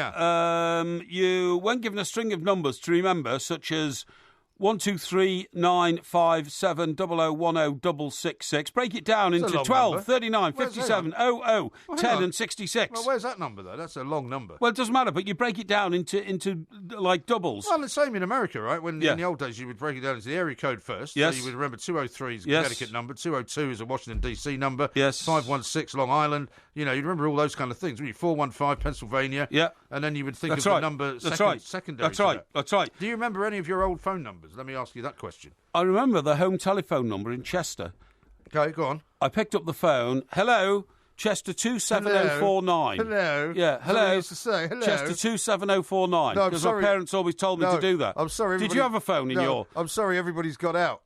when given a string of numbers to remember, such as 1, 2, 3, 9, 5, 7, 00, 10, 666. Break it down into 12, number. 39, 57, 00, 10 and 66. Well, where's that number, though? That's a long number. Well, it doesn't matter, but you break it down into like doubles. Well, the same in America, right? When in the old days, you would break it down into the area code first. Yes. So you would remember 203 is a Connecticut number, 202 is a Washington, D.C. number, yes. 516 Long Island. You know, you'd remember all those kind of things. 415 Pennsylvania. Yeah. And then you would think That's of right. the number secondary. That's right. That's right. Do you remember any of your old phone numbers? Let me ask you that question. I remember the home telephone number in Chester. Okay, go on. I picked up the phone. Hello, Chester 27049. Hello. Yeah, hello. I used to say hello. Chester 27049. No, I'm because sorry. my parents always told me to do that. I'm sorry. Did you have a phone in your? I'm sorry. Everybody's got out.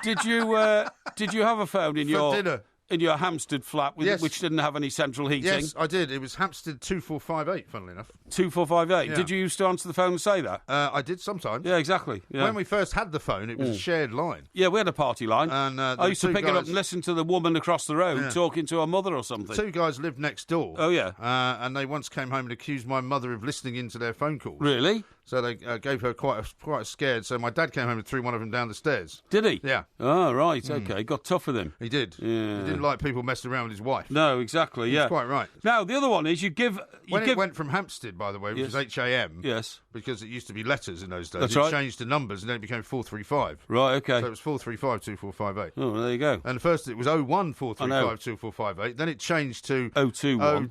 Did you have a phone in your dinner? In your Hampstead flat, Yes. which didn't have any central heating? Yes, I did. It was Hampstead 2458, funnily enough. 2458. Yeah. Did you used to answer the phone and say that? I did sometimes. Yeah, exactly. Yeah. When we first had the phone, it was a shared line. Yeah, we had a party line. And I used to pick it up and listen to the woman across the road talking to her mother or something. Two guys lived next door. Oh, yeah. And they once came home and accused my mother of listening into their phone calls. Really? So they gave her quite scared. So my dad came home and threw one of them down the stairs. Did he? Yeah. Oh, right. Okay. Got tough with him. He did. Yeah. He didn't like people messing around with his wife. No, exactly. Yeah. He's quite right. Now, the other one is it went from Hampstead, by the way, which is HAM. Yes. Because it used to be letters in those days. That's it right. changed to numbers and then it became 435. Right, okay. So it was 435 2458. Oh, well, there you go. And first it was 01 435 2458. Then it changed to 021.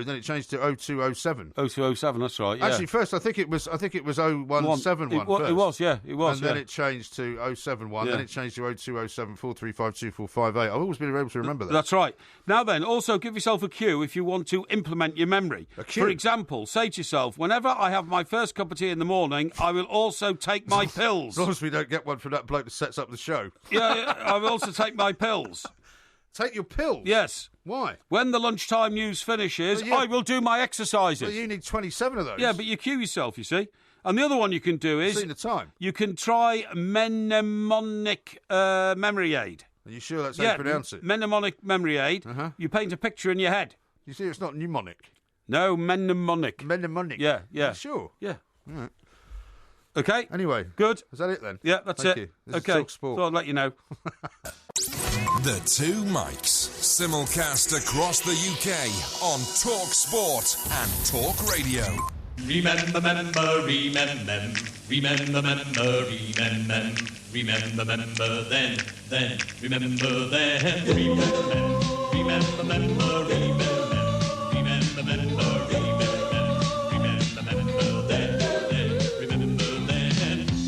Then it changed to 0207. 0207, that's right. Yeah. Actually, first I think it was 0171 first. It was, yeah. It was. And then it changed to 071. Yeah. Then it changed to 0207 435 2458. I've always been able to remember that. That's right. Now then, also give yourself a cue if you want to implement your memory. A cue? For example, say to yourself, whenever I have my first cup of tea in the morning, I will also take my pills. As long as we don't get one from that bloke that sets up the show. Yeah, I will also take my pills. Take your pills? Yes. Why? When the lunchtime news finishes, I will do my exercises. Well, you need 27 of those. Yeah, but you cue yourself, you see. And the other one you can do is... Seen the time. You can try mnemonic memory aid. Are you sure that's how you pronounce it? Mnemonic memory aid. Uh-huh. You paint a picture in your head. You see, it's not mnemonic. No, mnemonic. Mnemonic. Yeah, yeah. Are you sure? Yeah. All right. Okay. Anyway. Good. Is that it then? Yeah, that's Thank it. you. This is Okay. Talk Sport. So I'll let you know. The Two Mics, simulcast across the UK on Talk Sport and Talk Radio. Remember, remember, remember, remember, remember, remember, remember, then, remember, then, remember, remember, remember,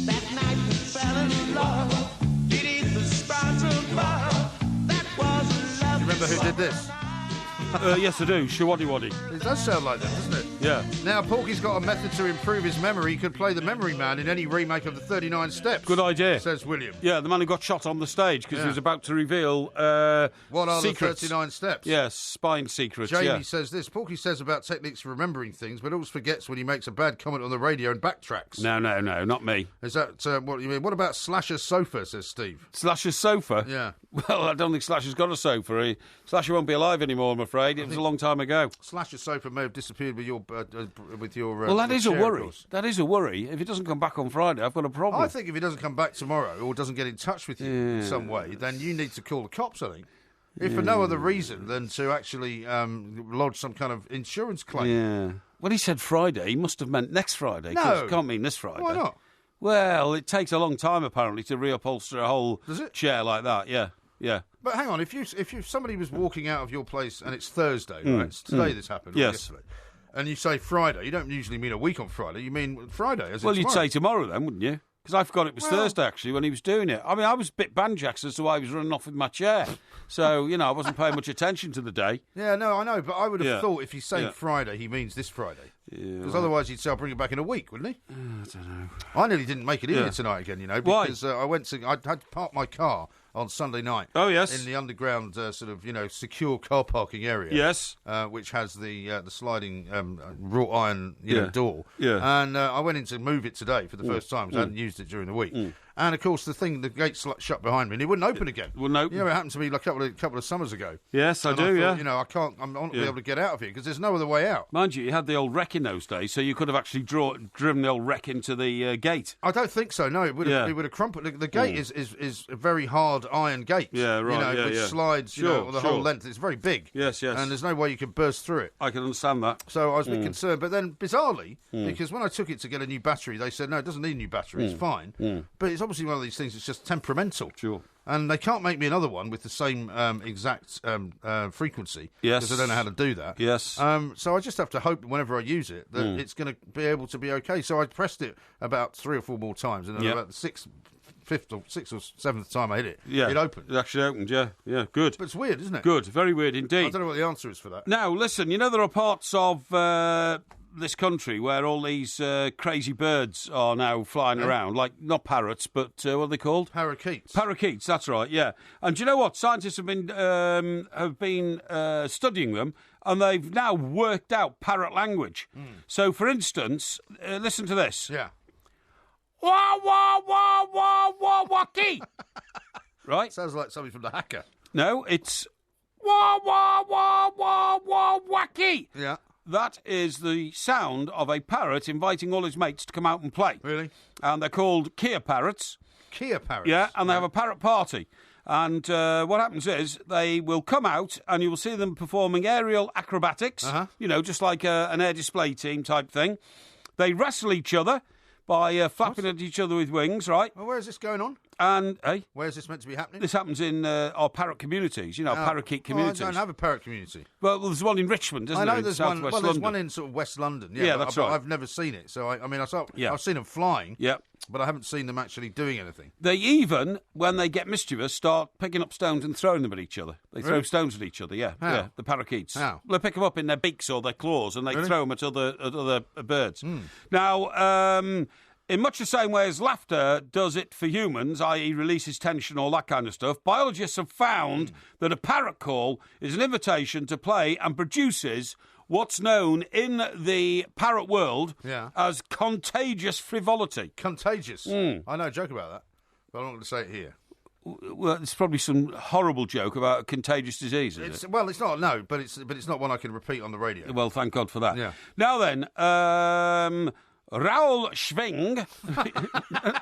that night we fell in love. Beneath the stars above. That was love. Do you remember who did this? Yes, I do. Shawaddy Waddy. It does sound like that, doesn't it? Yeah. Now, Porky's got a method to improve his memory. He could play the Memory Man in any remake of the 39 Steps. Good idea. Says William. Yeah, the man who got shot on the stage because he was about to reveal what are secrets. the 39 Steps? Yes, spine secrets. Jamie says this. Porky says about techniques for remembering things, but always forgets when he makes a bad comment on the radio and backtracks. No, not me. Is that what you mean? What about Slasher's sofa, says Steve? Slasher's sofa? Yeah. Well, I don't think Slasher's got a sofa. Slasher won't be alive anymore, I'm afraid. It was a long time ago. Slasher's sofa may have disappeared with your well, that is a chair, worry. That is a worry. If he doesn't come back on Friday, I've got a problem. I think if he doesn't come back tomorrow or doesn't get in touch with you in some way, then you need to call the cops, I think. If for no other reason than to actually lodge some kind of insurance claim. Yeah. When he said Friday, he must have meant next Friday. 'Cause No. it can't mean this Friday. Why not? Well, it takes a long time, apparently, to reupholster a whole chair like that. Yeah, yeah. But hang on, if somebody was walking out of your place and it's Thursday, right? It's today this happened. Or Yes. yesterday. And you say Friday, you don't usually mean a week on Friday, you mean Friday, as in Well, you'd tomorrow. say tomorrow then, wouldn't you? Because I forgot it was Thursday, actually, when he was doing it. I mean, I was a bit banjaxed as to why he was running off with my chair. So, I wasn't paying much attention to the day. Yeah, no, I know, but I would have Yeah. thought if he's saying Yeah. Friday, he means this Friday. Yeah, Because otherwise he'd say, I'll bring it back in a week, wouldn't he? I don't know. I nearly didn't make it in Yeah. here tonight again, Why? because I had to park my car on Sunday night. Oh, yes. In the underground secure car parking area. Yes. Which has the sliding wrought iron door. Yeah. And I went in to move it today for the first time because I hadn't used it during the week. And of course the gate's shut behind me and it wouldn't open again. Wouldn't open. It happened to me like a couple of summers ago. Yes, I And do, thought, yeah. I'm not be able to get out of here because there's no other way out. Mind you had the old wreck in those days, so you could have actually driven the old wreck into the gate. I don't think so. No, it would have crumpled. The gate is a very hard iron gate. Yeah, right. which slides the whole length. It's very big. Yes. And there's no way you can burst through it. I can understand that. So I was a bit concerned, but then bizarrely, because when I took it to get a new battery, they said no, it doesn't need a new battery. It's fine. But it's obviously one of these things. It's just temperamental. Sure. And they can't make me another one with the same exact frequency. Yes. Because I don't know how to do that. Yes. So I just have to hope whenever I use it that it's going to be able to be okay. So I pressed it about 3 or 4 more times, and then about the sixth or seventh time I hit it, it opened. It actually opened, yeah, good. But it's weird, isn't it? Good, very weird indeed. I don't know what the answer is for that. Now, listen, there are parts of this country where all these crazy birds are now flying around, like not parrots, but what are they called? Parakeets. Parakeets, that's right, yeah. And do you know what? Scientists have been studying them, and they've now worked out parrot language. So, for instance, listen to this. Yeah. Wah, wah, wah, wah, wah, wacky. Right? Sounds like something from The Hacker. No, it's wah, wah, wah, wah, wah, wacky. Yeah. That is the sound of a parrot inviting all his mates to come out and play. Really? And they're called Kia parrots. Kia parrots? Yeah, and they have a parrot party. And what happens is they will come out and you will see them performing aerial acrobatics, just like an air display team type thing. They wrestle each other by flapping at each other with wings, right? Well, where is this going on? And, where's this meant to be happening? This happens in our parrot communities, parakeet communities. I don't have a parrot community. Well, there's one in Richmond, isn't I there? know there's one. Well, there's one in sort of West London. Yeah, that's but right. I've never seen it. So I've seen them flying. Yeah. But I haven't seen them actually doing anything. They even, when they get mischievous, start picking up stones and throwing them at each other. They throw stones at each other, yeah. How? Yeah, the parakeets. How? They pick them up in their beaks or their claws and they throw them at other birds. Now, in much the same way as laughter does it for humans, i.e. releases tension, all that kind of stuff, biologists have found that a parrot call is an invitation to play and produces what's known in the parrot world as contagious frivolity. Contagious? I know a joke about that, but I'm not going to say it here. Well, it's probably some horrible joke about a contagious disease, is it? Well, it's not, no, but it's not one I can repeat on the radio. Well, thank God for that. Yeah. Now then, Raoul Schwing.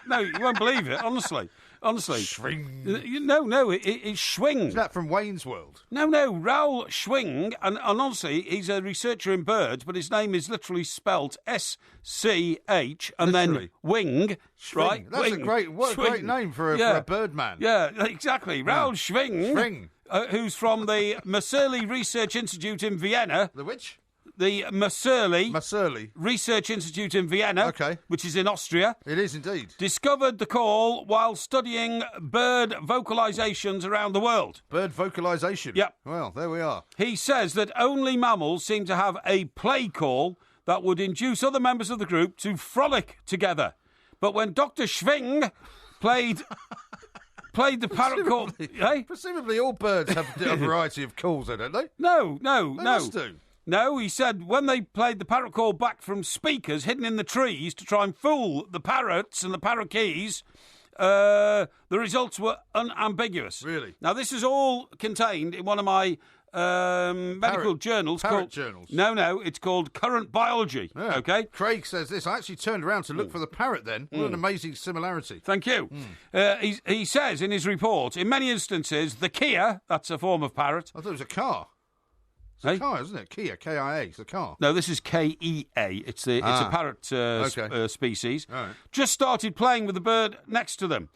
No, you won't believe it, honestly. Schwing. No, it's Schwing. Is that from Wayne's World? No, Raoul Schwing, and honestly, he's a researcher in birds, but his name is literally spelt S-C-H, and then wing, Schwing. right? That's wing. a great name for a bird man. Yeah, exactly. Raoul Schwing. Schwing. Who's from the Masurley Research Institute in Vienna. The which? The Masurley Research Institute in Vienna, which is in Austria. It is indeed. Discovered the call while studying bird vocalisations around the world. Bird vocalisation? Yep. Well, there we are. He says that only mammals seem to have a play call that would induce other members of the group to frolic together. But when Dr. Schwing played the parrot call... Presumably all birds have a variety of calls, don't they? No. They must do. No, he said when they played the parrot call back from speakers hidden in the trees to try and fool the parrots and the parakeets, the results were unambiguous. Really? Now, this is all contained in one of my medical journals. Journals? No, it's called Current Biology, OK? Craig says this. I actually turned around to look for the parrot then. What an amazing similarity. Thank you. He says in his report, in many instances, the Kia, that's a form of parrot. I thought it was a car. It's a car, isn't it? Kia, K-I-A, it's a car. No, this is K-E-A. It's a parrot species. Right. Just started playing with the bird next to them.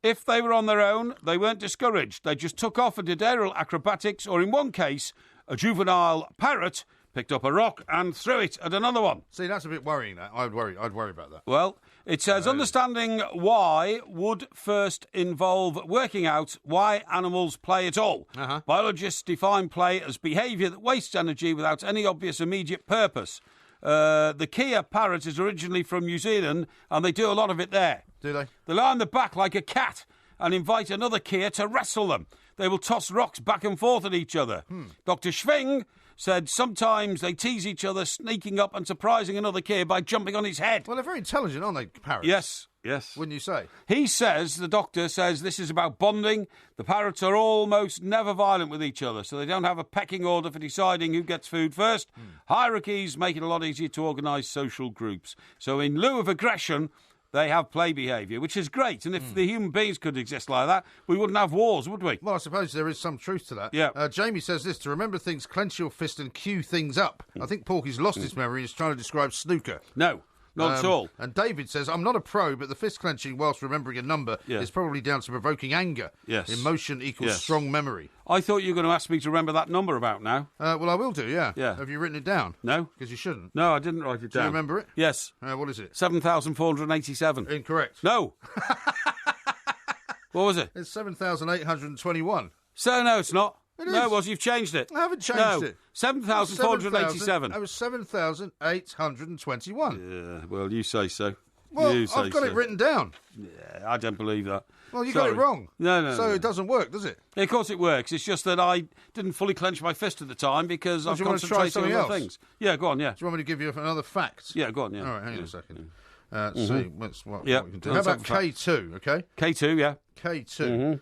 If they were on their own, they weren't discouraged. They just took off and did aerial acrobatics, or in one case, a juvenile parrot picked up a rock and threw it at another one. See, that's a bit worrying, that. I'd worry about that. Well, it says understanding why would first involve working out why animals play at all. Biologists define play as behaviour that wastes energy without any obvious immediate purpose. The Kia parrot is originally from New Zealand, and they do a lot of it there. Do they? They lie on the back like a cat and invite another Kia to wrestle them. They will toss rocks back and forth at each other. Dr. Schwing said sometimes they tease each other, sneaking up and surprising another Kia by jumping on his head. Well, they're very intelligent, aren't they, parrots? Yes. Wouldn't you say? The doctor says this is about bonding. The parrots are almost never violent with each other, so they don't have a pecking order for deciding who gets food first. Hierarchies make it a lot easier to organise social groups. So in lieu of aggression, they have play behaviour, which is great. And if the human beings could exist like that, we wouldn't have wars, would we? Well, I suppose there is some truth to that. Yeah. Jamie says this, to remember things, clench your fist and cue things up. I think Porky's lost his memory and is trying to describe snooker. No. Not at all. And David says, I'm not a pro, but the fist clenching whilst remembering a number is probably down to provoking anger. Yes. Emotion equals strong memory. I thought you were going to ask me to remember that number about now. Well, I will do, yeah. Yeah. Have you written it down? No. Because you shouldn't. No, I didn't write it down. Do you remember it? Yes. What is it? 7,487. Incorrect. No. What was it? It's 7,821. So, no, it's not. It No, is. it was. You've changed it. I haven't changed it. 7,487. It was 7,821. Yeah, well, you say so. Well, You say I've got so. it written down. Yeah, I don't believe that. Well, you Sorry. got it wrong. No. So it doesn't work, does it? Yeah, of course it works. It's just that I didn't fully clench my fist at the time because I've do you want to try concentrated on something other else? things. Yeah, go on, yeah. Do you want me to give you another fact? Yeah, go on, yeah. All right, hang on a second. Let's see what we can do. How Let's about have a fact. K2, okay? K2, yeah. K2.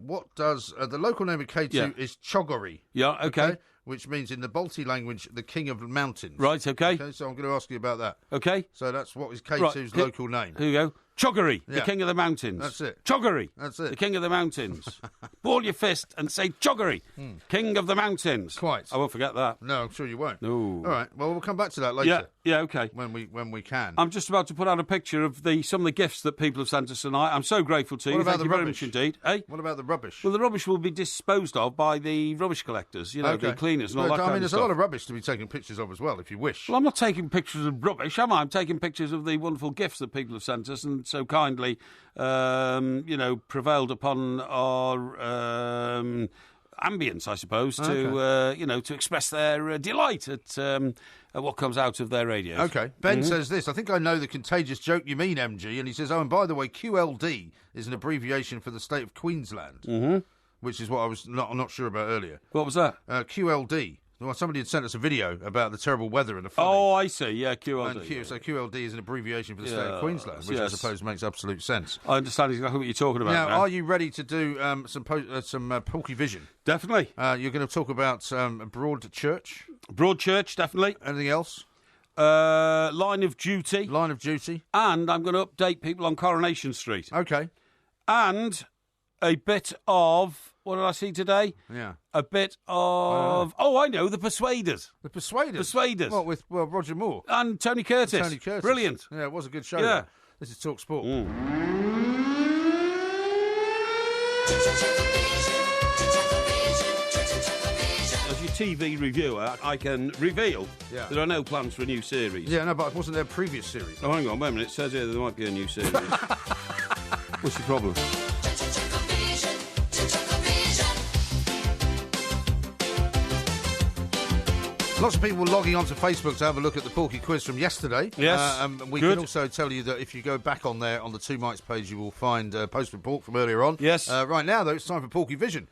What does... the local name of K2 is Chogori. Yeah, okay. Which means in the Balti language, the king of the mountains. Right, okay. So I'm going to ask you about that. Okay. So that's what is K2's local name. Here you go. Choggery, the Yeah. king of the mountains. That's it. Choggery, That's it. the king of the mountains. Ball your fist and say Choggery, king of the mountains. Quite. I won't forget that. No, I'm sure you won't. No. All right. Well, we'll come back to that later. Yeah, okay. When we can. I'm just about to put out a picture of some of the gifts that people have sent us tonight. I'm so grateful to you. What about Thank the you very rubbish? much indeed. Hey? What about the rubbish? Well, the rubbish will be disposed of by the rubbish collectors, the cleaners and all that kind of stuff. there's a lot of rubbish to be taken pictures of as well, if you wish. Well, I'm not taking pictures of rubbish, am I? I'm taking pictures of the wonderful gifts that people have sent us and so kindly, prevailed upon our ambience, I suppose, to express their delight at what comes out of their radios. Okay. Ben says this, I think I know the contagious joke you mean, MG, and he says, and by the way, QLD is an abbreviation for the state of Queensland, which is what I was not sure about earlier. What was that? QLD. Well, somebody had sent us a video about the terrible weather and the flooding. Oh, I see. Yeah, QLD. So QLD is an abbreviation for the state of Queensland, which I suppose makes absolute sense. I understand exactly what you're talking about. Now, man. are you ready to do some Porky Vision? Definitely. You're going to talk about Broad Church. Broad Church, definitely. Anything else? Line of Duty. Line of Duty. And I'm going to update people on Coronation Street. Okay. And a bit of... What did I see today? Yeah. A bit of... I know, The Persuaders. The Persuaders? Persuaders. What, with Roger Moore? And Tony Curtis. Tony Curtis. Brilliant. Yeah, it was a good show. Yeah. Though. This is Talk Sport. As your TV reviewer, I can reveal there are no plans for a new series. Yeah, no, but wasn't there a previous series? Oh, hang on, wait a minute. It says here there might be a new series. What's the problem? Lots of people logging onto Facebook to have a look at the Porky quiz from yesterday. Yes, we can also tell you that if you go back on there, on the Two Mics page, you will find Postman Pork from earlier on. Yes. Right now, though, it's time for Porky Vision,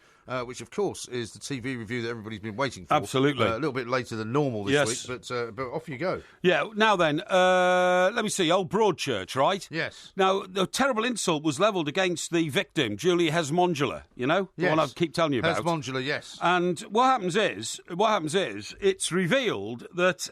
which, of course, is the TV review that everybody's been waiting for. Absolutely. A little bit later than normal this week, but off you go. Yeah, now then, let me see, Old Broadchurch, right? Yes. Now, the terrible insult was levelled against the victim, Julie Hesmondula, you know? The one I keep telling you about. Hesmondula, yes. And what happens is, it's revealed that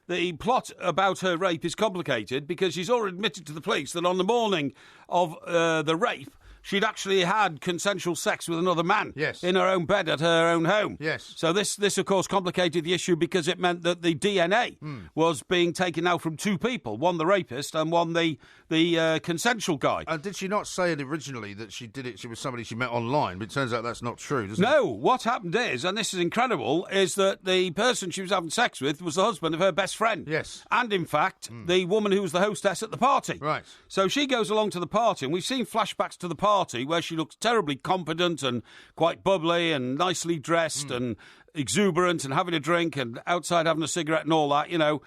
the plot about her rape is complicated because she's already admitted to the police that on the morning of the rape, she'd actually had consensual sex with another man in her own bed at her own home. Yes. So this, of course, complicated the issue because it meant that the DNA was being taken out from two people, one the rapist and one the consensual guy. And did she not say it originally that she did it, she was somebody she met online, but it turns out that's not true, doesn't it? No, what happened is, and this is incredible, is that the person she was having sex with was the husband of her best friend. Yes. And, in fact, the woman who was the hostess at the party. Right. So she goes along to the party, and we've seen flashbacks to the party where she looks terribly confident and quite bubbly and nicely dressed and exuberant and having a drink and outside having a cigarette and all that, you know.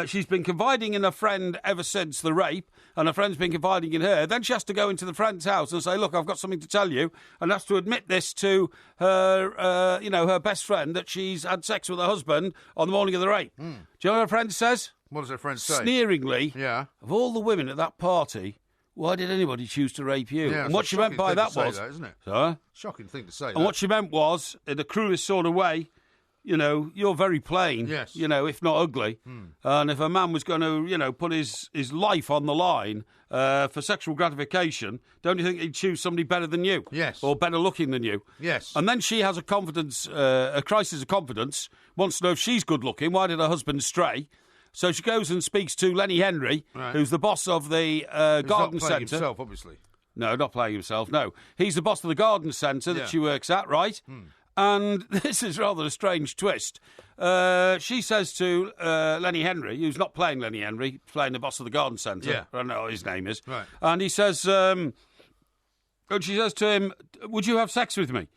She's been confiding in her friend ever since the rape, and her friend's been confiding in her. Then she has to go into the friend's house and say, look, I've got something to tell you, and has to admit this to her, her best friend, that she's had sex with her husband on the morning of the rape. Do you know what her friend says? What does her friend say? Sneeringly, of all the women at that party, why did anybody choose to rape you? Yeah, and what she meant by that was... that, isn't it? Huh? Shocking thing to say. And what she meant was, in the cruelest sort of way, you know, you're very plain, you know, if not ugly. And if a man was going to, you know, put his life on the line for sexual gratification, don't you think he'd choose somebody better than you? Yes. Or better looking than you? Yes. And then she has a crisis of confidence, wants to know if she's good looking, why did her husband stray? So she goes and speaks to Lenny Henry, who's the boss of the garden centre. He's not playing himself, obviously. No, not playing himself, no. He's the boss of the garden centre that she works at, right? And this is rather a strange twist. She says to Lenny Henry, who's not playing Lenny Henry, playing the boss of the garden centre. Yeah. I don't know what his name is. Right. And he says, and she says to him, would you have sex with me?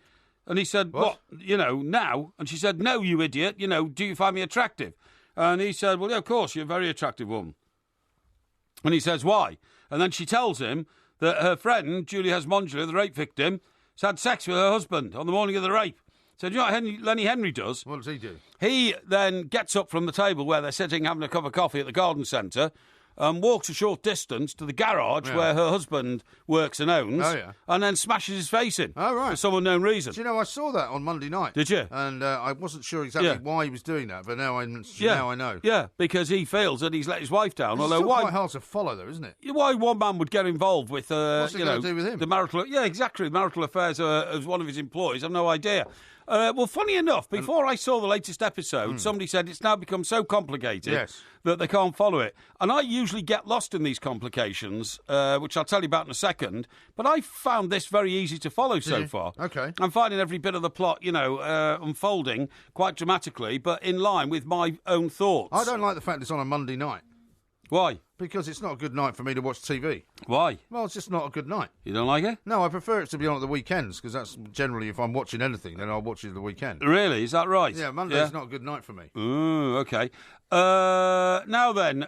And he said, what? You know, now? And she said, no, you idiot. You know, do you find me attractive? And he said, well, yeah, of course, you're a very attractive woman. And he says, why? And then she tells him that her friend, Julie Hesmondula, the rape victim, has had sex with her husband on the morning of the rape. So do you know what Lenny Henry does? What does he do? He then gets up from the table where they're sitting having a cup of coffee at the garden centre and walks a short distance to the garage where her husband works and owns and then smashes his face in for some unknown reason. Do you know, I saw that on Monday night. Did you? And I wasn't sure exactly why he was doing that, but now I know. Yeah, because he feels that he's let his wife down. It's still quite hard to follow, though, isn't it? Why one man would get involved with what's it going to do with him? The marital... Yeah, exactly. Marital affairs as one of his employees. I've no idea. Well, funny enough, before I saw the latest episode, somebody said it's now become so complicated that they can't follow it. And I usually get lost in these complications, which I'll tell you about in a second. But I found this very easy to follow so far. Okay. I'm finding every bit of the plot, unfolding quite dramatically, but in line with my own thoughts. I don't like the fact it's on a Monday night. Why? Because it's not a good night for me to watch TV. Why? Well, it's just not a good night. You don't like it? No, I prefer it to be on at the weekends, because that's generally, if I'm watching anything, then I'll watch it at the weekend. Really? Is that right? Yeah, Monday's not a good night for me. Ooh, okay. Now then,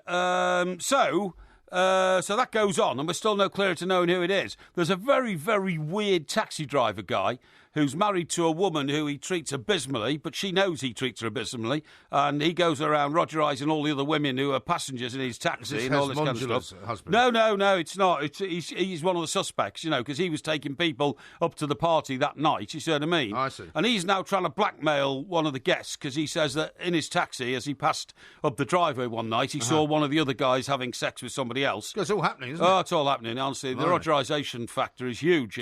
so that goes on, and we're still no clearer to knowing who it is. There's a very, very weird taxi driver guy who's married to a woman who he treats abysmally, but she knows he treats her abysmally, and he goes around Rogerising all the other women who are passengers in his taxi and all this kind of stuff. Husband? No, it's not. He's one of the suspects, because he was taking people up to the party that night, you see what I mean? I see. And he's now trying to blackmail one of the guests because he says that in his taxi, as he passed up the driveway one night, he saw one of the other guys having sex with somebody else. It's all happening, isn't it? Oh, it's all happening, honestly. The Rogerisation factor is huge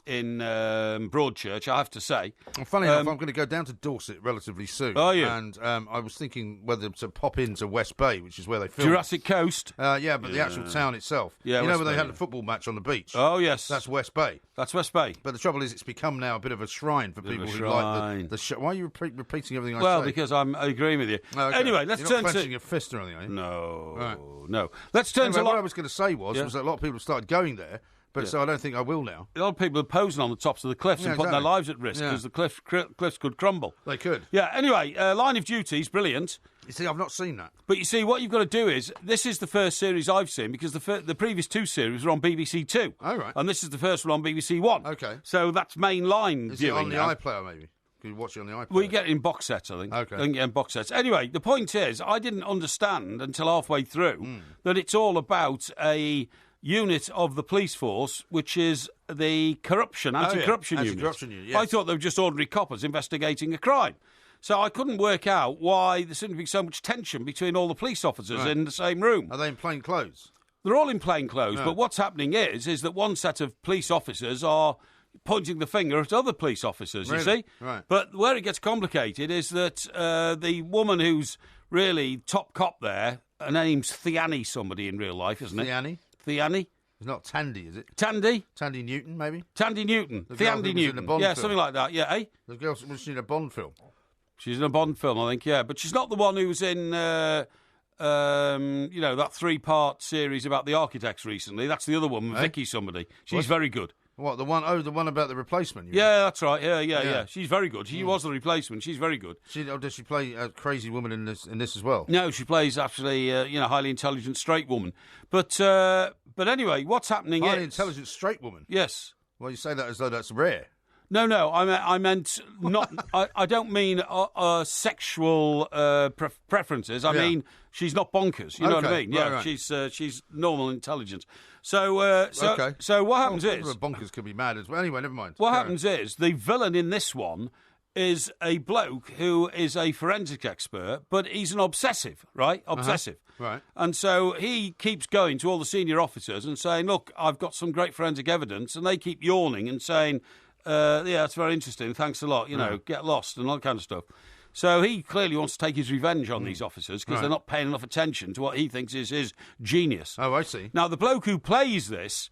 in Broadchurch, I have to say. Well, funny enough, I'm going to go down to Dorset relatively soon. Are you? And I was thinking whether to pop into West Bay, which is where they filmed. Jurassic Coast? Yeah, but the actual town itself. Yeah, you West know where Bay, they had the football match on the beach? Oh, yes. That's West Bay. That's West Bay. But the trouble is, it's become now a bit of a shrine for people who like the show. Why are you repeating everything I say? Well, because I'm agreeing with you. Okay. Anyway, let's You're turn not to... clenching your fist or anything, are you? No, right. No. Let's turn to... What I was going to say was that a lot of people started going there, but so I don't think I will now. A lot of people are posing on the tops of the cliffs and putting their lives at risk because the cliffs could crumble. They could. Yeah, anyway, Line of Duty is brilliant. You see, I've not seen that. But you see, what you've got to do is, this is the first series I've seen because the previous two series were on BBC Two. Oh, right. And this is the first one on BBC One. Okay. So that's mainline Is viewing it on the now. iPlayer, maybe? Can you watch it on the iPlayer? Well, you get it in box sets, I think. Okay. You can get it in box sets. Anyway, the point is, I didn't understand until halfway through that it's all about a unit of the police force, which is the anti-corruption unit. Anti-corruption unit, yes. I thought they were just ordinary coppers investigating a crime. So I couldn't work out why there seemed to be so much tension between all the police officers in the same room. Are they in plain clothes? They're all in plain clothes, but what's happening is that one set of police officers are pointing the finger at other police officers, you see? Right. But where it gets complicated is that the woman who's really top cop there, her name's Theani somebody in real life, isn't it? Theani? It's not Tandy, is it? Tandy? Tandy Newton, maybe? Tandy Newton. Theani Newton. Yeah, something like that. Yeah, eh? The girl was in a Bond film. She's in a Bond film, I think, yeah. But she's not the one who's in, that 3-part series about the architects recently. That's the other one, Vicky somebody. She's very good. What, the one? Oh, the one about the replacement? Yeah, that's right. Yeah. She's very good. She was the replacement. She's very good. Does she play a crazy woman in this as well? No, she plays actually, highly intelligent straight woman. But anyway, what's happening Highly intelligent straight woman? Yes. Well, you say that as though that's rare. No, I meant not. I don't mean sexual preferences. I mean she's not bonkers. You know what I mean? Yeah, right. She's normal intelligence. So what happens is bonkers could be mad as well. Anyway, never mind. What happens is the villain in this one is a bloke who is a forensic expert, but he's an obsessive, right? Obsessive. Right. And so he keeps going to all the senior officers and saying, look, I've got some great forensic evidence, and they keep yawning and saying, it's very interesting, thanks a lot, get lost and all that kind of stuff. So he clearly wants to take his revenge on these officers because they're not paying enough attention to what he thinks is his genius. Oh, I see. Now, the bloke who plays this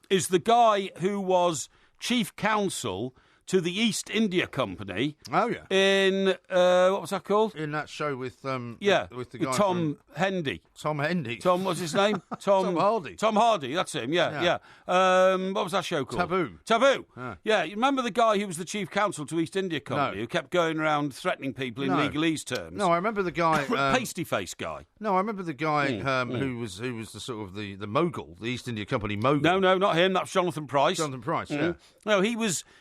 is the guy who was chief counsel to the East India Company. Oh, yeah. In, what was that called? In that show with the guy Tom Hendy. Tom Hendy. Tom, what's his name? Tom Hardy. Tom Hardy, that's him, yeah. What was that show called? Taboo. Yeah, you remember the guy who was the chief counsel to East India Company who kept going around threatening people in legalese terms? No, I remember the guy... pasty-faced guy. No, I remember the guy who was the sort of the mogul, the East India Company mogul. No, not him. That's Jonathan Price. Jonathan Price, yeah. No,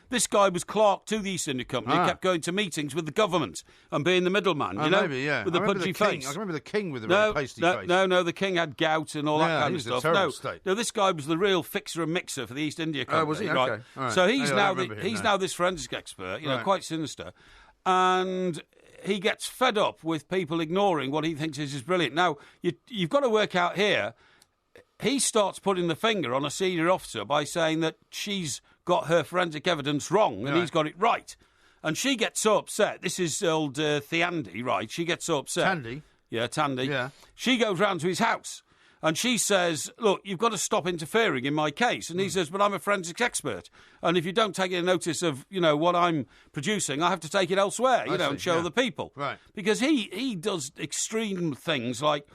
this guy was clerk to the East India Company. He kept going to meetings with the government and being the middleman, maybe, yeah. with the pudgy face. I remember the king with the very pasty face. No, the king had gout and all that kind of stuff. State. No, this guy was the real fixer and mixer for the East India Company. Oh, was he? Right. Okay. All right. So he's anyway, now this forensic expert, quite sinister. And he gets fed up with people ignoring what he thinks is brilliant. Now, you've got to work out here, he starts putting the finger on a senior officer by saying that she's got her forensic evidence wrong and he's got it right. And she gets so upset. This is old Theandy, right? She gets so upset. Tandy? Yeah, Tandy. Yeah. She goes round to his house and she says, look, you've got to stop interfering in my case. And he says, but I'm a forensics expert. And if you don't take any notice of, what I'm producing, I have to take it elsewhere, and show the people. Right. Because he does extreme things like,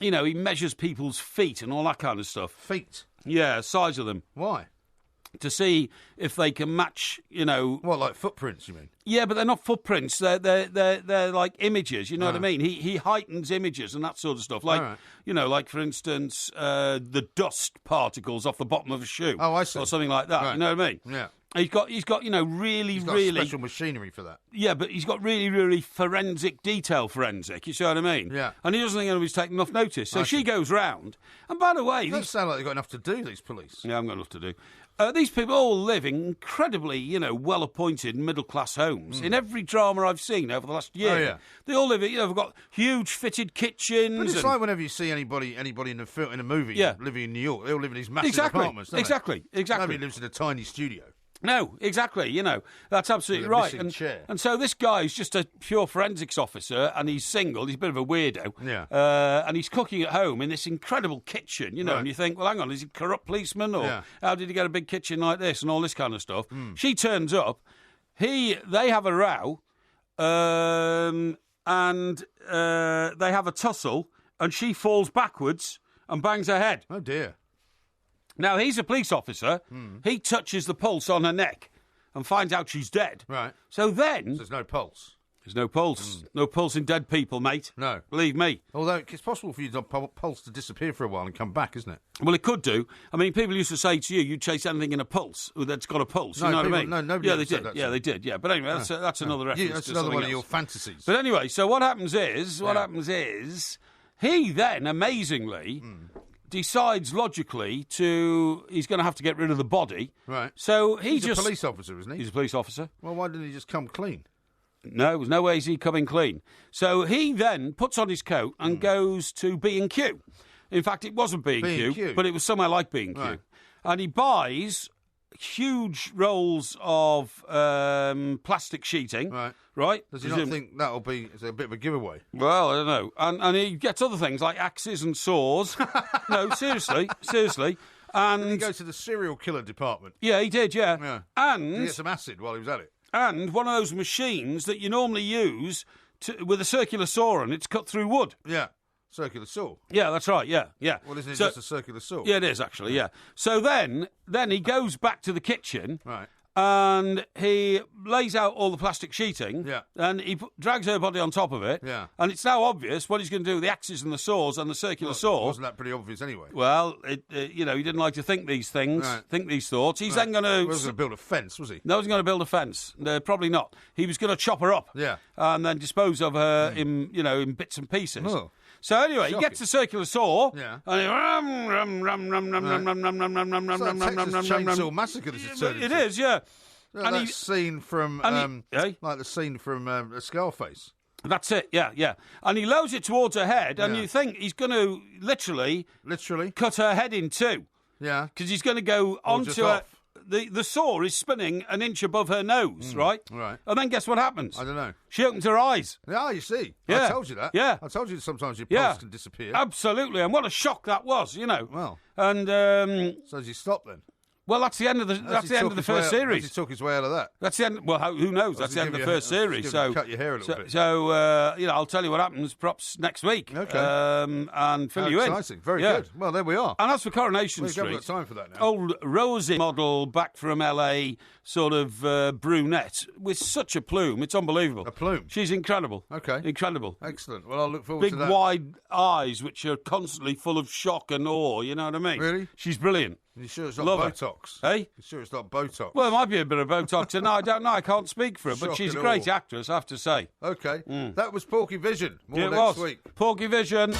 he measures people's feet and all that kind of stuff. Feet? Yeah, size of them. Why? To see if they can match, What, like footprints, you mean? Yeah, but they're not footprints. They're like images, you know what I mean? He heightens images and that sort of stuff. Like, like, for instance, the dust particles off the bottom of a shoe. Oh, I see. Or something like that, right. You know what I mean? Yeah. He's got really, really special machinery for that. Yeah, but he's got really, really forensic, forensic. You see what I mean? Yeah. And he doesn't think anybody's taking enough notice. So she goes round. And by the way, it doesn't sound like they've got enough to do. These police. Yeah, I've got enough to do. These people all live in incredibly, well-appointed middle-class homes. In every drama I've seen over the last year, they all live. They've got huge fitted kitchens. But it's like whenever you see anybody in a movie living in New York, they all live in these massive apartments. Don't Exactly. Nobody lives in a tiny studio. No, exactly. That's absolutely right. And so this guy is just a pure forensics officer, and he's single. He's a bit of a weirdo. Yeah. And he's cooking at home in this incredible kitchen, And you think, well, hang on, is he a corrupt policeman, or how did he get a big kitchen like this, and all this kind of stuff? She turns up. They have a row, and they have a tussle, and she falls backwards and bangs her head. Oh dear. Now, he's a police officer. He touches the pulse on her neck and finds out she's dead. Right. So then... there's no pulse. There's no pulse. No pulse in dead people, mate. No. Believe me. Although it's possible for you to pulse to disappear for a while and come back, isn't it? Well, it could do. I mean, people used to say to you, you'd chase anything in a pulse that's got a pulse. You know what I mean? No, nobody they said did. that. Yeah, they did. Yeah, but anyway, that's another reference. That's to another one else. of your fantasies. But anyway, so what happens is, he then, amazingly... decides logically he's going to have to get rid of the body. Right. So he's a police officer, isn't he? He's a police officer. Well, why didn't he just come clean? No, there's no way is he coming clean. So he then puts on his coat and goes to B&Q. In fact, it wasn't B&Q, but it was somewhere like B&Q. Right. And he buys huge rolls of plastic sheeting. Right. Does he not think that'll be a bit of a giveaway? Well, I don't know. And he gets other things like axes and saws. No, seriously. And did he go to the serial killer department? Yeah, he did, yeah. And did he get some acid while he was at it? And one of those machines that you normally use with a circular saw on it to cut through wood. Yeah. Circular saw? Yeah, that's right, yeah. Well, isn't it just a circular saw? Yeah, it is, actually, yeah. So then he goes back to the kitchen... Right. And he lays out all the plastic sheeting, and he drags her body on top of it, and it's now obvious what he's going to do with the axes and the saws and the circular saw. Wasn't that pretty obvious anyway? Well, he didn't like to think these things, think these thoughts. He's then going to... He wasn't going to build a fence, was he? No, he wasn't going to build a fence. Probably not. He was going to chop her up, and then dispose of her in bits and pieces. Oh. So anyway, he gets the circular saw, and he Chainsaw Massacre. This is it is, yeah. And that scene from like the scene from Scarface. That's it, yeah. And he loads it towards her head, and you think he's going to literally cut her head in two. Yeah, because he's going to go onto her. The saw is spinning an inch above her nose, right? Right. And then guess what happens? I don't know. She opens her eyes. Yeah, you see. Yeah. I told you that. Yeah. I told you that sometimes your pulse can disappear. Absolutely. And what a shock that was, Well. And so does he stop then? Well, that's the end of the first series. He took his way out of that. That's the end. Well, who knows? That's the end of the first series. So cut your hair a little bit. So I'll tell you what happens perhaps next week. Okay. And fill you in. Exciting. Very good. Well, there we are. And as for Coronation Street, we've got time for that now. Old Rosie model back from LA, sort of brunette with such a plume. It's unbelievable. A plume. She's incredible. Okay. Incredible. Excellent. Well, I'll look forward to that. Big wide eyes, which are constantly full of shock and awe. You know what I mean? Really? She's brilliant. Are you sure it's not Love Botox? Hey? You sure it's not Botox? Well, it might be a bit of Botox. No, I don't know. I can't speak for her, but Shock she's a and great awe. actress, I have to say. Okay. That was Porky Vision. More next week. Porky Vision.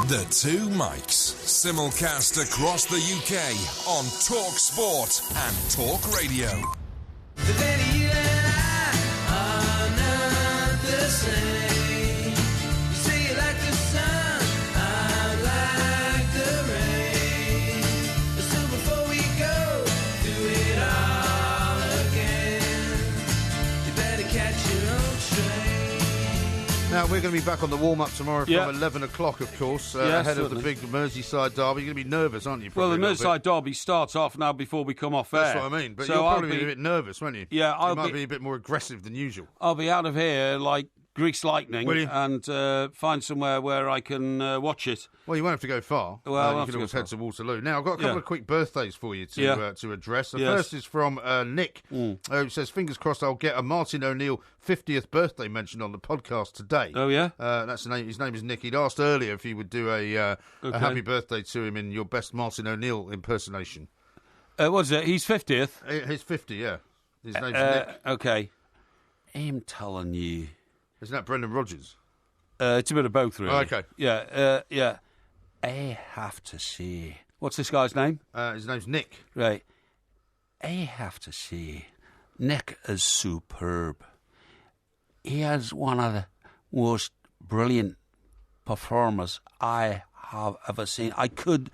The Two Mics, simulcast across the UK on Talk Sport and Talk Radio. Today you and I are not the same. You say you like the sun, I like the rain. So before we go do it all again, you better catch your own train. Now, we're going to be back on the warm-up tomorrow from 11 o'clock, of course, ahead of the big Merseyside derby. You're going to be nervous, aren't you? Well, the Merseyside derby starts off now before we come off air. That's what I mean. But you'll probably be a bit nervous, won't you? Yeah, you might be a bit more aggressive than usual. I'll be out of here like Grease Lightning and find somewhere where I can watch it. Well, you won't have to go far. Well, you can always head to Waterloo. Now, I've got a couple of quick birthdays for you to address. The first is from Nick, who says, fingers crossed I'll get a Martin O'Neill 50th birthday mentioned on the podcast today. Oh, yeah? That's the name. His name is Nick. He'd asked earlier if he would do a happy birthday to him in your best Martin O'Neill impersonation. What's it? He's 50th? He's 50, yeah. His name's Nick. Okay. I'm telling you. Isn't that Brendan Rodgers? It's a bit of both, really. Oh, okay. Yeah. I have to say... What's this guy's name? His name's Nick. Right. I have to say, Nick is superb. He is one of the most brilliant performers I have ever seen. I could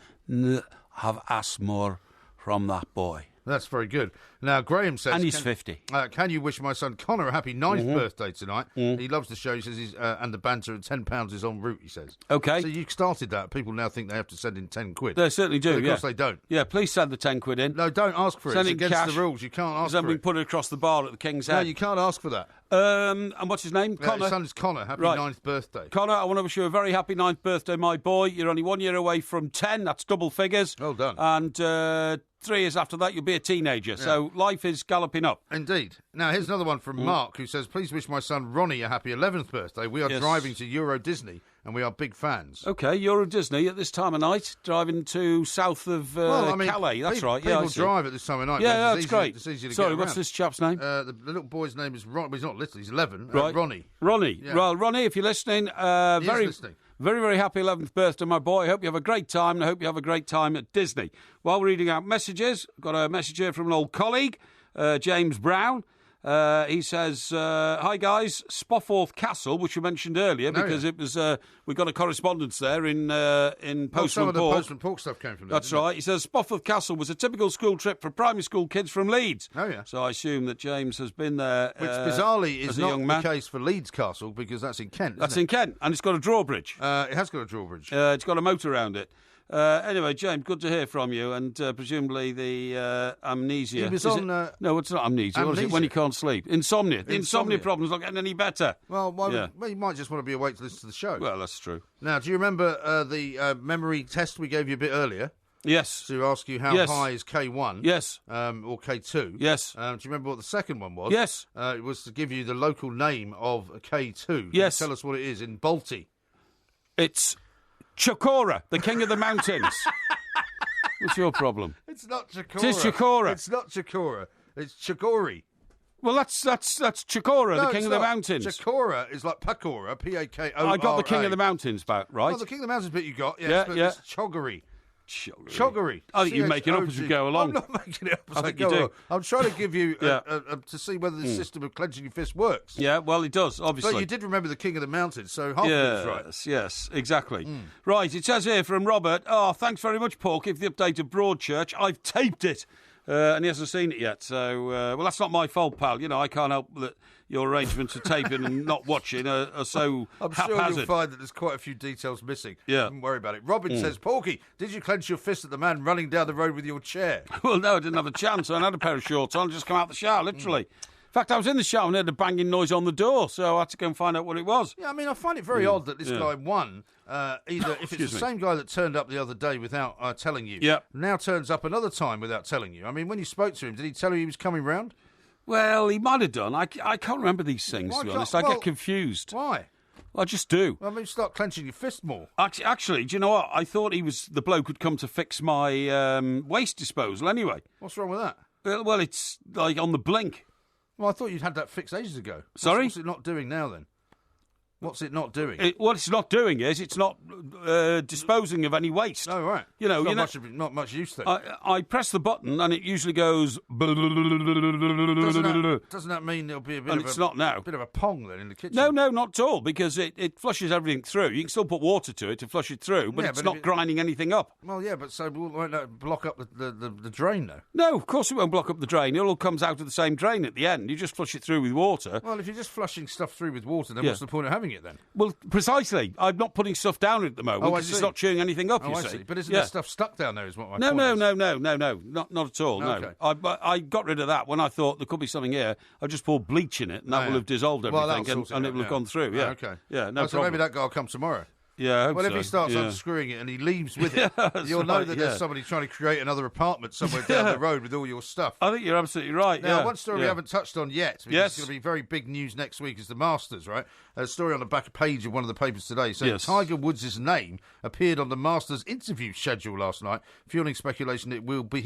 have asked more from that boy. That's very good. Now, Graham says... And he's 50. Can you wish my son Connor a happy 9th birthday tonight? He loves the show. He says he's and the banter, and £10 is en route, he says. Okay. So you started that. People now think they have to send in 10 quid. They certainly do, but of course they don't. Yeah, please send the 10 quid in. No, don't ask for it. Send It's in against cash. the rules. You can't ask Then for we it. put it across the bar at the King's Head. No, you can't ask for that. And what's his name? Connor. His son's Connor. Happy 9th birthday. Connor, I want to wish you a very happy 9th birthday, my boy. You're only 1 year away from 10. That's double figures. Well done. And 3 years after that, you'll be a teenager. Yeah. So life is galloping up. Indeed. Now, here's another one from Mark, who says, please wish my son Ronnie a happy 11th birthday. We are driving to Euro Disney, and we are big fans. OK, Euro Disney at this time of night, driving to south of Calais. That's right. People drive at this time of night. Yeah, that's great. It's easy to Sorry, get what's around. this chap's name? The little boy's name is Ron. Well, he's not little, he's 11. Right. Ronnie. Ronnie. Yeah. Well, Ronnie, if you're listening, listening. Very, very happy 11th birthday, my boy. I hope you have a great time, and I hope you have a great time at Disney. While we're reading out messages, I've got a message here from an old colleague, James Brown. He says, hi guys, Spofford Castle, which you mentioned earlier, because it was we got a correspondence there in Postman Pork. Some of the Postman Pork stuff came from there. That's right. He says Spofford Castle was a typical school trip for primary school kids from Leeds. Oh yeah. So I assume that James has been there. Which bizarrely is not young man. the case for Leeds Castle, because that's in Kent. That's in Kent, and it's got a drawbridge. It has got a drawbridge. It's got a moat around it. Anyway, James, good to hear from you, and presumably the amnesia. He was on... no, it's not amnesia. What is it when you can't sleep? Insomnia. The insomnia problem's not getting any better. Well, you might just want to be awake to listen to the show. Well, that's true. Now, do you remember the memory test we gave you a bit earlier? Yes. To ask you how high is K1? Yes. Or K2? Yes. Do you remember what the second one was? Yes. It was to give you the local name of K2. Yes. Tell us what it is in Balti. It's Chakora, the king of the mountains. What's your problem? It's not Chakora. It is Chakora. It's not Chakora. It's Chakori. Well, that's Chakora, the king of the mountains. Chakora is like Pakora, P-A-K-O-R-A. I got the king of the mountains back, right? Well, the king of the mountains bit you got, yes, but it's Choggery. Choggery. I think you make it up as you go along. I'm not making it up as I go along. I'm trying to give you to see whether the system of clenching your fist works. Yeah, well, it does, obviously. But you did remember the king of the mountains, so half of it was right. Yes, exactly. Right, it says here from Robert, thanks very much, Porky, for the update of Broadchurch. I've taped it. And he hasn't seen it yet, so well, that's not my fault, pal. You know, I can't help that your arrangements for taping and not watching are so I'm haphazard. sure you'll find that there's quite a few details missing. Yeah, don't worry about it. Robin says, Porky, did you clench your fist at the man running down the road with your chair? Well, no, I didn't have a chance. I had a pair of shorts on, just come out the shower, literally. In fact, I was in the shower and heard a banging noise on the door, so I had to go and find out what it was. Yeah, I mean, I find it very odd that this guy won. Either if it's the same guy that turned up the other day without telling you, now turns up another time without telling you. I mean, when you spoke to him, did he tell you he was coming round? Well, he might have done. I can't remember these things, to be honest. I get confused. Why? I just do. Well, maybe start clenching your fist more. Actually, do you know what? I thought he was the bloke who'd come to fix my waste disposal anyway. What's wrong with that? Well, it's like on the blink. Well, I thought you'd had that fixed ages ago. Sorry? What's it not doing now, then? What's it not doing? What it's not doing is it's not disposing of any waste. Oh, right. You know, not much use then. I press the button and it usually goes. Doesn't that mean there'll be a bit and of it's a, not now. bit of a pong then in the kitchen? No, not at all, because it flushes everything through. You can still put water to it to flush it through, but it's not grinding anything up. Well, yeah, but so won't that block up the drain, though? No, of course it won't block up the drain. It all comes out of the same drain at the end. You just flush it through with water. Well, if you're just flushing stuff through with water, then what's the point of having chewing it then? Well, precisely. I'm not putting stuff down at the moment because it's not chewing anything up, I see. But isn't there stuff stuck down there is what my No, point is. no. Not at all, no. I got rid of that when I thought there could be something here. I just poured bleach in it and that will have dissolved everything and it will have gone through, yeah. Okay. Yeah, no so problem. maybe that guy will come tomorrow. Yeah, I hope well, if so. he starts Yeah. unscrewing it and he leaves with it, you'll know that there's somebody trying to create another apartment somewhere down the road with all your stuff. I think you're absolutely right. Now, yeah. one story we haven't touched on yet, because it's going to be very big news next week, is the Masters, right? A story on the back page of one of the papers today saying Tiger Woods' name appeared on the Masters interview schedule last night, fueling speculation he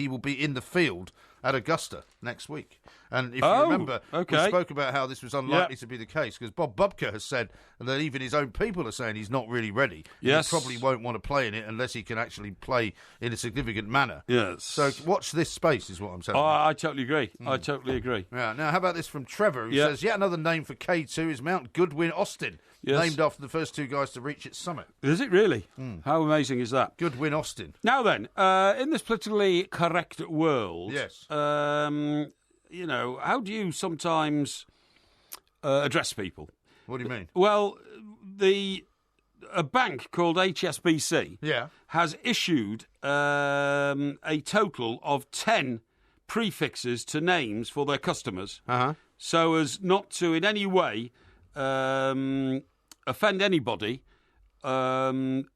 will be in the field at Augusta next week. And if you remember, we spoke about how this was unlikely to be the case, because Bob Bubka has said that even his own people are saying he's not really ready. Yes. He probably won't want to play in it unless he can actually play in a significant manner. Yes. So watch this space is what I'm saying. I totally agree. I totally agree. Yeah. Now, how about this from Trevor, who says, yet another name for K2 is Mount Goodwin Austin, named after the first two guys to reach its summit. Is it really? How amazing is that? Goodwin Austin. Now then, in this politically correct world, you know, how do you sometimes address people? What do you mean? Well, a bank called HSBC has issued a total of 10 prefixes to names for their customers so as not to in any way offend anybody on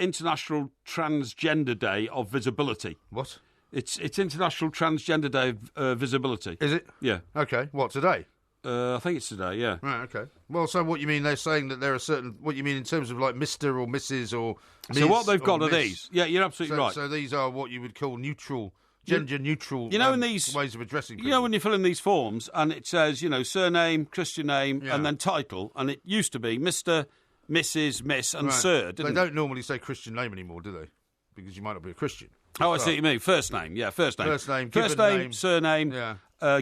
International Transgender Day of Visibility. What? It's International Transgender Day of Visibility. Is it? Yeah. Okay. What, today? I think it's today, yeah. Right, okay. Well, so what you mean, they're saying that there are certain... What you mean in terms of like Mr. or Mrs. or Ms. So what they've got are Miss. these. Yeah, you're absolutely right. So these are what you would call neutral... Gender-neutral in these, ways of addressing people. You know when you fill in these forms and it says, you know, surname, Christian name, and then title, and it used to be Mr., Mrs., Miss, and Sir, didn't They don't normally say Christian name anymore, do they? Because you might not be a Christian. Oh, I see what you mean. First name, first name. First name, first given name, surname,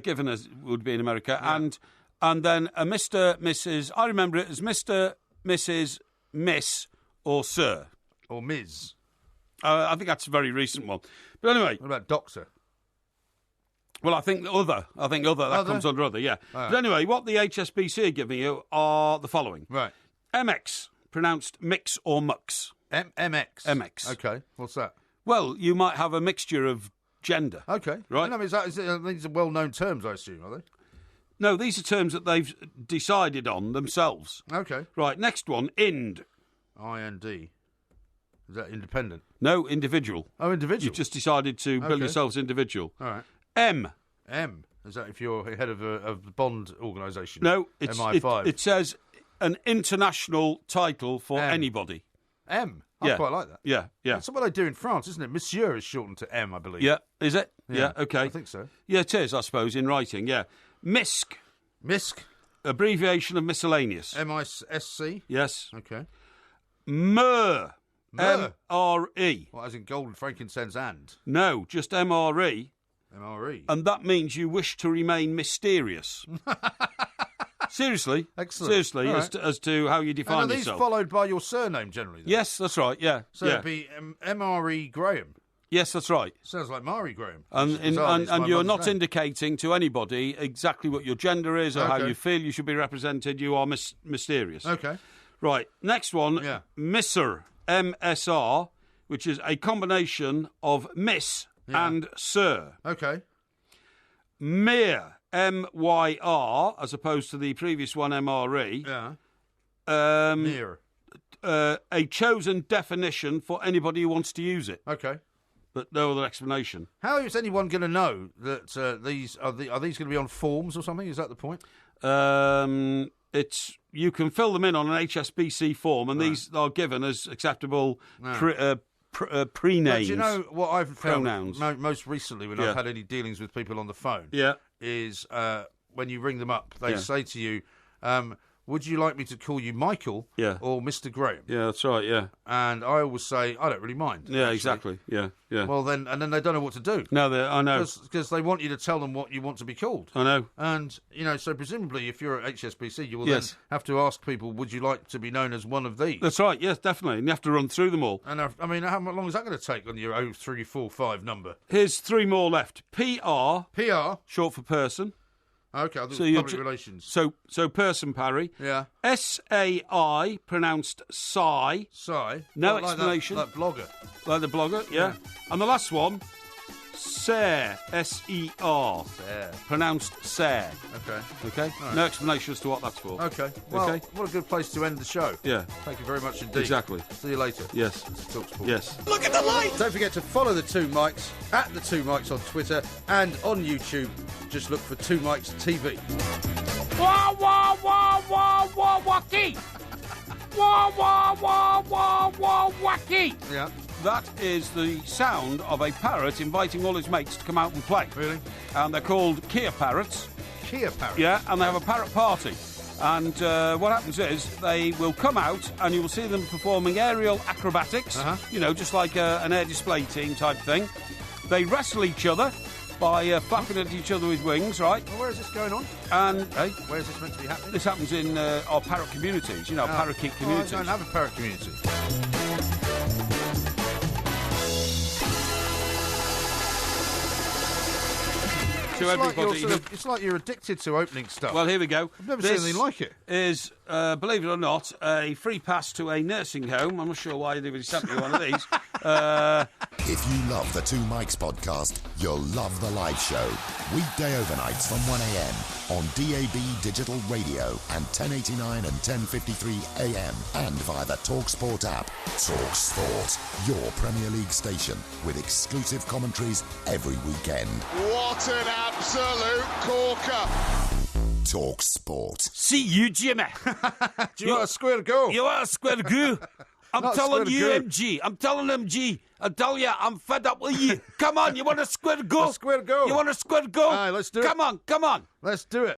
given as would be in America, and then a Mr., Mrs., I remember it as Mr., Mrs., Miss, or Sir. Or Ms. I think that's a very recent one. But anyway. What about Doctor? Well, I think other. That comes under other, yeah. Right. But anyway, what the HSBC are giving you are the following. Right. MX, pronounced mix or mux. MX? MX. Okay, what's that? Well, you might have a mixture of gender. Okay. Right. No, these are well-known terms, I assume, are they? No, these are terms that they've decided on themselves. Okay. Right, next one, IND. IND. Is that independent? No, individual. Oh, individual. You've just decided to build yourselves individual. All right. M. M. Is that if you're head of the Bond organisation? No, it's MI5. It says an international title for anybody. M. I quite like that. Yeah. That's what they do in France, isn't it? Monsieur is shortened to M, I believe. Yeah, is it? Yeah, okay. I think so. Yeah, it is, I suppose, in writing, yeah. MISC. MISC? Abbreviation of miscellaneous. MISC? Yes. Okay. MRE. MRE. What, as in gold, frankincense and? No, just MRE. MRE. And that means you wish to remain mysterious. Seriously. Excellent. Seriously, as to how you define yourself. Are these followed by your surname, generally? Then? Yes, that's right, yeah. So it'd be MRE Graham. Yes, that's right. Sounds like Mari Graham. And you're not indicating to anybody exactly what your gender is or how you feel you should be represented. You are mysterious. Okay. Right, next one, MSR, MSR, which is a combination of Miss and Sir. Okay. MYR, MYR, as opposed to the previous one, MRE. Yeah. MYR. A chosen definition for anybody who wants to use it. Okay. But no other explanation. How is anyone going to know that these are these going to be on forms or something? Is that the point? You can fill them in on an HSBC form, and these are given as acceptable pre-names. But do you know what I've found pronouns. Most recently when I've had any dealings with people on the phone? Is when you ring them up, they say to you, would you like me to call you Michael or Mr. Graham? Yeah, that's right, yeah. And I always say, I don't really mind. Yeah, actually. Exactly, yeah. Well, then they don't know what to do. No, I know. Because they want you to tell them what you want to be called. I know. And, so presumably if you're at HSBC, you will then have to ask people, would you like to be known as one of these? That's right, yes, definitely. And you have to run through them all. And, how long is that going to take on your 0345 number? Here's 3 more left. PR. PR. Short for person. Okay, I thought So public relations. So person, Parry. Yeah. S-A-I, pronounced Sai. Sai? No Like explanation. That blogger. Like the blogger, yeah. And the last one, Ser, S-E-R. Ser. Pronounced Ser. Okay. Okay? Right. No explanation as to what that's for. Okay. Well, Okay. what a good place to end the show. Yeah. Thank you very much indeed. Exactly. See you later. Yes. Talk Sport. Yes. Look at the light! Don't forget to follow the Two Mics at the Two Mics on Twitter and on YouTube. Just look for Two Mics TV. Wah, wah, wah, wah, wah, wacky. Wah, wah, wah, wah, wah, wacky. Yeah. That is the sound of a parrot inviting all his mates to come out and play. Really? And they're called Kia parrots. Kia parrots? Yeah, and they have a parrot party. And what happens is they will come out and you will see them performing aerial acrobatics, you know, just like an air display team type thing. They wrestle each other by flapping at each other with wings, right? Well, where is this going on? And where is this meant to be happening? This happens in our parrot communities, you know, parakeet communities. I don't have a parrot community. To everybody, it's like you're addicted to opening stuff. Well, here we go. I've never seen anything like it. Is, believe it or not, a free pass to a nursing home. I'm not sure why anybody sent me one of these. If you love the Two Mics podcast, you'll love the live show. Weekday overnights from 1am on DAB Digital Radio and 1089 and 1053 AM and via the TalkSport app. TalkSport, your Premier League station with exclusive commentaries every weekend. What an absolute corker! TalkSport. See you, Jimmy. Do you want a square go? You want a square go? I'm Not telling you, square go. MG. I'm telling MG. I tell you, I'm fed up with you. Come on, you want a square go? A square go. You want a square go? Aye, let's do it. Come on, come on. Let's do it.